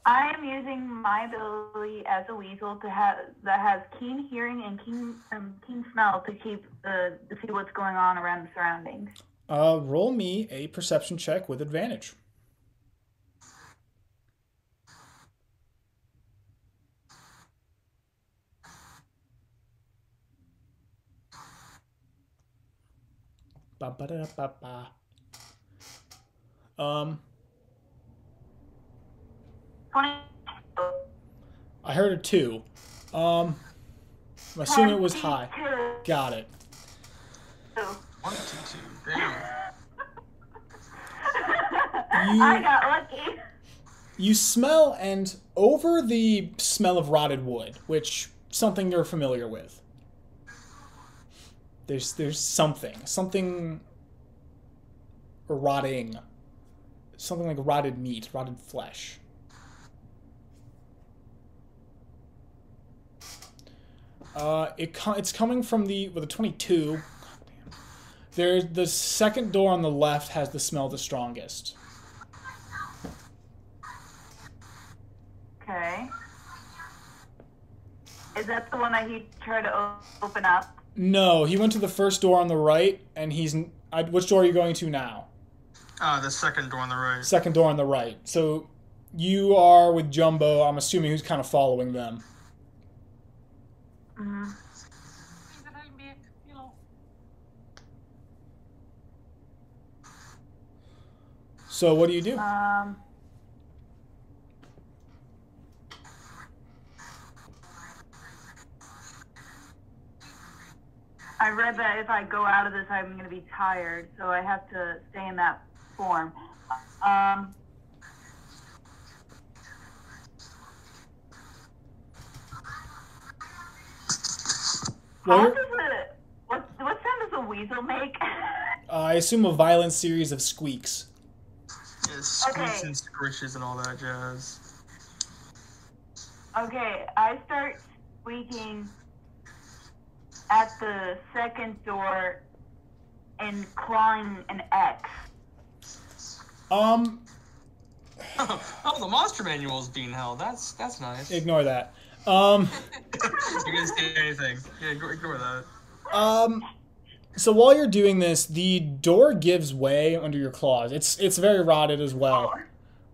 am using my ability as a weasel that has keen hearing and keen smell to see what's going on around the surroundings. Roll me a perception check with advantage. Ba-ba-da-ba-ba. 20. I heard a 2. I'm assuming it was high. Got it. 1, 2, 2. Damn. I got lucky. You smell, and over the smell of rotted wood, which something you're familiar with, there's something rotting, something like rotted meat, rotted flesh. It's coming from with a 22. There's the second door on the left has the smell the strongest. Okay. Is that the one that he tried to open up? No, he went to the first door on the right, and which door are you going to now? The second door on the right. Second door on the right. So you are with Jumbo, I'm assuming, who's kind of following them. Mm-hmm. So what do you do? I read that if I go out of this, I'm going to be tired, so I have to stay in that form. Well, what sound does a weasel make? I assume a violent series of squeaks. Yeah, squeaks Okay. and squishes and all that jazz. Okay, I start squeaking at the second door and clawing an X. Oh, the monster manual is being held. That's nice. Ignore that. You didn't say anything. Yeah, ignore that. So while you're doing this, the door gives way under your claws. It's very rotted as well.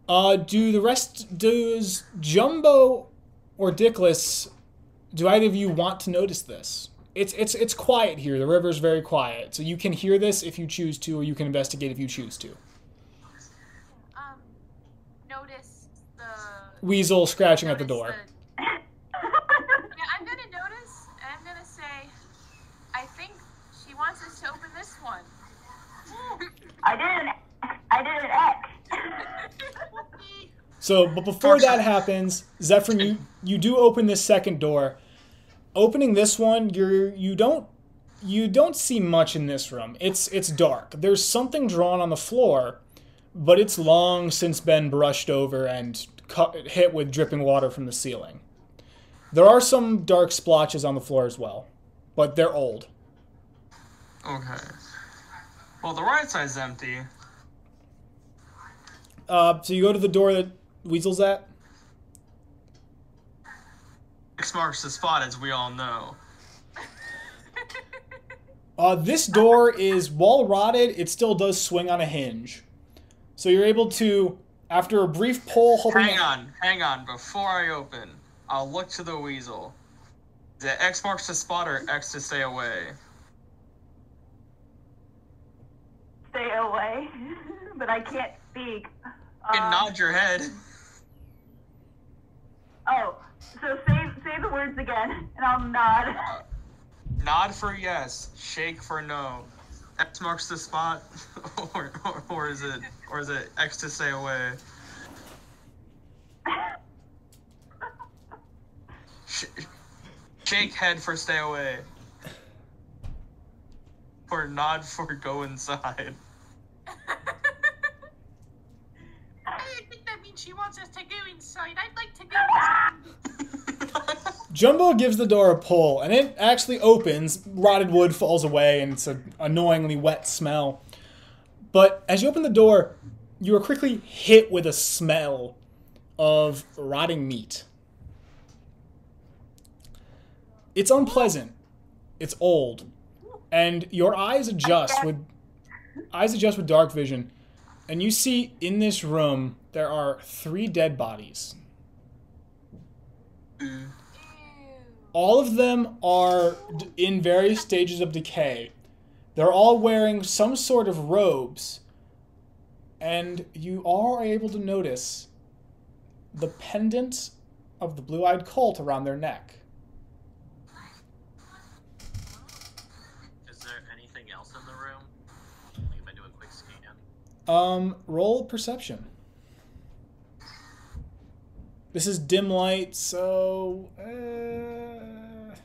Does Jumbo or Dickless, do either of you want to notice this? It's quiet here. The river's very quiet. So you can hear this if you choose to, or you can investigate if you choose to. Notice the Weasel scratching at the door. Yeah, I'm gonna notice, and I'm gonna say, I think she wants us to open this one. I did an X. So, but before that happens, Zephyr, you do open this second door. Opening this one, you don't see much in this room. It's dark. There's something drawn on the floor, but it's long since been brushed over and hit with dripping water from the ceiling. There are some dark splotches on the floor as well, but they're old. Okay. Well, the right side's empty. So you go to the door that Weasel's at? X marks the spot, as we all know. This door is wall rotted. It still does swing on a hinge. So you're able to, after a brief pull, Hang on. Before I open, I'll look to the weasel. Is it X marks the spot or X to stay away? Stay away, but I can't speak. You can nod your head. Oh, so say the words again, and I'll nod. Nod for yes, shake for no. X marks the spot, or is it X to stay away? Shake head for stay away, or nod for go inside. I think that means she wants us to go inside. I'd like to go inside. Jumbo gives the door a pull, and it actually opens. Rotted wood falls away, and it's an annoyingly wet smell. But as you open the door, you are quickly hit with a smell of rotting meat. It's unpleasant. It's old. And your eyes adjust with dark vision, and you see in this room there are 3 dead bodies. All of them are in various stages of decay. They're all wearing some sort of robes, and you are able to notice the pendant of the blue-eyed cult around their neck. Is there anything else in the room? Like, if I do a quick scan. Roll perception. This is dim light, so...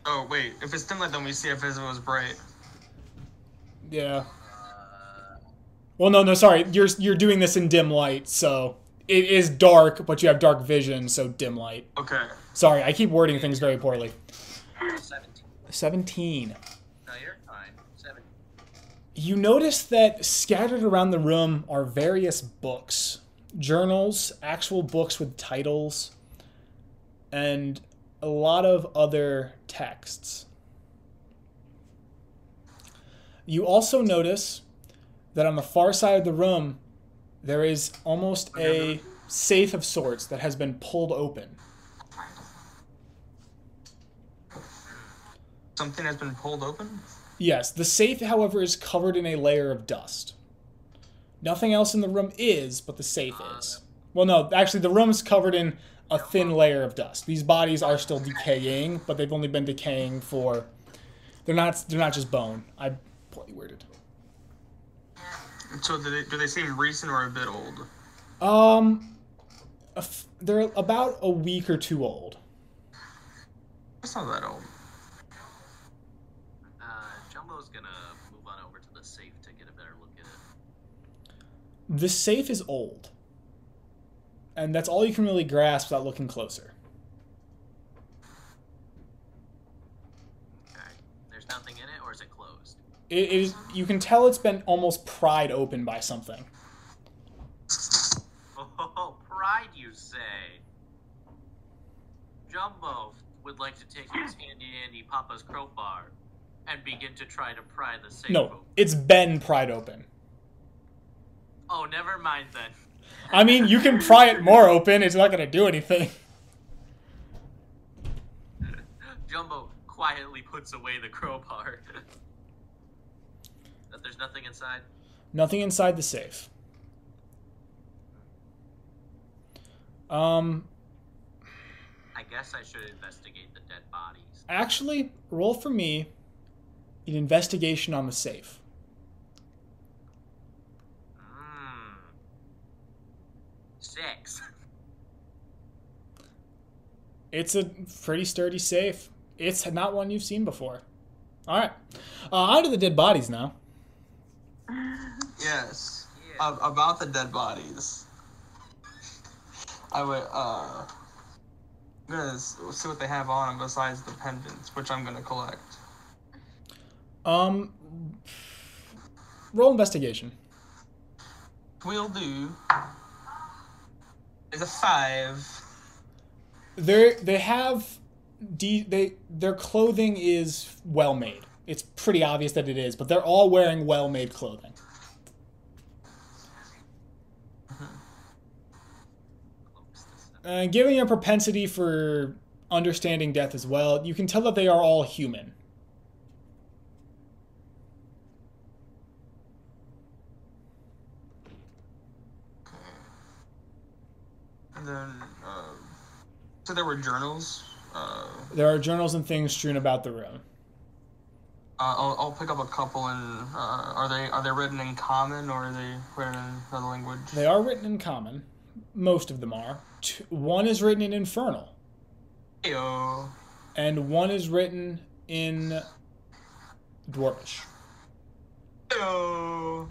Oh wait, if it's dim light, then we see if it was bright. Yeah. Well, no, sorry. You're doing this in dim light, so it is dark, but you have dark vision, so dim light. Okay. Sorry, I keep wording things very poorly. 17. 17. No, you're fine. 17. You notice that scattered around the room are various books, journals, actual books with titles, and a lot of other texts. You also notice that on the far side of the room, there is almost a safe of sorts that has been pulled open. Something has been pulled open? Yes, the safe, however, is covered in a layer of dust. Nothing else in the room is, but the safe is. Well, no, actually, the room's covered in a thin layer of dust. These bodies are still decaying, but they've only been decaying for They're not just bone. I poorly worded. So do they seem recent or a bit old? They're about a week or two old. It's not that old. Jumbo's gonna move on over to the safe to get a better look at it. The safe is old. And that's all you can really grasp without looking closer. Okay. There's nothing in it, or is it closed? It is. You can tell it's been almost pried open by something. Oh, pride, you say? Jumbo would like to take his handy-dandy Papa's crowbar and begin to try to pry the safe open. No, it's been pried open. Oh, never mind then. I mean, you can pry it more open. It's not going to do anything. Jumbo quietly puts away the crowbar. That there's nothing inside? Nothing inside the safe. I guess I should investigate the dead bodies. Actually, roll for me an investigation on the safe. 6. It's a pretty sturdy safe. It's not one you've seen before. All right. On to the dead bodies now. Yes. Yeah. About the dead bodies. I would, I'm gonna see what they have on them besides the pendants, which I'm gonna collect. Roll investigation. Will do. It's a 5. They have their clothing is well made. It's pretty obvious that it is, but they're all wearing well made clothing. Given your propensity for understanding death as well, you can tell that they are all human. And then, so there were journals. There are journals and things strewn about the room. I'll pick up a couple and are they written in common or are they written in another language? They are written in common. Most of them are. One is written in Infernal. Heyo. And one is written in Dwarvish. Heyo.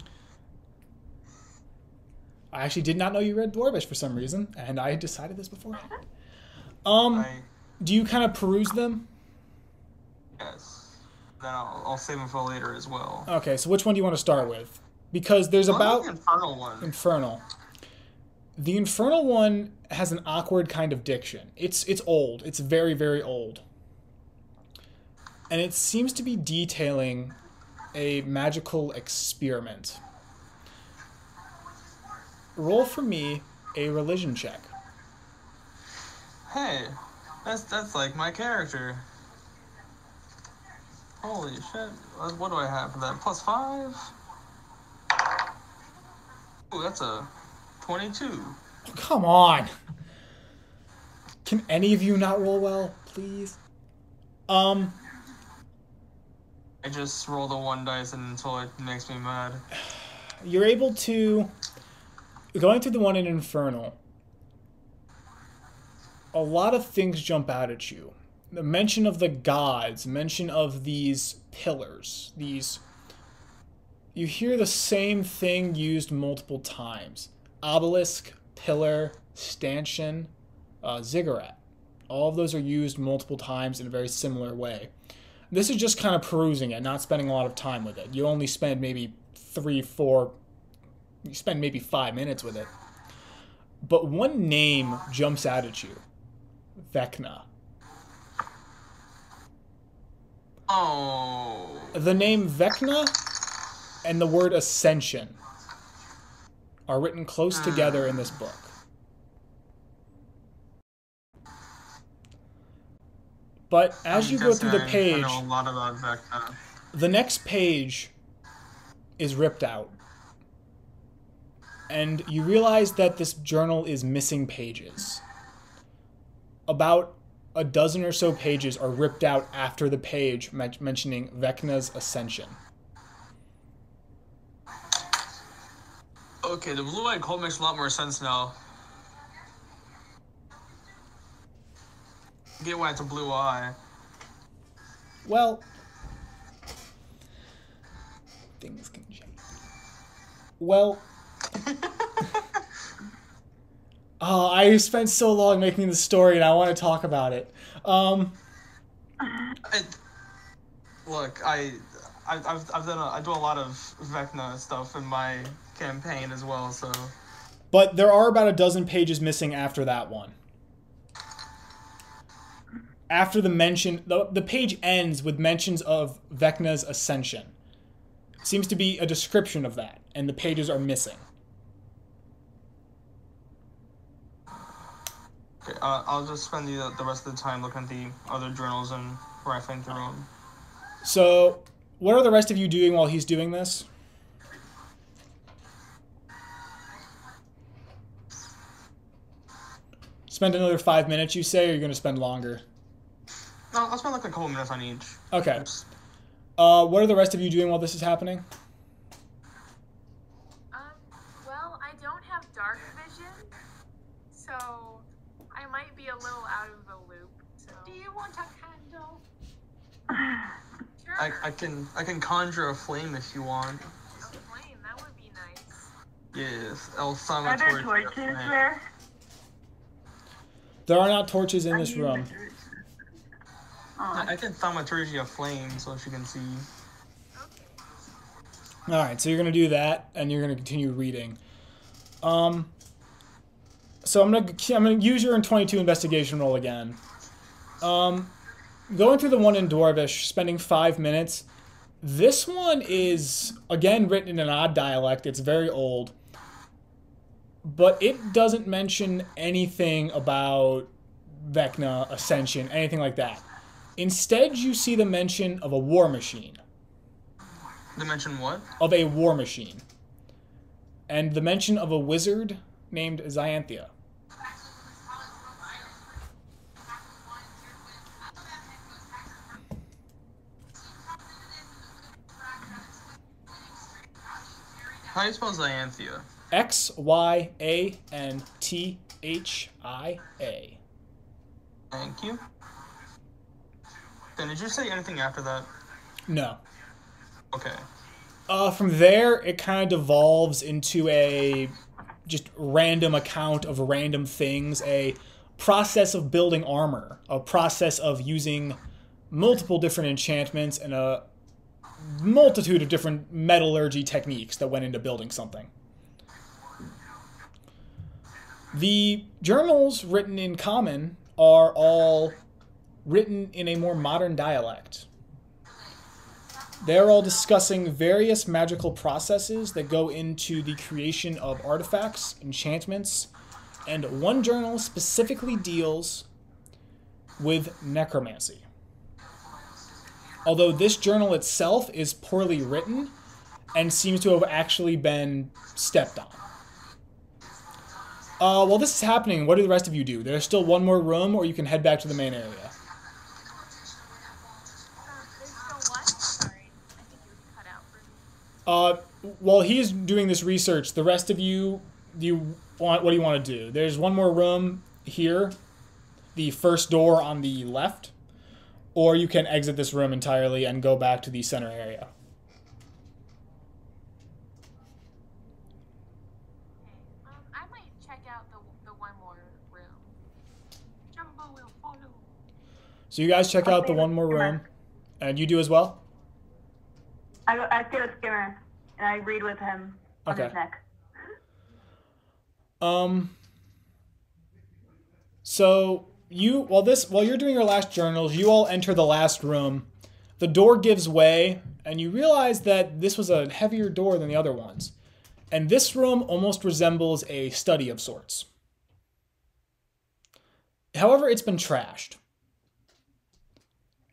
I actually did not know you read Dwarvish for some reason, and I had decided this beforehand. Do you kind of peruse them? Yes. Then I'll save them for later as well. Okay, so which one do you want to start with? Because there's about... the Infernal one. Infernal. The Infernal one has an awkward kind of diction. It's old. It's very, very old. And it seems to be detailing a magical experiment. Roll for me a religion check. Hey, that's like my character. Holy shit. What do I have for that? +5? Ooh, that's a 22. Oh, come on. Can any of you not roll well, please? I just roll the 1 dice until it makes me mad. You're able to... Going through the one in Infernal, a lot of things jump out at you. The mention of the gods, mention of these pillars, these... You hear the same thing used multiple times. Obelisk, pillar, stanchion, ziggurat. All of those are used multiple times in a very similar way. This is just kind of perusing it, not spending a lot of time with it. You only spend maybe 3-4... You spend maybe 5 minutes with it. But one name jumps out at you. Vecna. Oh. The name Vecna and the word ascension are written close together in this book. But as you go through the page, I know a lot about Vecna. the next page is ripped out. And you realize that this journal is missing pages. About a dozen or so pages are ripped out after the page mentioning Vecna's ascension. Okay, the blue-eyed colt makes a lot more sense now. Get why it's a blue eye. Well, things can change. Well, I spent so long making the story, and I want to talk about it. Look, I do a lot of Vecna stuff in my campaign as well, so. But there are about a dozen pages missing after that one. After the mention, the page ends with mentions of Vecna's ascension. Seems to be a description of that, and the pages are missing. Okay, I'll just spend the rest of the time looking at the other journals and rifling through them. So, what are the rest of you doing while he's doing this? Spend another 5 minutes, you say, or you're going to spend longer? No, I'll spend like a couple minutes on each. Okay. Oops. What are the rest of you doing while this is happening? Well, I don't have dark vision, so I might be a little out of the loop. So. Do you want a candle? Sure. I can conjure a flame if you want. A flame, that would be nice. Yes, I'll summon Are a there torch. torches there? There are not torches in this room. I can thaumaturgy a flame so she can see. All right, so you're going to do that, and you're going to continue reading. So I'm gonna use your 22 investigation roll again. Going through the one in Dwarvish, spending 5 minutes. This one is, again, written in an odd dialect. It's very old. But it doesn't mention anything about Vecna, Ascension, anything like that. Instead, you see the mention of a war machine. They mention what? Of a war machine. And the mention of a wizard named Xanthia. How do you spell Xanthia? Xyanthia. Thank you. Then did you say anything after that? No. Okay. From there, it kind of devolves into a just random account of random things, a process of building armor, a process of using multiple different enchantments, and a multitude of different metallurgy techniques that went into building something. The journals written in common are all written in a more modern dialect. They're all discussing various magical processes that go into the creation of artifacts, enchantments, and one journal specifically deals with necromancy. Although this journal itself is poorly written and seems to have actually been stepped on. While this is happening, what do the rest of you do? There's still one more room, or you can head back to the main area. There's still what? Sorry, I think you cut out for me. While he's doing this research, the rest of you, what do you want to do? There's one more room here, the first door on the left, or you can exit this room entirely and go back to the center area. I might check out the one more room. Jumbo will follow. So you guys check out the one more room, and you do as well? I stay with Skimmer, and I read with him on Okay. his neck. So while you're doing your last journals, you all enter the last room. The door gives way, and you realize that this was a heavier door than the other ones. And this room almost resembles a study of sorts. However, it's been trashed.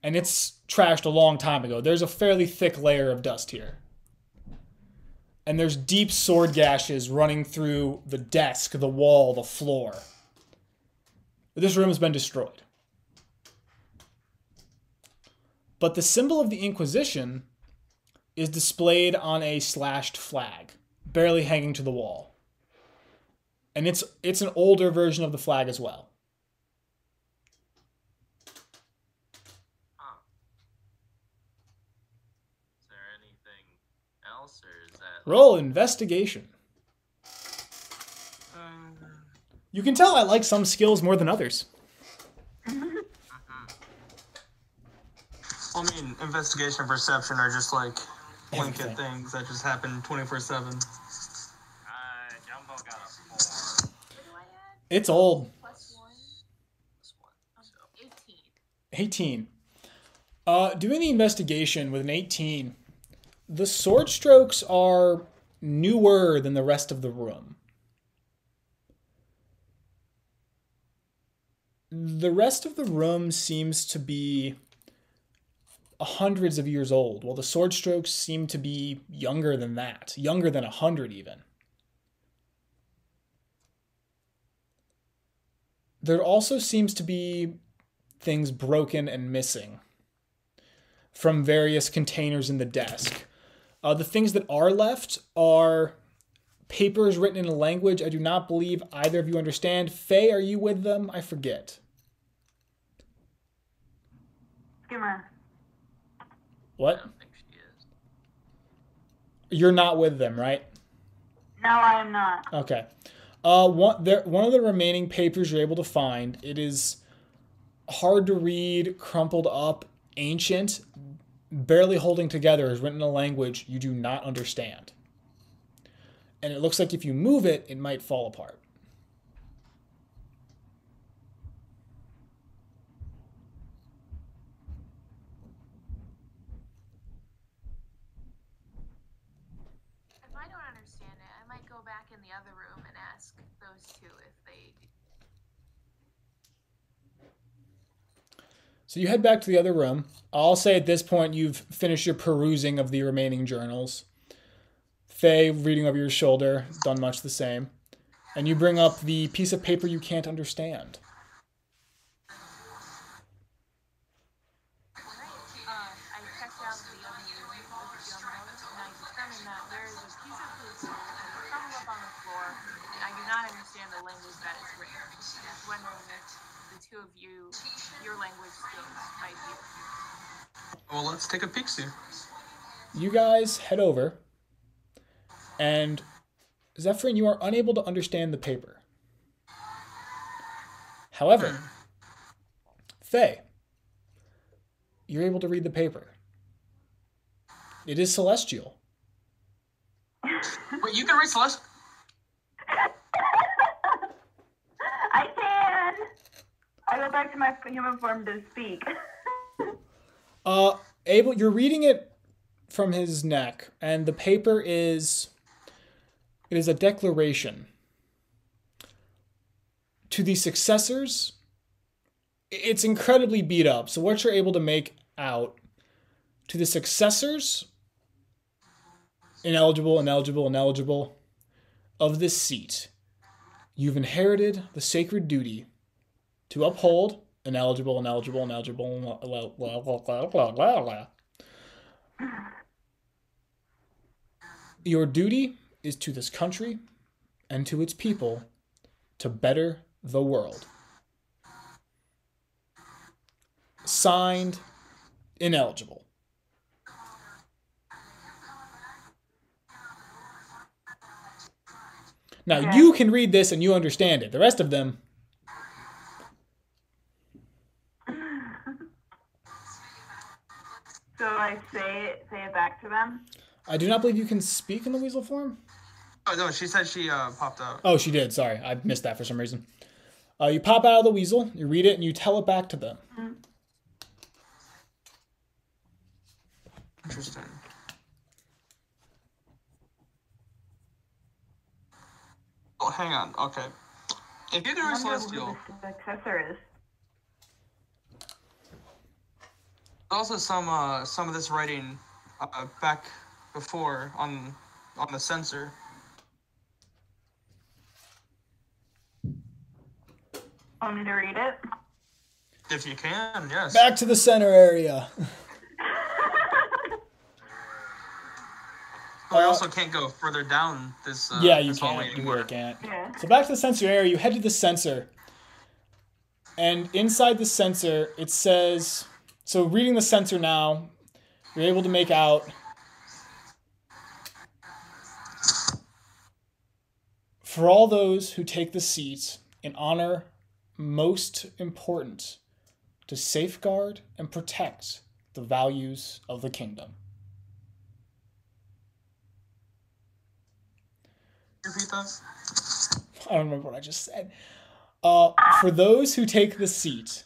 And it's trashed a long time ago. There's a fairly thick layer of dust here. And there's deep sword gashes running through the desk, the wall, the floor. This room has been destroyed. But the symbol of the Inquisition is displayed on a slashed flag, barely hanging to the wall. And it's an older version of the flag as well. Huh. Is there anything else, or is that... Roll investigation. You can tell I like some skills more than others. I mean, investigation and perception are just like blanket Everything. things that just happen 24/7. Jumbo got a 4. What do I add? It's old. +1. This one. So, 18. 18. Doing the investigation with an 18, the sword strokes are newer than the rest of the room. The rest of the room seems to be hundreds of years old, while the sword strokes seem to be younger than that, younger than 100 even. There also seems to be things broken and missing from various containers in the desk. The things that are left are papers written in a language I do not believe either of you understand. Faye, are you with them? I forget. Skimmer. I What? don't think she is. You're not with them, right? No, I am not. Okay. One of the remaining papers you're able to find, it is hard to read, crumpled up, ancient, barely holding together, is written in a language you do not understand. And it looks like if you move it, it might fall apart. If I don't understand it, I might go back in the other room and ask those two if they... So you head back to the other room. I'll say at this point you've finished your perusing of the remaining journals. Faye, reading over your shoulder, done much the same. And you bring up the piece of paper you can't understand. I checked out the other room with the journals, and I determined that there is a piece of paper crumpled up on the floor, and I do not understand the language that is written. I was wondering if the two of you, your language skills might be... Well, let's take a peek, see. You guys head over, and Zephyrin, you are unable to understand the paper. However, Faye, you're able to read the paper. It is celestial. Wait, you can read Celeste? I can. I go back to my human form to speak. You're reading it from his neck, and the paper is a declaration. To the successors, it's incredibly beat up. So what you're able to make out, to the successors, ineligible of this seat, you've inherited the sacred duty to uphold ineligible. Your duty is to this country and to its people to better the world. Signed, ineligible. Now, Okay. you can read this and you understand it. The rest of them... So I say it back to them. I do not believe you can speak in the weasel form. Oh, no, she said she popped out. Oh, she did. Sorry. I missed that for some reason. You pop out of the weasel, you read it, and you tell it back to them. Interesting. Oh, hang on. Okay. If you can read I wonder who Celestial, the successor is. also some of this writing back before on the sensor. Want me to read it? If you can, yes. Back to the center area. But we also can't go further down this. Yeah, you this hallway can't. You anymore. really can't. Yeah. So back to the sensor area. You head to the sensor. And inside the sensor, it says... So reading the sensor now, you're able to make out... For all those who take the seats in honor most important to safeguard and protect the values of the kingdom. Repeat that. I don't remember what I just said. For those who take the seat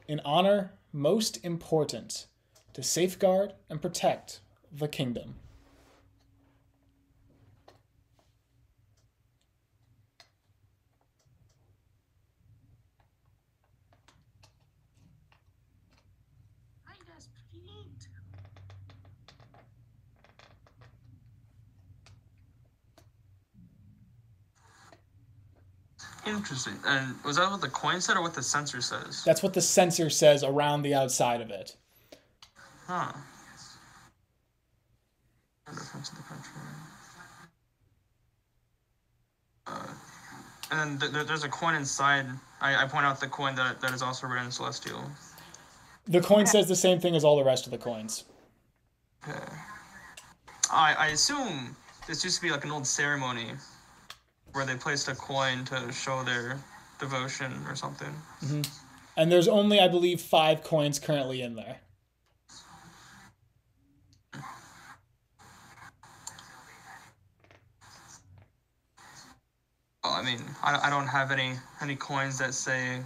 in honor most important to safeguard and protect the kingdom. Midas, please. Interesting. And was that what the coin said or what the sensor says? That's what the sensor says around the outside of it. Huh. Defense of the country. And then there's a coin inside. I point out the coin that is also written in Celestial. The coin says the same thing as all the rest of the coins. Okay. I assume this used to be like an old ceremony where they placed a coin to show their devotion or something. Mm-hmm. And there's only, I believe, 5 coins currently in there. Well, I mean, I don't have any coins that say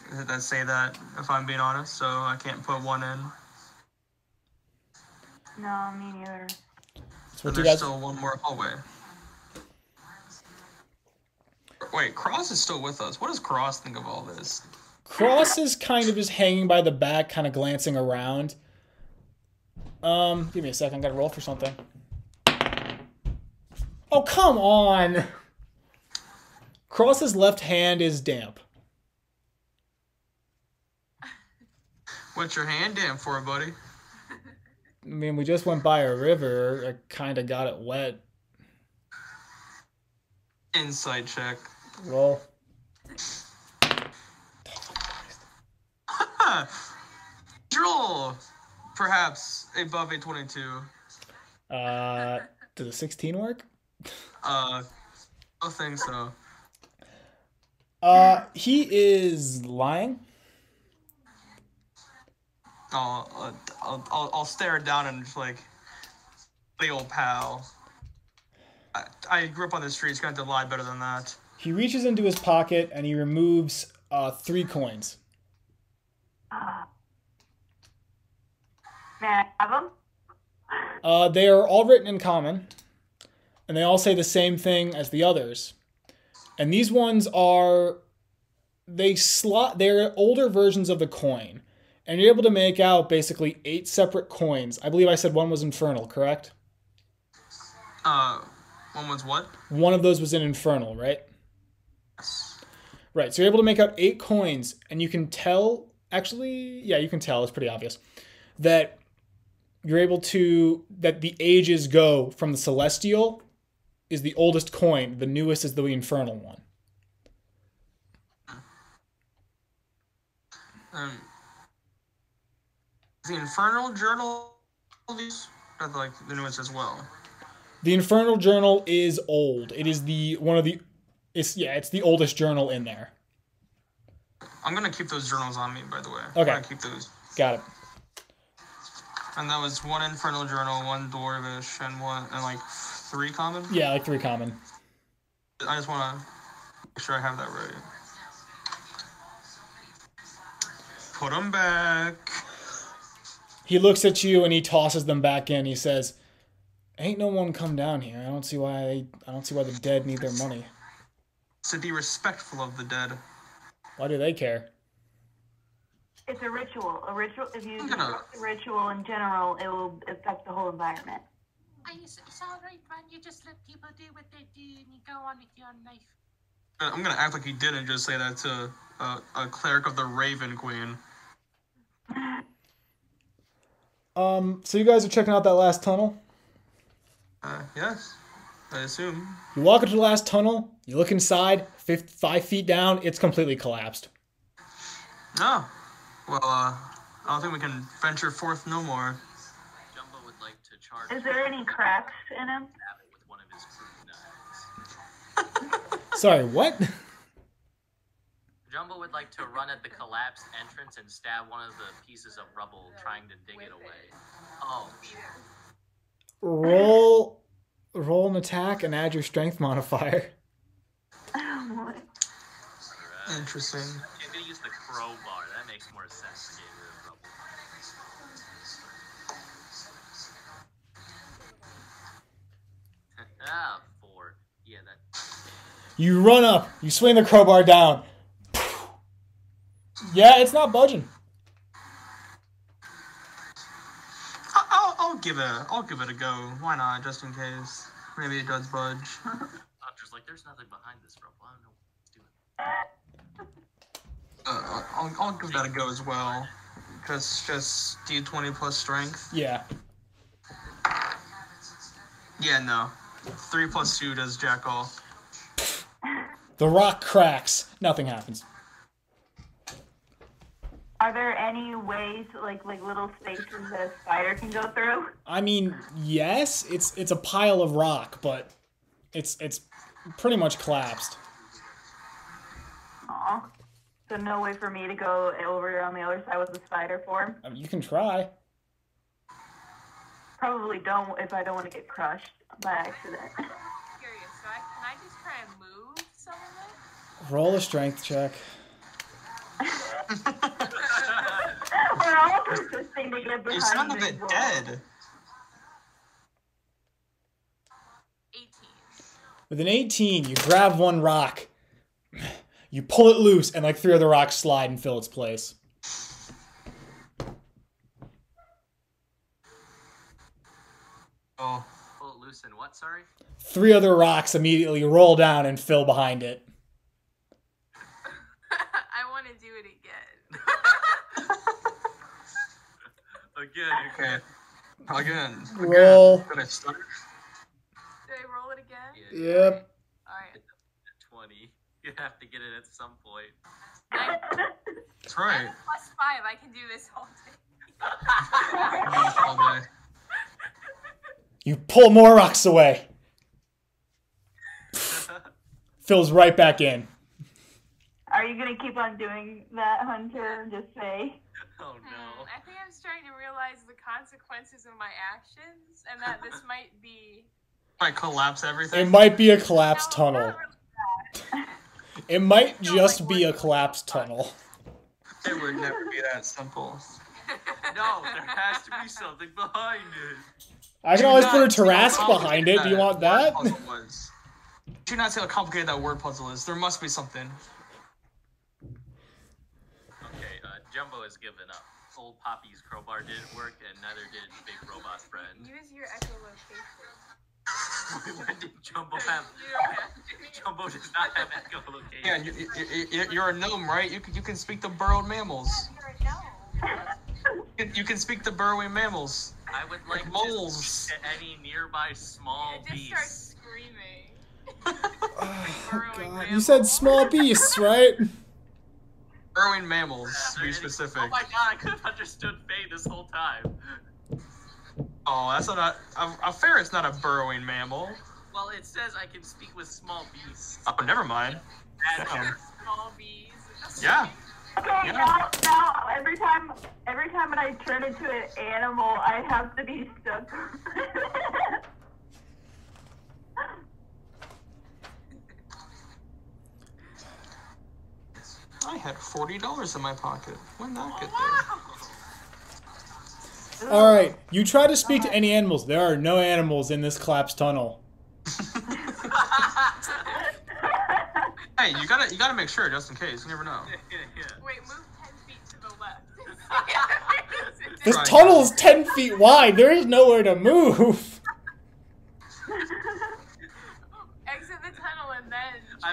that, if I'm being honest, so I can't put one in. No, me neither. So And there's still one more hallway. Wait, Cross is still with us. What does Cross think of all this? Cross is kind of just hanging by the back, kind of glancing around. Give me a second. I gotta roll for something. Oh, come on! Cross's left hand is damp. What's your hand damn for, buddy? I mean, we just went by a river. I kind of got it wet. Insight check. Roll. Droll! Perhaps above a 22. Does a 16 work? I think so. He is lying. I'll stare down and just like, the old pal. I grew up on the streets, gonna have to lie better than that. He reaches into his pocket and he removes 3 coins. May I have them? They are all written in common, and they all say the same thing as the others. And these ones are they're older versions of the coin, and you're able to make out basically 8 separate coins. I believe I said one was infernal, correct? One was what? One of those was an infernal, right? Yes. Right. So you're able to make out 8 coins, and you can tell. Actually, yeah, you can tell. It's pretty obvious that you're able to that the ages go from the celestial is the oldest coin, the newest is the infernal one. The infernal journal are like the newest as well. The infernal journal is old. It is it's the oldest journal in there. I'm gonna keep those journals on me, by the way. Okay. I'm gonna keep those. Got it. And that was 1 infernal journal, 1 dwarvish, and 3 common. Yeah, like 3 common. I just want to make sure I have that right. Put them back. He looks at you and he tosses them back in. He says, "Ain't no one come down here. I don't see why the dead need their money. To be respectful of the dead." Why do they care? It's a ritual. A ritual. If you gonna- disrupt the ritual in general, it will affect the whole environment. It's all right, man. You just let people do what they do, and you go on with your life. I'm gonna act like he didn't just say that to a cleric of the Raven Queen. So you guys are checking out that last tunnel? Yeah. Yes, I assume. You walk into the last tunnel, you look inside, 5 feet down, it's completely collapsed. No. Well, I don't think we can venture forth no more. Jumbo would like to charge. Is there any cracks in him? Stab it with one of his crude knives. Sorry, what? Jumbo would like to run at the collapsed entrance and stab one of the pieces of rubble, trying to dig it away. Oh, Roll an attack and add your strength modifier. alright. Interesting. I'm gonna use the crowbar. That makes more sense to get rid of rubble. Ah, 4. Yeah, that. You run up, you swing the crowbar down. Yeah, it's not budging. I'll give it a go. Why not? Just in case. Maybe it does budge. Doctor's like, there's nothing behind this rubble. I don't know what it's doing. I'll give that a go as well. Just D20 plus strength. Yeah. Yeah, no. 3 plus 2 does jack off. The rock cracks. Nothing happens. Are there any ways, like little spaces that a spider can go through? I mean, yes, it's a pile of rock, but it's pretty much collapsed. Aw. So no way for me to go over on the other side with the spider form? I mean, you can try. Probably don't if I don't want to get crushed by accident. Curious, so can I just try and move some of it? Roll a strength check. We're all persisting to get behind You sound a this bit wall. dead. 18. With an 18, you grab one rock, you pull it loose, and like 3 other rocks slide and fill its place. Oh. Pull it loose and what, sorry? 3 other rocks immediately roll down and fill behind it. I want to do it again. Again. Okay. Again. Roll. Did I start? Do I roll it again? Yep. Alright. 20. You have to get it at some point. That's right. Plus 5, I can do this all day. All day. You pull more rocks away. Fills right back in. Are you gonna keep on doing that, Hunter, and just say? Oh no. I think I'm starting to realize the consequences of my actions, and that this might be. Might collapse everything. It might be a collapsed No, tunnel. not really that. It might just be a collapsed tunnel. It would never be that simple. No, there has to be something behind it. I can always put a Tarrasque behind it. Do you want that? Puzzle was. Do not say how complicated that word puzzle is. There must be something. Okay, Jumbo has given up. Old Poppy's crowbar didn't work, and neither did Big Robot Friend. Use your echolocation. When did Jumbo have? You don't have to. Jumbo does not have echolocation. Yeah, you're a gnome, right? You can speak the burrowed mammals. You're a gnome. You can speak the burrowing mammals. I would like Moles. to speak to any nearby small It just beast. starts screaming. Oh, God. You said small beasts, right? Burrowing mammals, to be specific. Oh my god, I could have understood Faye this whole time. Oh, that's not a ferret's not a burrowing mammal. Well, it says I can speak with small beasts. Oh, never mind. And Damn. Small bees. Yeah. Okay, Yeah. now every time when I turn into an animal, I have to be stuck. I had $40 in my pocket. When did that get there? Alright, you try to speak to any animals. There are no animals in this collapsed tunnel. Hey, you gotta make sure just in case. You never know. Yeah. Wait, move 10 feet to the left. This Right. tunnel is 10 feet wide. There is nowhere to move. Exit the tunnel and then I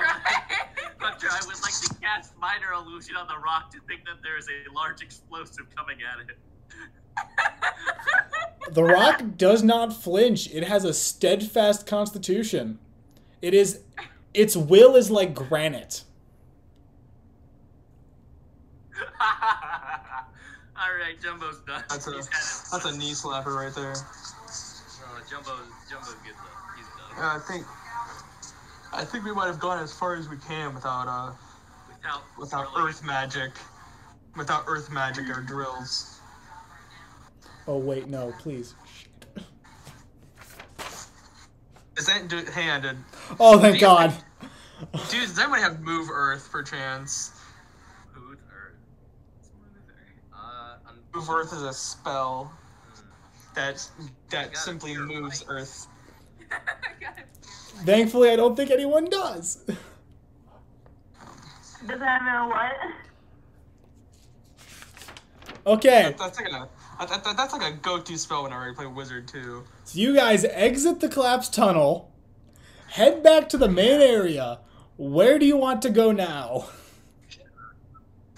try. would like to cast minor illusion on the rock to think that there is a large explosive coming at it. The rock does not flinch. It has a steadfast constitution. Its will is like granite. All right, Jumbo's done. That's a knee slapper right there. Jumbo's good though. He's done. Yeah, I think we might have gone as far as we can without earth magic. Without earth magic or drills. Oh wait, no, please. Hang on, dude. Oh, thank God. Dude, does anybody have move earth perchance? Move Earth. Move earth is a spell that simply moves earth. Thankfully, I don't think anyone does. Does that mean what? Okay. That's like a go-to spell whenever I play Wizard too. So you guys exit the collapsed tunnel, head back to the main area. Where do you want to go now?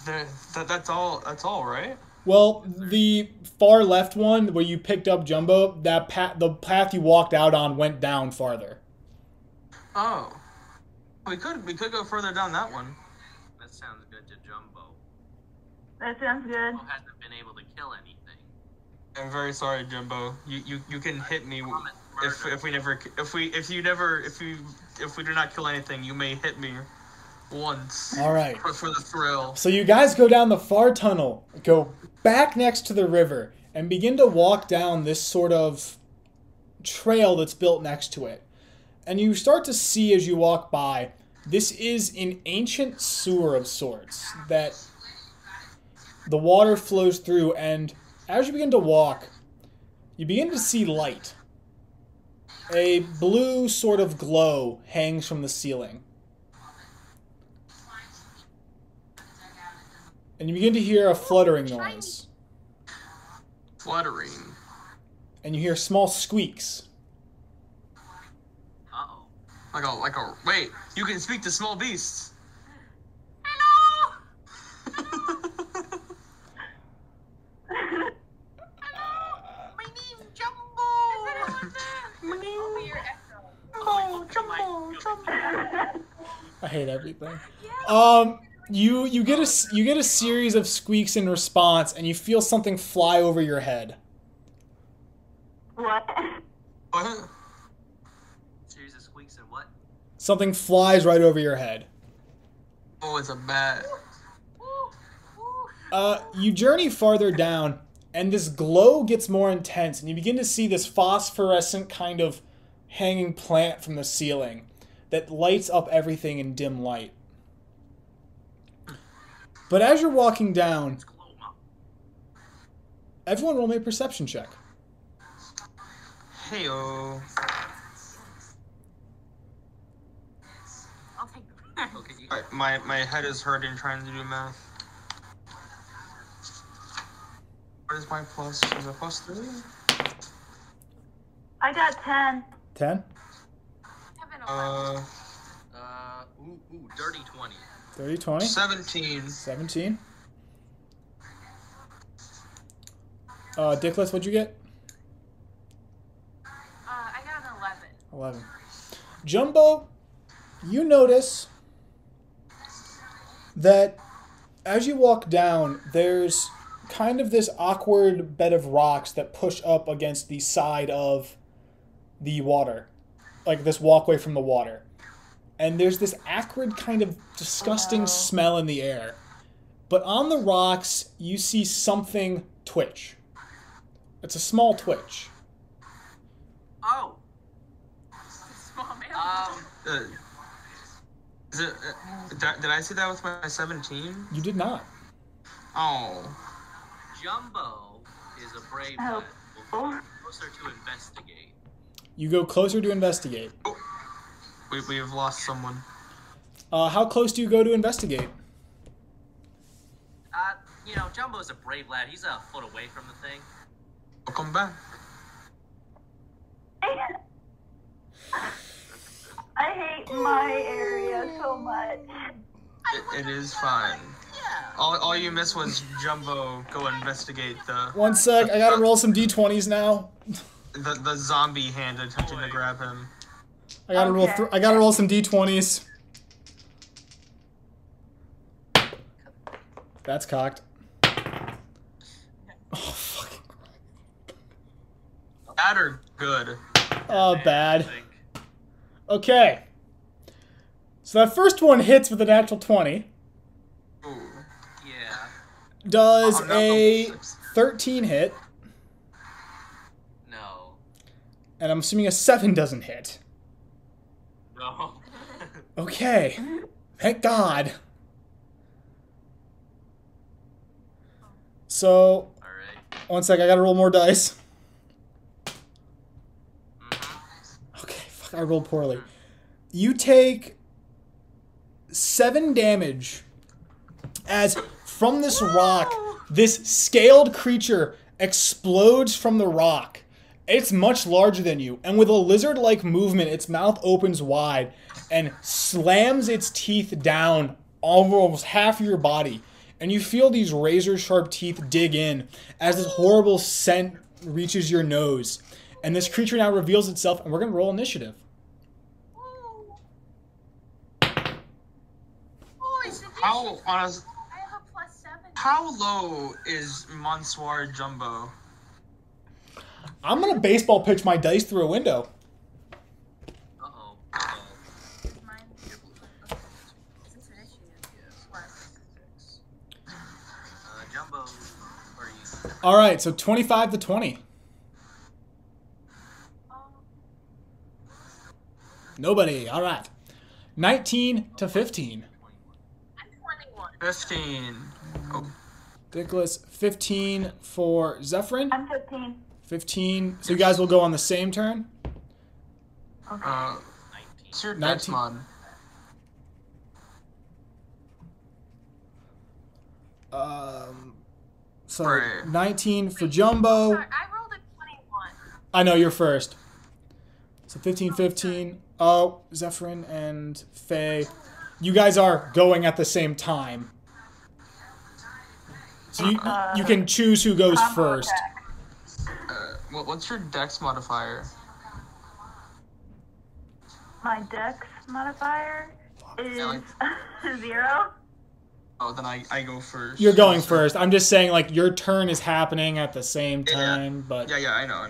That's all, right? Well, the far left one where you picked up Jumbo, the path you walked out on went down farther. Oh. We could go further down that one. That sounds good to Jumbo. That sounds good. Jumbo hasn't been able to kill anything. I'm very sorry, Jumbo. You can hit me if we do not kill anything. You may hit me once. All right. For the thrill. So you guys go down the far tunnel, go back next to the river, and begin to walk down this sort of trail that's built next to it. And you start to see as you walk by, this is an ancient sewer of sorts that the water flows through, and as you begin to walk, you begin to see light. A blue sort of glow hangs from the ceiling. And you begin to hear a fluttering noise. Fluttering. And you hear small squeaks. Uh-oh. Wait, you can speak to small beasts. Hello! My name's Jumbo! My name your echo. Oh, Jumbo. I hate everything. You get a series of squeaks in response, and you feel something fly over your head. What? What? Series of squeaks and what? Something flies right over your head. Oh, it's a bat. You journey farther down, and this glow gets more intense, and you begin to see this phosphorescent kind of hanging plant from the ceiling that lights up everything in dim light. But as you're walking down, everyone roll me a perception check. Hey-o. I'll take the Okay, you Alright, my head is hurting trying to do math. What is my plus? Is it plus 3? I got 10. 10? dirty 20. 30, 20? 17. 17? Dickless, what'd you get? I got an 11. 11. Jumbo, you notice that as you walk down, there's kind of this awkward bed of rocks that push up against the side of the water. Like this walkway from the water. And there's this acrid kind of disgusting smell in the air. But on the rocks, you see something twitch. It's a small twitch. Oh! Small man. Is it, did I see that with my 17? You did not. Oh. Jumbo is a brave Oh. lad. We'll go closer to investigate. You go closer to investigate. We've lost someone. How close do you go to investigate? Jumbo's a brave lad. He's a foot away from the thing. Welcome back. I hate my area so much. It is fine. Yeah. All you missed was Jumbo go investigate the 1 sec, I gotta roll some d20s now. the zombie hand attempting to grab him. I gotta roll. I gotta roll some d20s. That's cocked. Oh fucking. Bad or good? Oh, bad. Okay. So that first one hits with a natural 20. Ooh. Yeah. Does Oh, no. a 13 hit? No. And I'm assuming a 7 doesn't hit. No. Okay. Thank God. So, Alright. 1 sec, I gotta roll more dice. Okay, fuck, I rolled poorly. You take 7 damage as from this rock, this scaled creature explodes from the rock. It's much larger than you, and with a lizard-like movement, its mouth opens wide and slams its teeth down almost half of your body. And you feel these razor-sharp teeth dig in as this horrible scent reaches your nose. And this creature now reveals itself, and we're going to roll initiative. How honest? I have a +7. How low is Monsieur Jumbo? I'm going to baseball pitch my dice through a window. Uh-oh. Mine. Is this initiative? What? Jumbo, are you? All right, so 25 to 20. Nobody. All right. 19 to 15. I'm 21. 15. Oh, Nicholas, 15 for Zephyrin. I'm 15. 15. So you guys will go on the same turn. Okay. 19. what's your 19. dex mod? So Right. 19 for Jumbo. Sorry, I rolled a 21. I know you're first. So 15, 15. Oh, Zephyrin and Faye. You guys are going at the same time. So you can choose who goes Combo first. attack. What's your dex modifier? My dex modifier is Yeah, 0. Oh, then I go first. You're going first. I'm just saying, like, your turn is happening at the same time, but... Yeah, I know.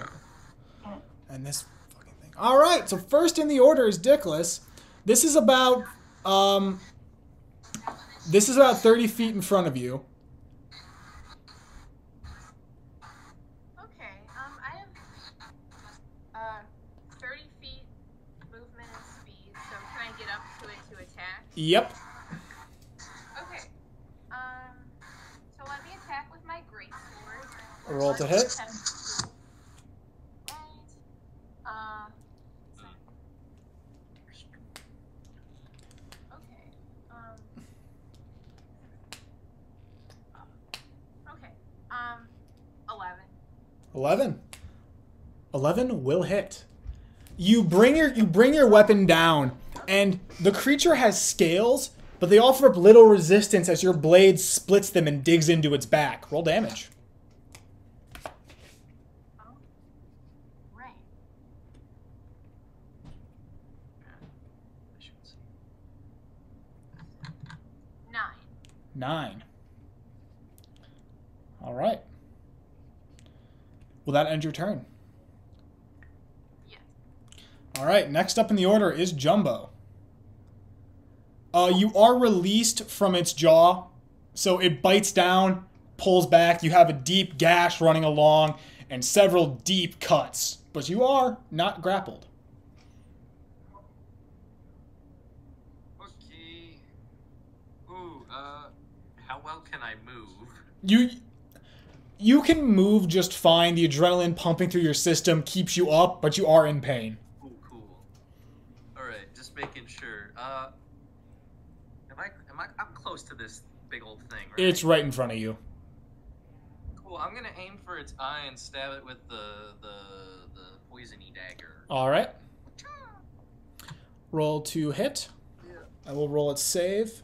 And this fucking thing. All right, so first in the order is Dickless. This is about 30 feet in front of you. Okay, I have 30 feet movement and speed, so can I get up to it to attack? Yep. Okay. So let me attack with my greatsword. Roll to hit. Okay. 11. 11. 11 will hit. You bring your weapon down, and the creature has scales, but they offer up little resistance as your blade splits them and digs into its back. Roll damage. Oh. Right. 9. 9. All right. Will that end your turn? Yes. All right. Next up in the order is Jumbo. You are released from its jaw, so it bites down, pulls back. You have a deep gash running along and several deep cuts, but you are not grappled. Okay. Ooh, how well can I move? You can move just fine. The adrenaline pumping through your system keeps you up, but you are in pain. Ooh, cool. Alright, just making sure. I'm close to this big old thing, right? It's right in front of you. Cool, I'm gonna aim for its eye and stab it with the poisony dagger. All right. Roll to hit. Yeah. I will roll its save.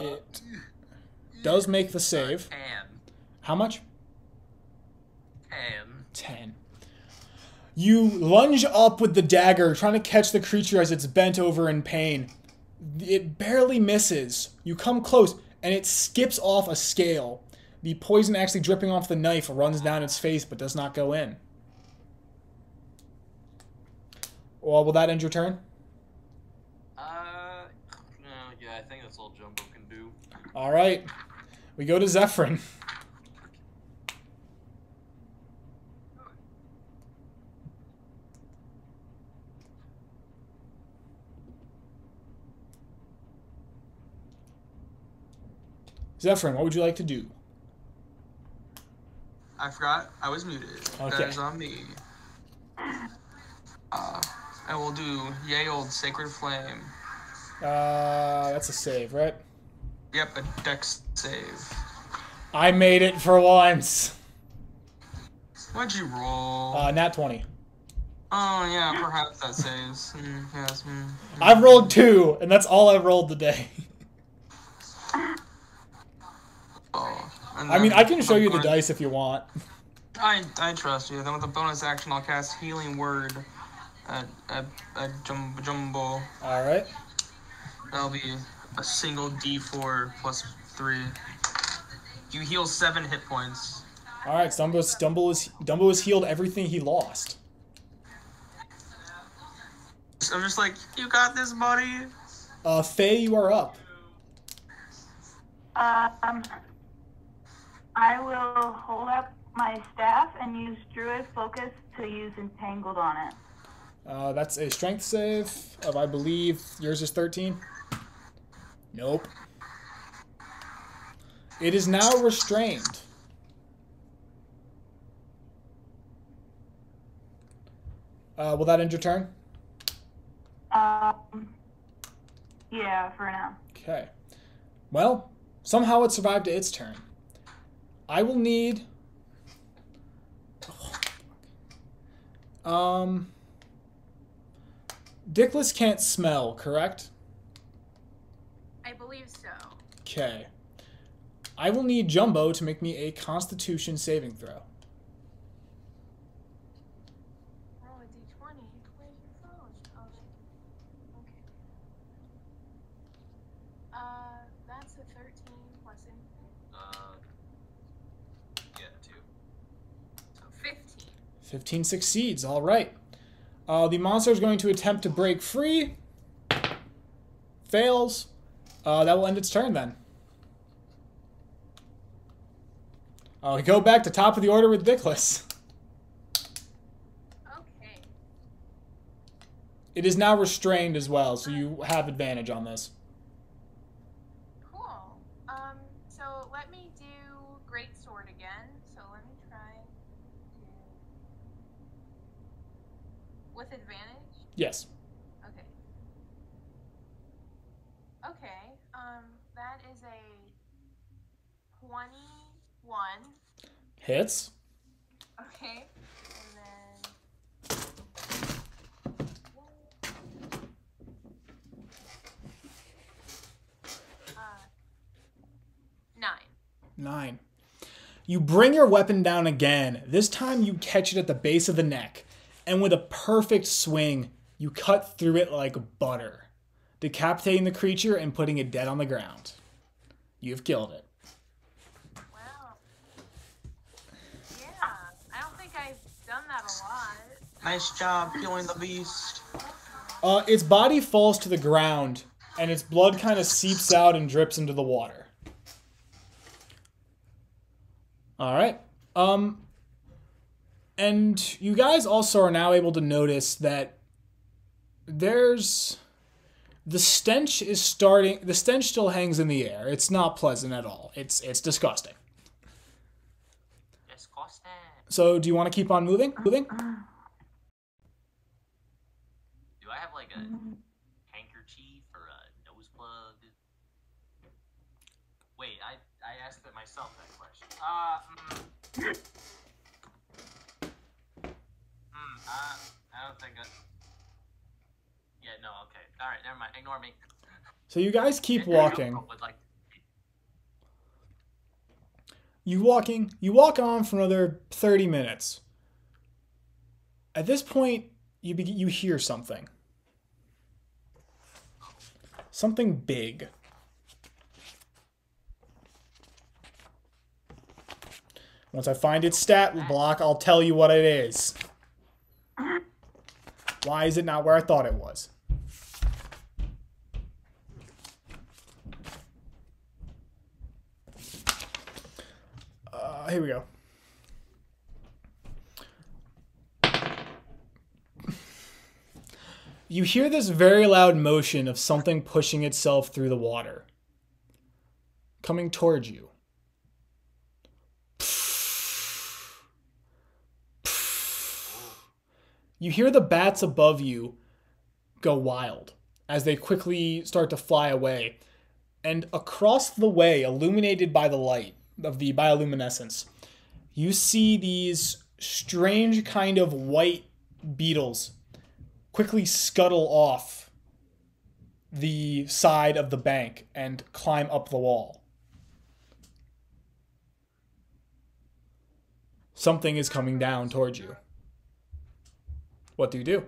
It does make the save. 10. How much? 10. 10. You lunge up with the dagger, trying to catch the creature as it's bent over in pain. It barely misses. You come close, and it skips off a scale. The poison actually dripping off the knife runs down its face, but does not go in. Well, will that end your turn? No, yeah, I think that's all Jumbo can do. All right. We go to Zephyrin. Zephyrin, what would you like to do? I forgot I was muted. Okay. That is on me. I will do Yay Old Sacred Flame. That's a save, right? Yep, a dex save. I made it for once. What'd you roll? Nat 20. Oh, yeah, perhaps that saves. Yes. I've rolled 2, and that's all I've rolled today. Oh, and I mean, then I can show with you the bonus- dice if you want. I trust you. Then with the bonus action, I'll cast Healing Word at Jumbo. All right. That'll be a single D4 plus 3. You heal 7 hit points. All right. Dumbo has healed everything he lost. So I'm just like, you got this, buddy. Faye, you are up. I will hold up my staff and use Druid Focus to use Entangled on it. That's a strength save of, I believe, yours is 13. Nope. It is now restrained. Will that end your turn? Yeah, for now. Okay. Well, somehow it survived to its turn. I will need... Dickless can't smell, correct? I believe so. Okay. I will need Jumbo to make me a Constitution saving throw. Roll a d20. Where's your phone? Oh, okay. That's a 13 plus anything. Yeah, 2. So 15. 15 succeeds, all right. The monster is going to attempt to break free. Fails. That will end its turn then. We go back to top of the order with Dickless. Okay. It is now restrained as well, so you have advantage on this. Cool. So let me do Great Sword again. So let me try to... With advantage? Yes. Okay. Okay. That is a 21. Hits. Okay. And then... 9. 9. You bring your weapon down again. This time you catch it at the base of the neck. And with a perfect swing, you cut through it like butter, decapitating the creature and putting it dead on the ground. You've killed it. Wow. Yeah. I don't think I've done that a lot. Nice job killing the beast. Its body falls to the ground, and its blood kind of seeps out and drips into the water. All right. And you guys also are now able to notice that there's... The stench is starting... The stench still hangs in the air. It's not pleasant at all. It's disgusting. Disgusting. So, do you want to keep on moving? Moving? Do I have like a handkerchief or a nose plug? Wait, I asked it myself that question. I don't think I... Yeah, no, okay. Alright, never mind. Ignore me. So you guys keep walking. Would like You walk on for another 30 minutes. At this point, you hear something. Something big. Once I find its stat block, I'll tell you what it is. Why is it not where I thought it was? Here we go. You hear this very loud motion of something pushing itself through the water. Coming towards you. You hear the bats above you go wild as they quickly start to fly away. And across the way, illuminated by the light of the bioluminescence, you see these strange kind of white beetles quickly scuttle off the side of the bank and climb up the wall. Something is coming down towards you. What do you do?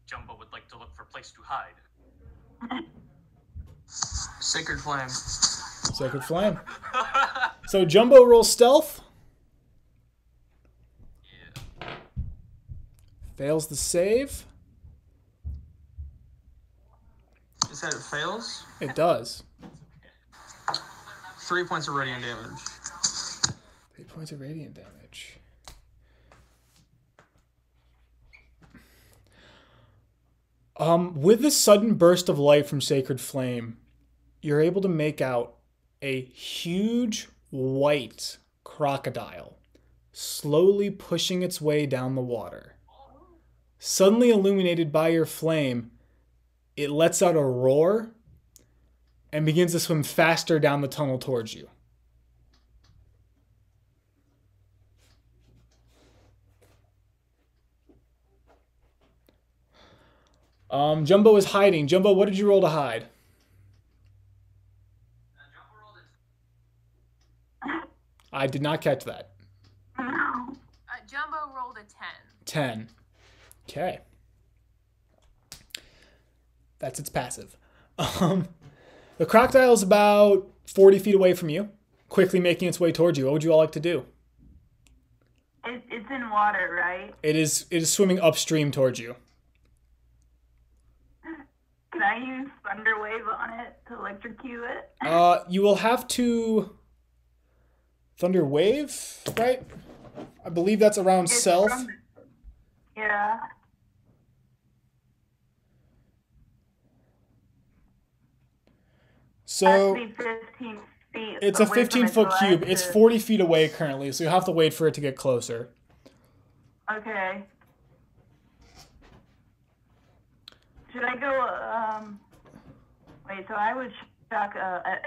Jumbo would like to look for a place to hide. Sacred Flame. Sacred Flame. So Jumbo rolls stealth. Yeah. Fails the save. You said it fails? It does. 3 points of radiant damage. 3 points of radiant damage. With the sudden burst of light from Sacred Flame, you're able to make out a huge white crocodile slowly pushing its way down the water. Suddenly illuminated by your flame, it lets out a roar and begins to swim faster down the tunnel towards you. Jumbo is hiding. Jumbo, what did you roll to hide? I did not catch that. Jumbo rolled a 10. 10. Okay. That's its passive. The crocodile is about 40 feet away from you, quickly making its way towards you. What would you all like to do? It's in water, right? It is swimming upstream towards you. Can I use Thunder Wave on it to electrocute it? You will have to Thunder Wave, right? I believe that's around It's self. Yeah. So Has to be 15 feet. it's a away from its 15-foot cube. legs It's to- 40 feet away currently, so you'll have to wait for it to get closer. Okay. Should I go, wait, so I would shock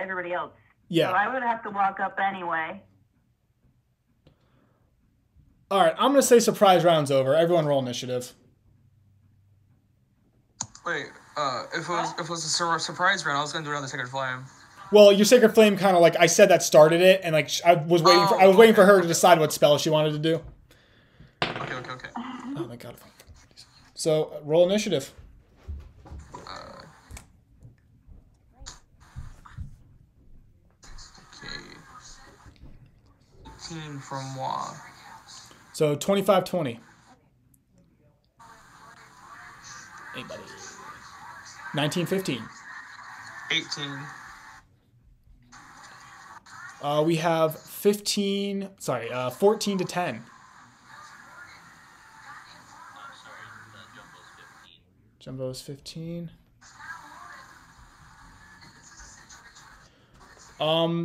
everybody else. Yeah. So I would have to walk up anyway. All right, I'm going to say surprise round's over. Everyone roll initiative. Wait, if it was a surprise round, I was gonna do another Sacred Flame. Well, your Sacred Flame kind of like I said that started it, and like I was waiting for her to decide what spell she wanted to do. Okay. Oh my god. So roll initiative. Okay. 18 from moi. So 25-20. Hey, buddy. 19-15. 18. We have 14 to 10. Sorry, Jumbo's 15. Jumbo's 15.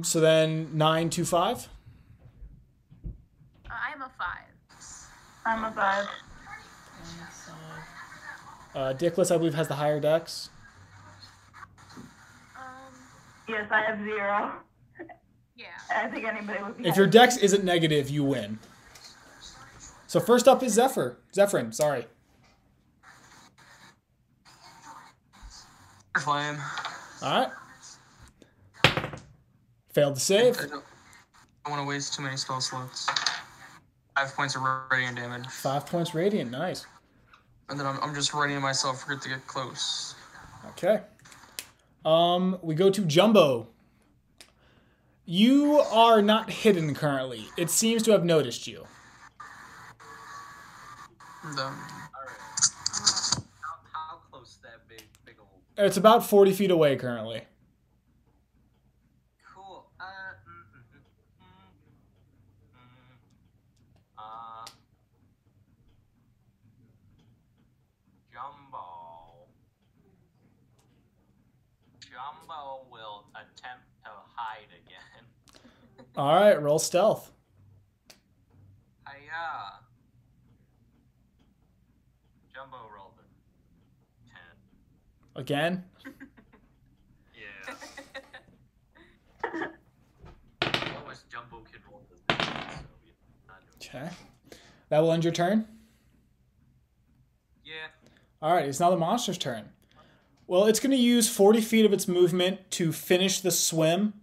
So then 9-5. I'm a 5. I'm a 5. Dickless, I believe, has the higher dex. Yes, I have 0. Yeah. I think anybody would be If your dex isn't negative, you win. So first up is Zephyrin, sorry. Flame. All right. Failed to save. don't want to waste too many spell slots. 5 points of radiant damage. 5 points radiant, nice. And then I'm just readying myself for it to get close. Okay. We go to Jumbo. You are not hidden currently. It seems to have noticed you. Done. Alright. How close is that big old... It's about 40 feet away currently. Cool. Jumbo will attempt to hide again. All right, roll stealth. Hiya. Jumbo rolled a 10. Again? Yeah. Lowest Jumbo can roll the 10, so yeah, not doing Okay. That will end your turn? Yeah. All right, it's now the monster's turn. Well, it's going to use 40 feet of its movement to finish the swim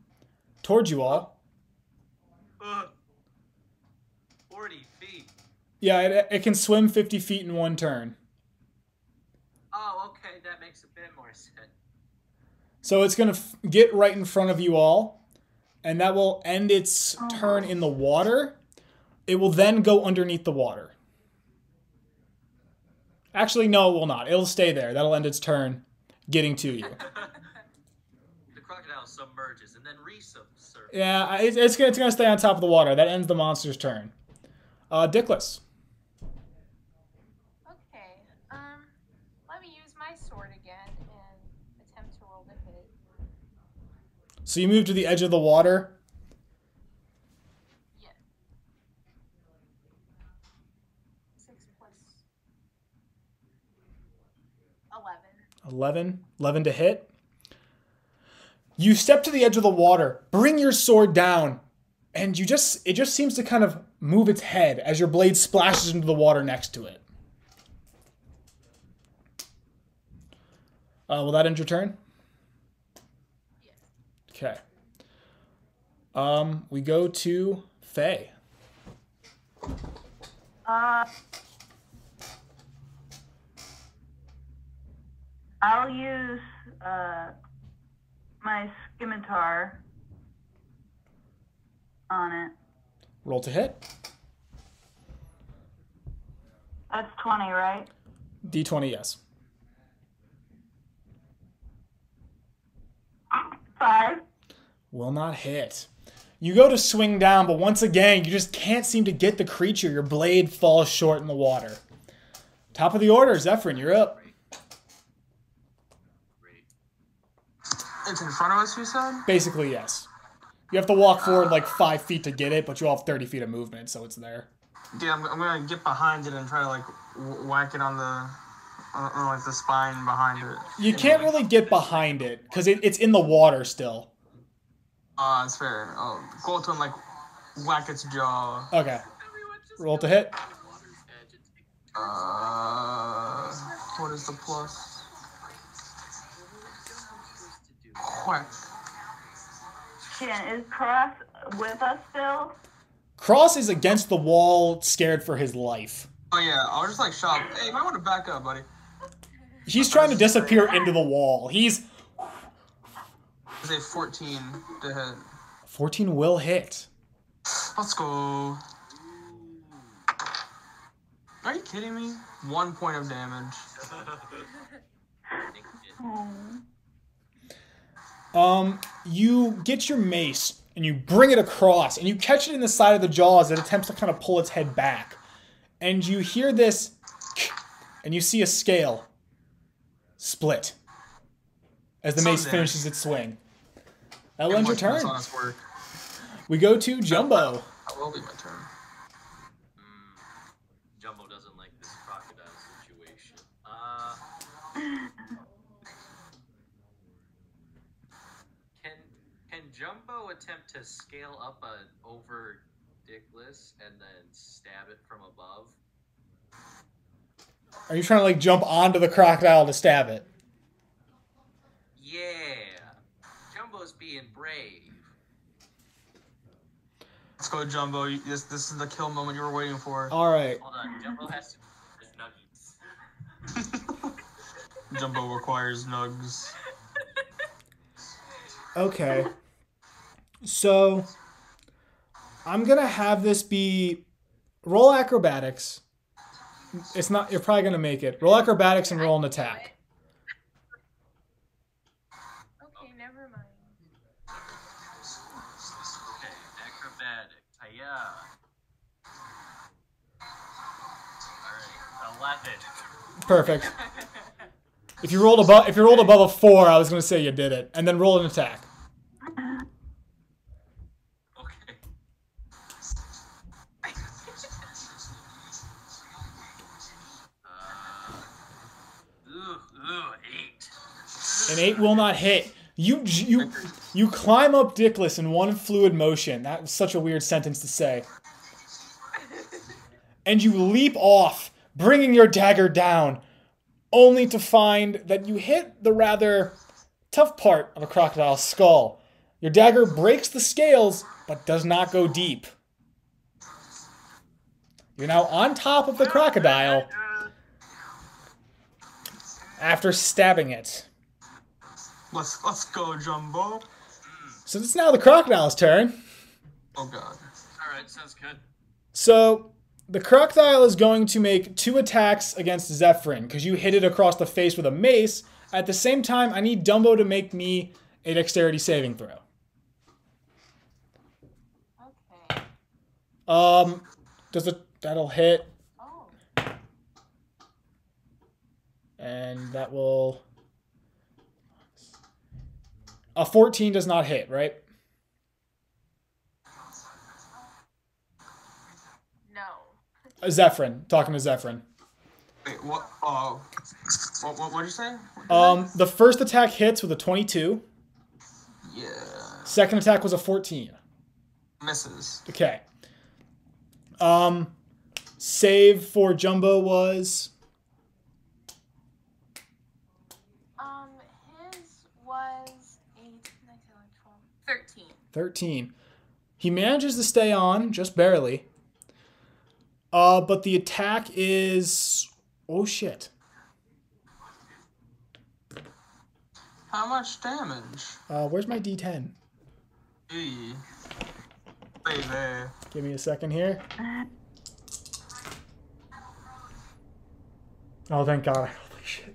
towards you all. 40 feet. Yeah, it can swim 50 feet in one turn. Oh, okay, that makes a bit more sense. So it's going to get right in front of you all, and that will end its turn in the water. It will then go underneath the water. Actually, no, it will not. It'll stay there. That'll end its turn getting to you. The crocodile submerges and then resurfaces. Yeah, it's going to stay on top of the water. That ends the monster's turn. Dickless. Okay. Let me use my sword again and attempt to roll the hit. So you move to the edge of the water. Yeah. 6 plus 11. 11 to hit. You step to the edge of the water, bring your sword down, and it just seems to kind of move its head as your blade splashes into the water next to it. Will that end your turn? Yes. Okay. We go to Faye. I'll use my scimitar on it. Roll to hit. That's 20, right? D20, yes. 5. Will not hit. You go to swing down, but once again, you just can't seem to get the creature. Your blade falls short in the water. Top of the order, Zephyrin, you're up. Great. It's in front of us, you said? Basically, yes. You have to walk forward like 5 feet to get it, but you all have 30 feet of movement, so it's there. Yeah, I'm gonna get behind it and try to like whack it on the like the spine behind it. You can't really get behind it, because it's in the water still. It's fair. Go to and like whack its jaw. Okay. Roll to hit. What is the plus? Whack. Shan, is Cross with us still? Cross is against the wall, scared for his life. Oh yeah, I'll just like shout. Hey, you might want to back up, buddy. He's trying to disappear into the wall. It's a 14 to hit. 14 will hit. Let's go. Are you kidding me? 1 point of damage. You get your mace and you bring it across and you catch it in the side of the jaw as it attempts to kind of pull its head back. And you hear this and you see a scale split as the mace finishes its swing. That'll end your turn. We go to Jumbo. That will be my turn. Jumbo doesn't like this crocodile situation. Can Jumbo attempt to scale up over Dickless and then stab it from above? Are you trying to like jump onto the crocodile to stab it? Yeah. Jumbo's being brave. Let's go, Jumbo. This is the kill moment you were waiting for. All right. Hold on, Jumbo has to his nuggies. Jumbo requires nugs. Okay. So I'm gonna have this be roll acrobatics. It's not. You're probably gonna make it. Roll acrobatics and roll an attack. Okay, never mind. Okay, acrobatics. Hiya. Alright, 11. Perfect. If you rolled above a 4, I was gonna say you did it, and then roll an attack. Okay. Ooh, 8. An 8 will not hit. You climb up Dickless in one fluid motion. That was such a weird sentence to say. And you leap off, bringing your dagger down, only to find that you hit the rather tough part of a crocodile's skull. Your dagger breaks the scales, but does not go deep. You're now on top of the crocodile after stabbing it. Let's go, Jumbo. So it's now the crocodile's turn. Oh god. Alright, sounds good. So the crocodile is going to make 2 attacks against Zephyrin because you hit it across the face with a mace. At the same time, I need Dumbo to make me a dexterity saving throw. Okay. That'll hit, Oh. and that will. A 14 does not hit, right? No. Zephyrin, talking to Zephyrin. Wait, what? What'd you say? The first attack hits with a 22. Yeah. Second attack was a 14. Misses. Okay. Save for Jumbo was His was 8, 9, 10, 12, 13. 13. He manages to stay on, just barely. But the attack is... Oh, shit. How much damage? Where's my D10? Hey. Baby. Give me a second here. Oh, thank God. Holy shit.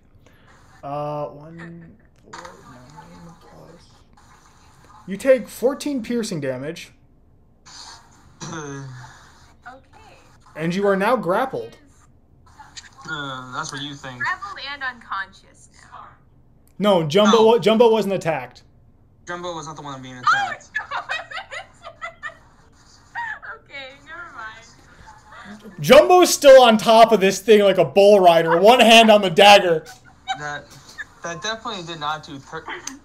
1, 4, 9 plus... You take 14 piercing damage, Okay. and you are now grappled. That's what you think. Grappled and unconscious now. No, Jumbo wasn't attacked. Jumbo was not the one being Oh, attacked. okay, never mind. Jumbo's still on top of this thing like a bull rider, one hand on the dagger. That definitely did not do...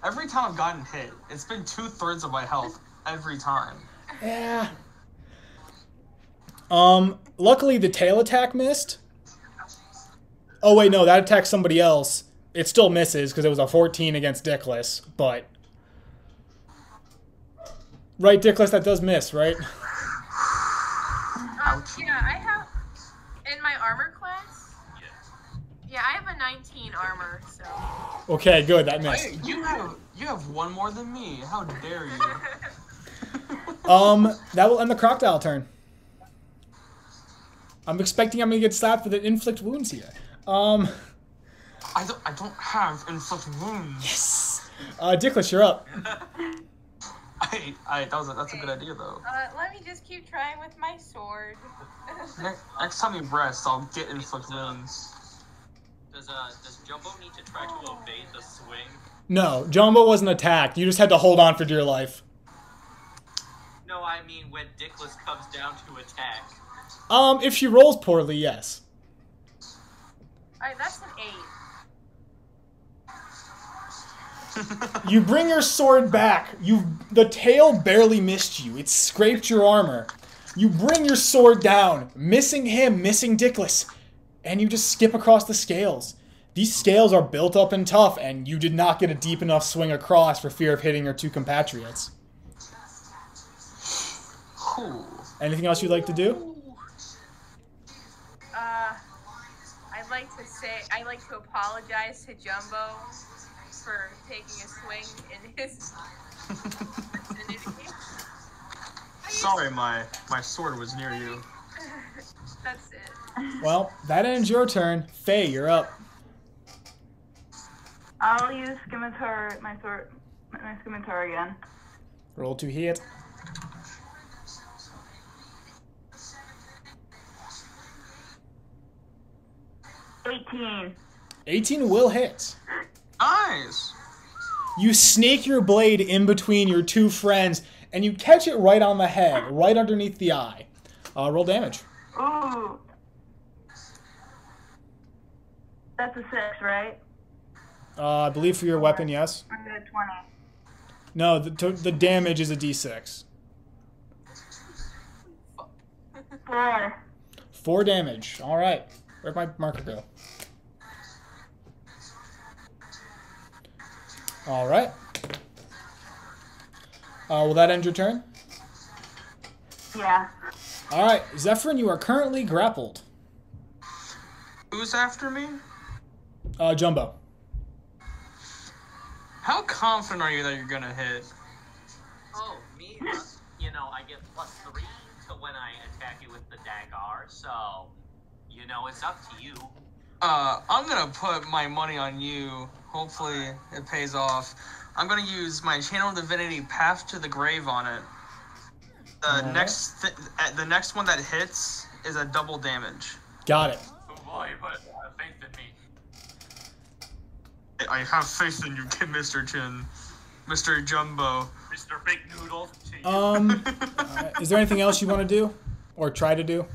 Every time I've gotten hit, it's been 2/3 of my health. Every time. Yeah. Luckily the tail attack missed. Oh wait, no, that attacked somebody else. It still misses because it was a 14 against Dickless, but... Right, Dickless, that does miss, right? Yeah, I have... In my armor class? Yeah, I have a 19 armor, so... Okay, good, that missed. Hey, you have one more than me. How dare you? That will end the crocodile turn. I'm expecting I'm gonna get slapped with an inflict wounds here. I don't have inflict wounds. Yes. Dickless, you're up. That's a good idea though. Let me just keep trying with my sword. Next time you rest, I'll get inflict wounds. Does Jumbo need to try to evade the swing? No, Jumbo wasn't attacked. You just had to hold on for dear life. No, I mean when Dickless comes down to attack. If she rolls poorly, yes. Alright, that's an 8. You bring your sword back. The tail barely missed you. It scraped your armor. You bring your sword down, missing him, missing Dickless, and you just skip across the scales. These scales are built up and tough, and you did not get a deep enough swing across for fear of hitting your 2 compatriots. Cool. Anything else you'd like to do? I'd like to apologize to Jumbo for taking a swing in his vicinity. Sorry, my sword was near you. That's it. Well, that ends your turn. Faye, you're up. I'll use scimitar, my scimitar again. Roll to hit. $18. 18 will hit. Nice. You snake your blade in between your two friends, and you catch it right on the head, right underneath the eye. Roll damage. Ooh. That's a 6, right? I believe for your weapon, yes. I'm at 20. No, the damage is a d6. 4. 4 damage. All right. Where'd my marker go? All right. Will that end your turn? Yeah. All right, Zephyrin, you are currently grappled. Who's after me? Jumbo. How confident are you that you're gonna hit? Oh, me? You know, I get +3 to when I attack you with the dagger, so, you know, it's up to you. I'm gonna put my money on you. Hopefully it pays off. I'm gonna use my Channel Divinity Path to the Grave on it. The next one that hits is a double damage. Got it. Oh boy, but faith in me. I have faith in you, Mr. Chin. Mr. Jumbo. Mr. Big Noodle. To you. Is there anything else you want to do? Or try to do?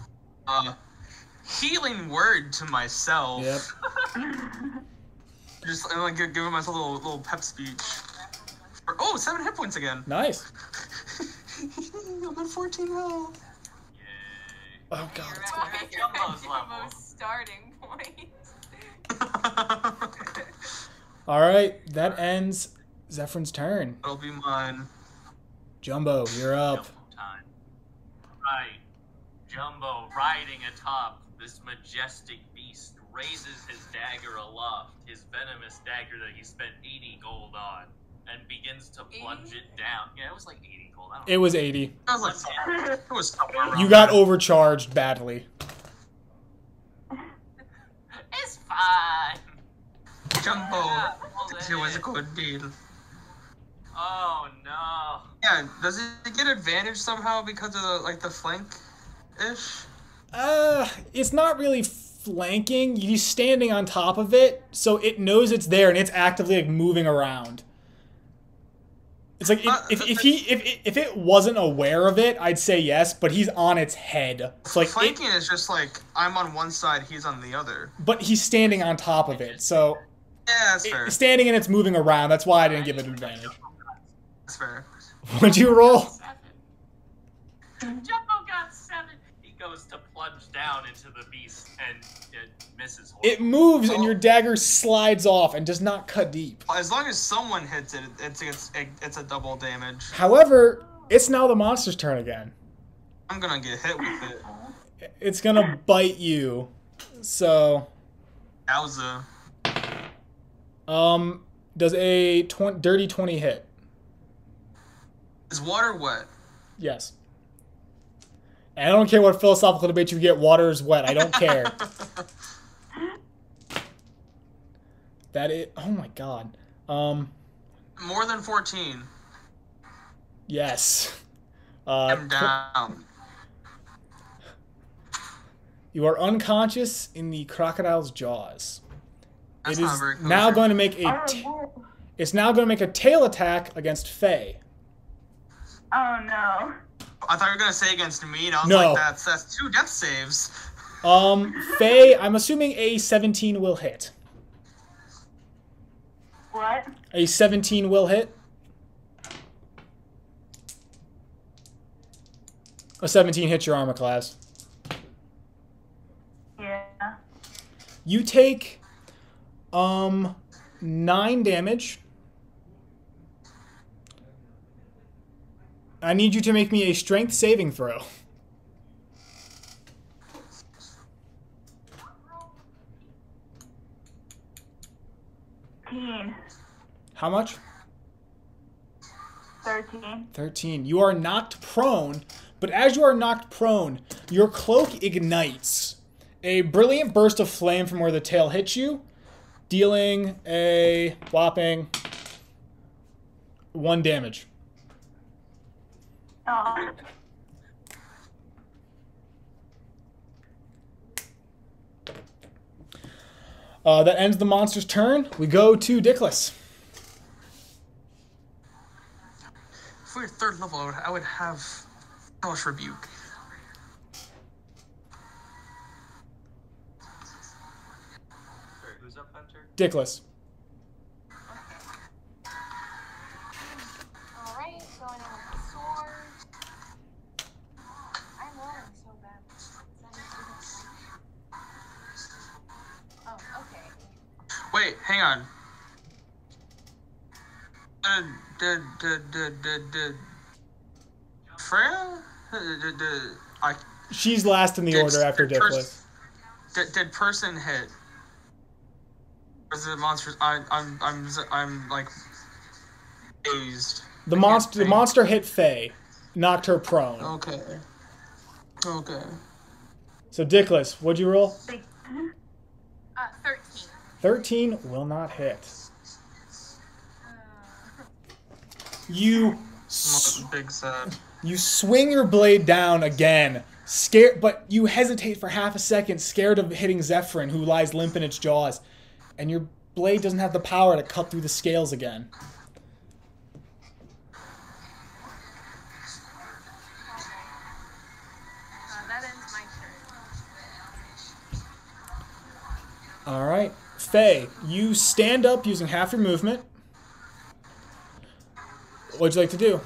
Healing word to myself. Yep. Just I'm like giving myself a little pep speech. 7 hit points again. Nice. I'm at 14 health. Yay. Oh, God. You're It's at Jumbo's Jumbo's starting point. All right, that ends Zephyr's turn. That'll be mine. Jumbo, you're up. Jumbo time. Right. Jumbo, riding atop this majestic beast, raises his dagger aloft, his venomous dagger that he spent 80 gold on, and begins to plunge it down. Yeah, it was like 80 gold. I don't know. It was 80. I was like, it was somewhere around You got there. overcharged badly. It's fine. Jumbo, Yeah, it was a good deal. Oh no. Yeah, does it get advantage somehow because of the flank-ish? It's not really flanking. He's standing on top of it, so it knows it's there and it's actively like moving around. It's like if it wasn't aware of it, I'd say yes, but he's on its head. So like Flanking is just like I'm on one side, he's on the other. but he's standing on top of it, so Yeah, that's fair. it's standing and it's moving around. That's why I didn't give it advantage. That's fair. What'd you roll? 7. Jumbo got 7. He goes to plunge down into the beast and it misses. It moves and your dagger slides off and does not cut deep. As long as someone hits it, it's a double damage. However, it's now the monster's turn again. I'm gonna get hit with it. It's gonna bite you. So, Yowza. does a dirty 20 hit? Is water wet? Yes. And I don't care what philosophical debate you get, water is wet. I don't care. That is, oh my god. More than 14. Yes. I'm down. You are unconscious in the crocodile's jaws. That's It not is very kosher. now going to make it's now going to make a tail attack against Faye. Oh no. I thought you were gonna say against me, and I was No. like, that's 2 death saves. Faye, I'm assuming a 17 will hit. What? A 17 will hit. A 17 hits your armor class. Yeah. You take 9 damage. I need you to make me a strength saving throw. 13. How much? 13. 13. You are knocked prone, but as you are knocked prone, your cloak ignites. A brilliant burst of flame from where the tail hits you, dealing a whopping 1 damage. Oh. That ends the monster's turn. We go to Dickless. For your 3rd level, I would have Hellish Rebuke. Sorry, who's up, Hunter? Dickless. Alright, going in with the sword. I'm rolling so bad. Oh, okay. Wait, hang on. Freya? She's last in the order after Dickless. Did person hit? Or is it monsters? I'm like dazed. The monster hit Faye, knocked her prone. Okay. Okay. So Dickless, what'd you roll? 13. 13 will not hit. You Big sad. you swing your blade down again, scared, but you hesitate for half a second, scared of hitting Zephyrin, who lies limp in its jaws, and your blade doesn't have the power to cut through the scales again. That ends my turn. All right, Faye, you stand up using half your movement. What'd you like to do?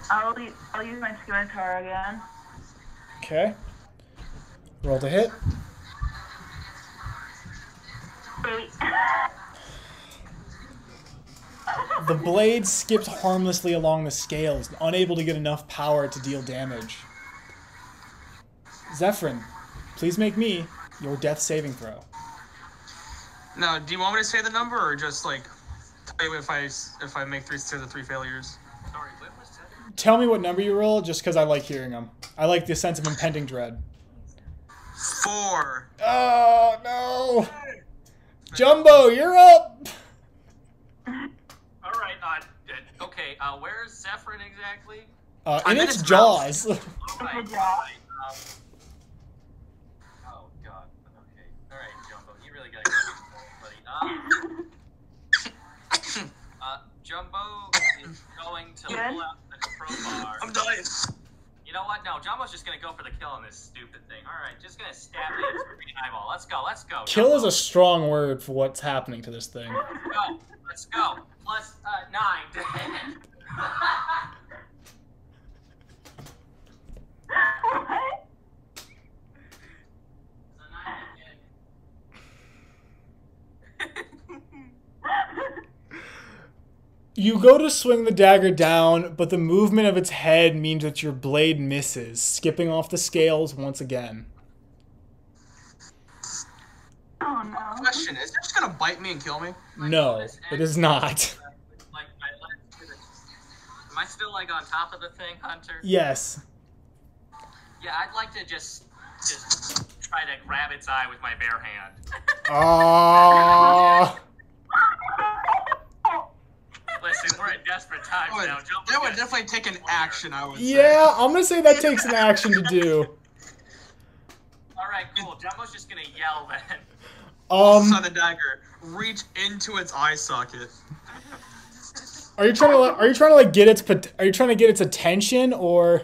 I'll use my scimitar again. Okay. Roll to hit. 8. The blade skips harmlessly along the scales, unable to get enough power to deal damage. Zephyrin, please make me your death saving throw. Now, do you want me to say the number, or just like tell you if I make say the 3 failures? Sorry, what was that? Tell me what number you roll, just because I like hearing them. I like the sense of impending dread. 4. Oh, no! Jumbo, you're up! Alright, okay, where's Zephyrin exactly? In its jaws. Alright, Good job. alright, oh god, okay. Alright, Jumbo, you really gotta get this, buddy. Jumbo is going to Good. pull out the crowbar. I'm dying. You know what? No, Jumbo's just gonna go for the kill on this stupid thing. Alright, just gonna stab it in its green eyeball. Let's go, let's go. Kill is Jumbo. a strong word for what's happening to this thing. Let's go. Plus 9 to hit. What? You go to swing the dagger down, but the movement of its head means that your blade misses, skipping off the scales once again. Oh no. Question: is it just gonna bite me and kill me? No, it is not. Like, am I still like on top of the thing, Hunter? Yes. Yeah, I'd like to just try to grab its eye with my bare hand. Oh. Listen, we're in desperate times now. That would definitely take an action, I would say. Yeah, I'm gonna say that takes an action to do. Alright, cool. Jumbo's just gonna yell then. So the dagger, reach into its eye socket. Are you trying to like get its attention, or?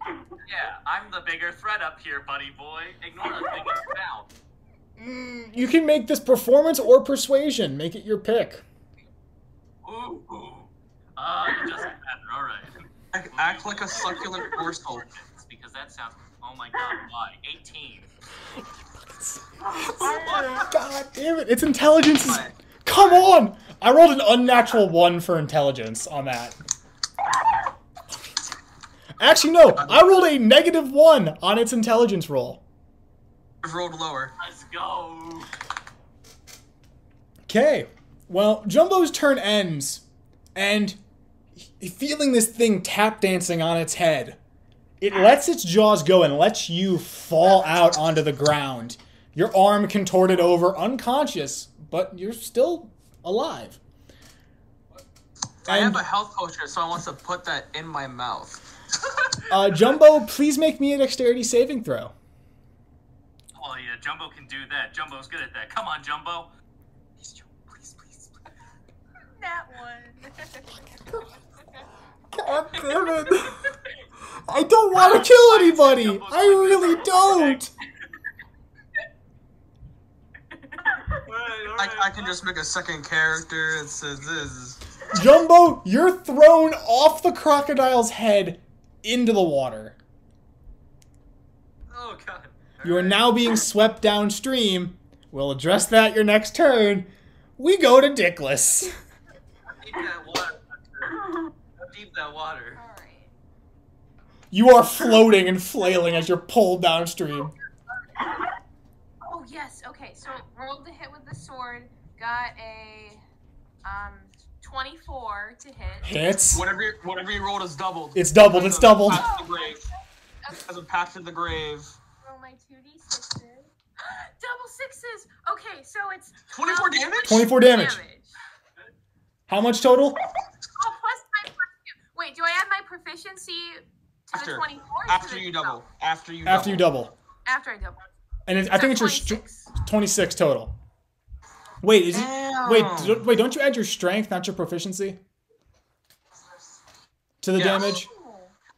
Yeah, I'm the bigger threat up here, buddy boy. Ignore the thing in your mouth. You can make this performance or persuasion. Make it your pick. Ooh. It doesn't matter. Alright. Act like a succulent morsel. Because that sounds. Oh my god, why? 18. God damn it! Its intelligence is. Come on! I rolled an unnatural 1 for intelligence on that. Actually, no. I rolled a -1 on its intelligence roll. I've rolled lower. Let's go. Okay. Well, Jumbo's turn ends, and feeling this thing tap dancing on its head, it lets its jaws go and lets you fall out onto the ground. Your arm contorted over, unconscious, but you're still alive. I have a health potion, so I want to put that in my mouth. Jumbo, please make me a dexterity saving throw. Oh yeah, Jumbo can do that. Jumbo's good at that. Come on, Jumbo. Please. That one. God damn it. I don't want to kill anybody. I really don't. I can just make a second character. It says this. Jumbo, you're thrown off the crocodile's head into the water. Oh god. You are now being swept downstream. We'll address that your next turn. We go to Dickless. Deep that water. Deep that water. Alright. You are floating and flailing as you're pulled downstream. Oh, yes. Okay, so rolled the hit with the sword. Got a 24 to hit. Hits. Whatever you rolled is doubled. It's doubled. It's doubled. Path to the grave. As a path to the grave. Roll my 2d6s. Double sixes. Okay, so it's 24 damage? 24 damage. How much total? Oh, plus my wait, do I add my proficiency to the 24? After you double. After you double. After I double. And I think it's your 26 total. Wait, is it? Wait, don't you add your strength, not your proficiency? To the damage?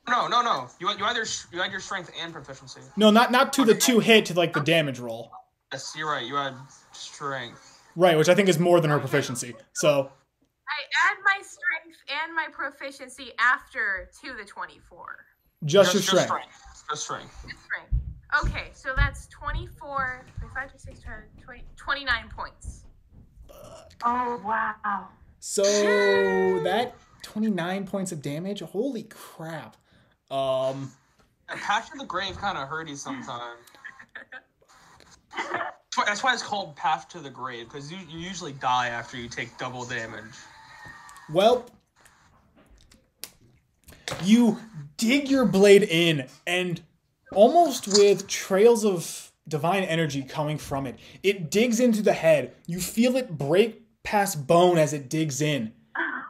No. You add your strength and proficiency. No, not to the 2 hit, to like the damage roll. Yes, you're right. You add strength. Right, which I think is more than her proficiency. So I add my strength and my proficiency after to the 24. Just your strength. Just strength. It's strength. Okay, so that's 24, 5 to 6, 20, 29 points. Oh, wow. So that 29 points of damage? Holy crap. Path to the grave kind of hurt you sometimes. That's why it's called Path to the Grave, because you usually die after you take double damage. Well, you dig your blade in, and almost with trails of divine energy coming from it, it digs into the head. You feel it break past bone as it digs in.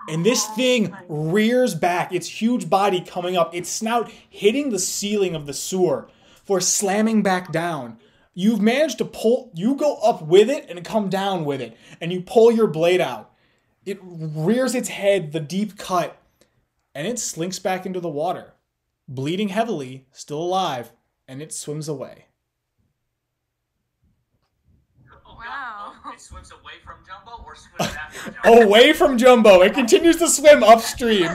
And this thing rears back, its huge body coming up, its snout hitting the ceiling of the sewer for slamming back down. You've managed to you go up with it and come down with it, and you pull your blade out. It rears its head, the deep cut, and it slinks back into the water, bleeding heavily, still alive, and it swims away. Oh, Wow. God. It swims away from Jumbo or swims after Jumbo? Away from Jumbo. It continues to swim upstream.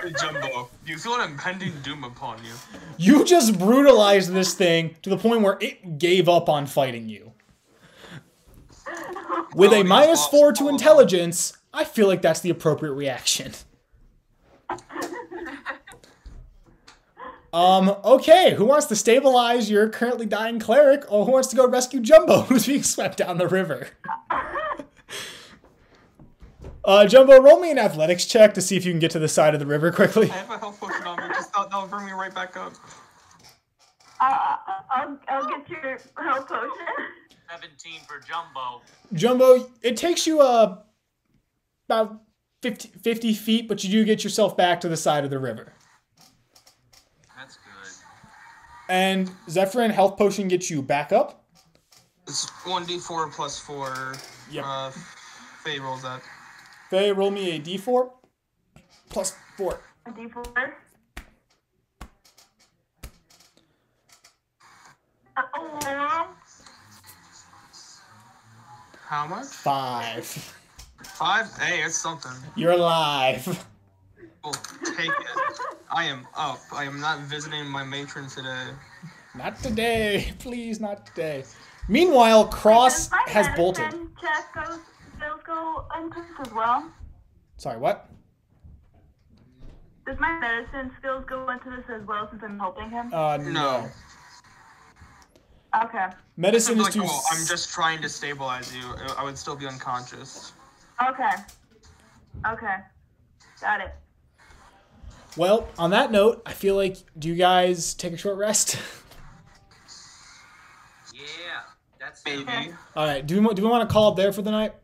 Hey, Jumbo, do you feel an impending doom upon you? You just brutalized this thing to the point where it gave up on fighting you. With a -4 to intelligence, I feel like that's the appropriate reaction. Okay, who wants to stabilize your currently dying cleric, or who wants to go rescue Jumbo, who's being swept down the river? Jumbo, roll me an athletics check to see if you can get to the side of the river quickly. I have a health potion on me, just that'll bring me right back up. I'll get your health potion. 17 for Jumbo. Jumbo, it takes you about 50 feet, but you do get yourself back to the side of the river. That's good. And Zephyrin, health potion gets you back up. It's 1d4 plus 4. Yep. Faye rolls that. Faye, roll me a d4 plus 4. A D4. How much? 5. 5? Hey, it's something. You're alive. We'll take it. I am up. I am not visiting my matron today. Not today. Please, not today. Meanwhile, Cross has bolted. Does my medicine check go into this as well? Sorry, what? Does my medicine skills go into this as well since I'm helping him? No. Okay. Medicine is like, to. oh, I'm just trying to stabilize you. I would still be unconscious. Okay. Okay. Got it. Well, on that note, I feel like, do you guys take a short rest? Yeah, that's Maybe. Okay. All right. Do we want to call up there for the night?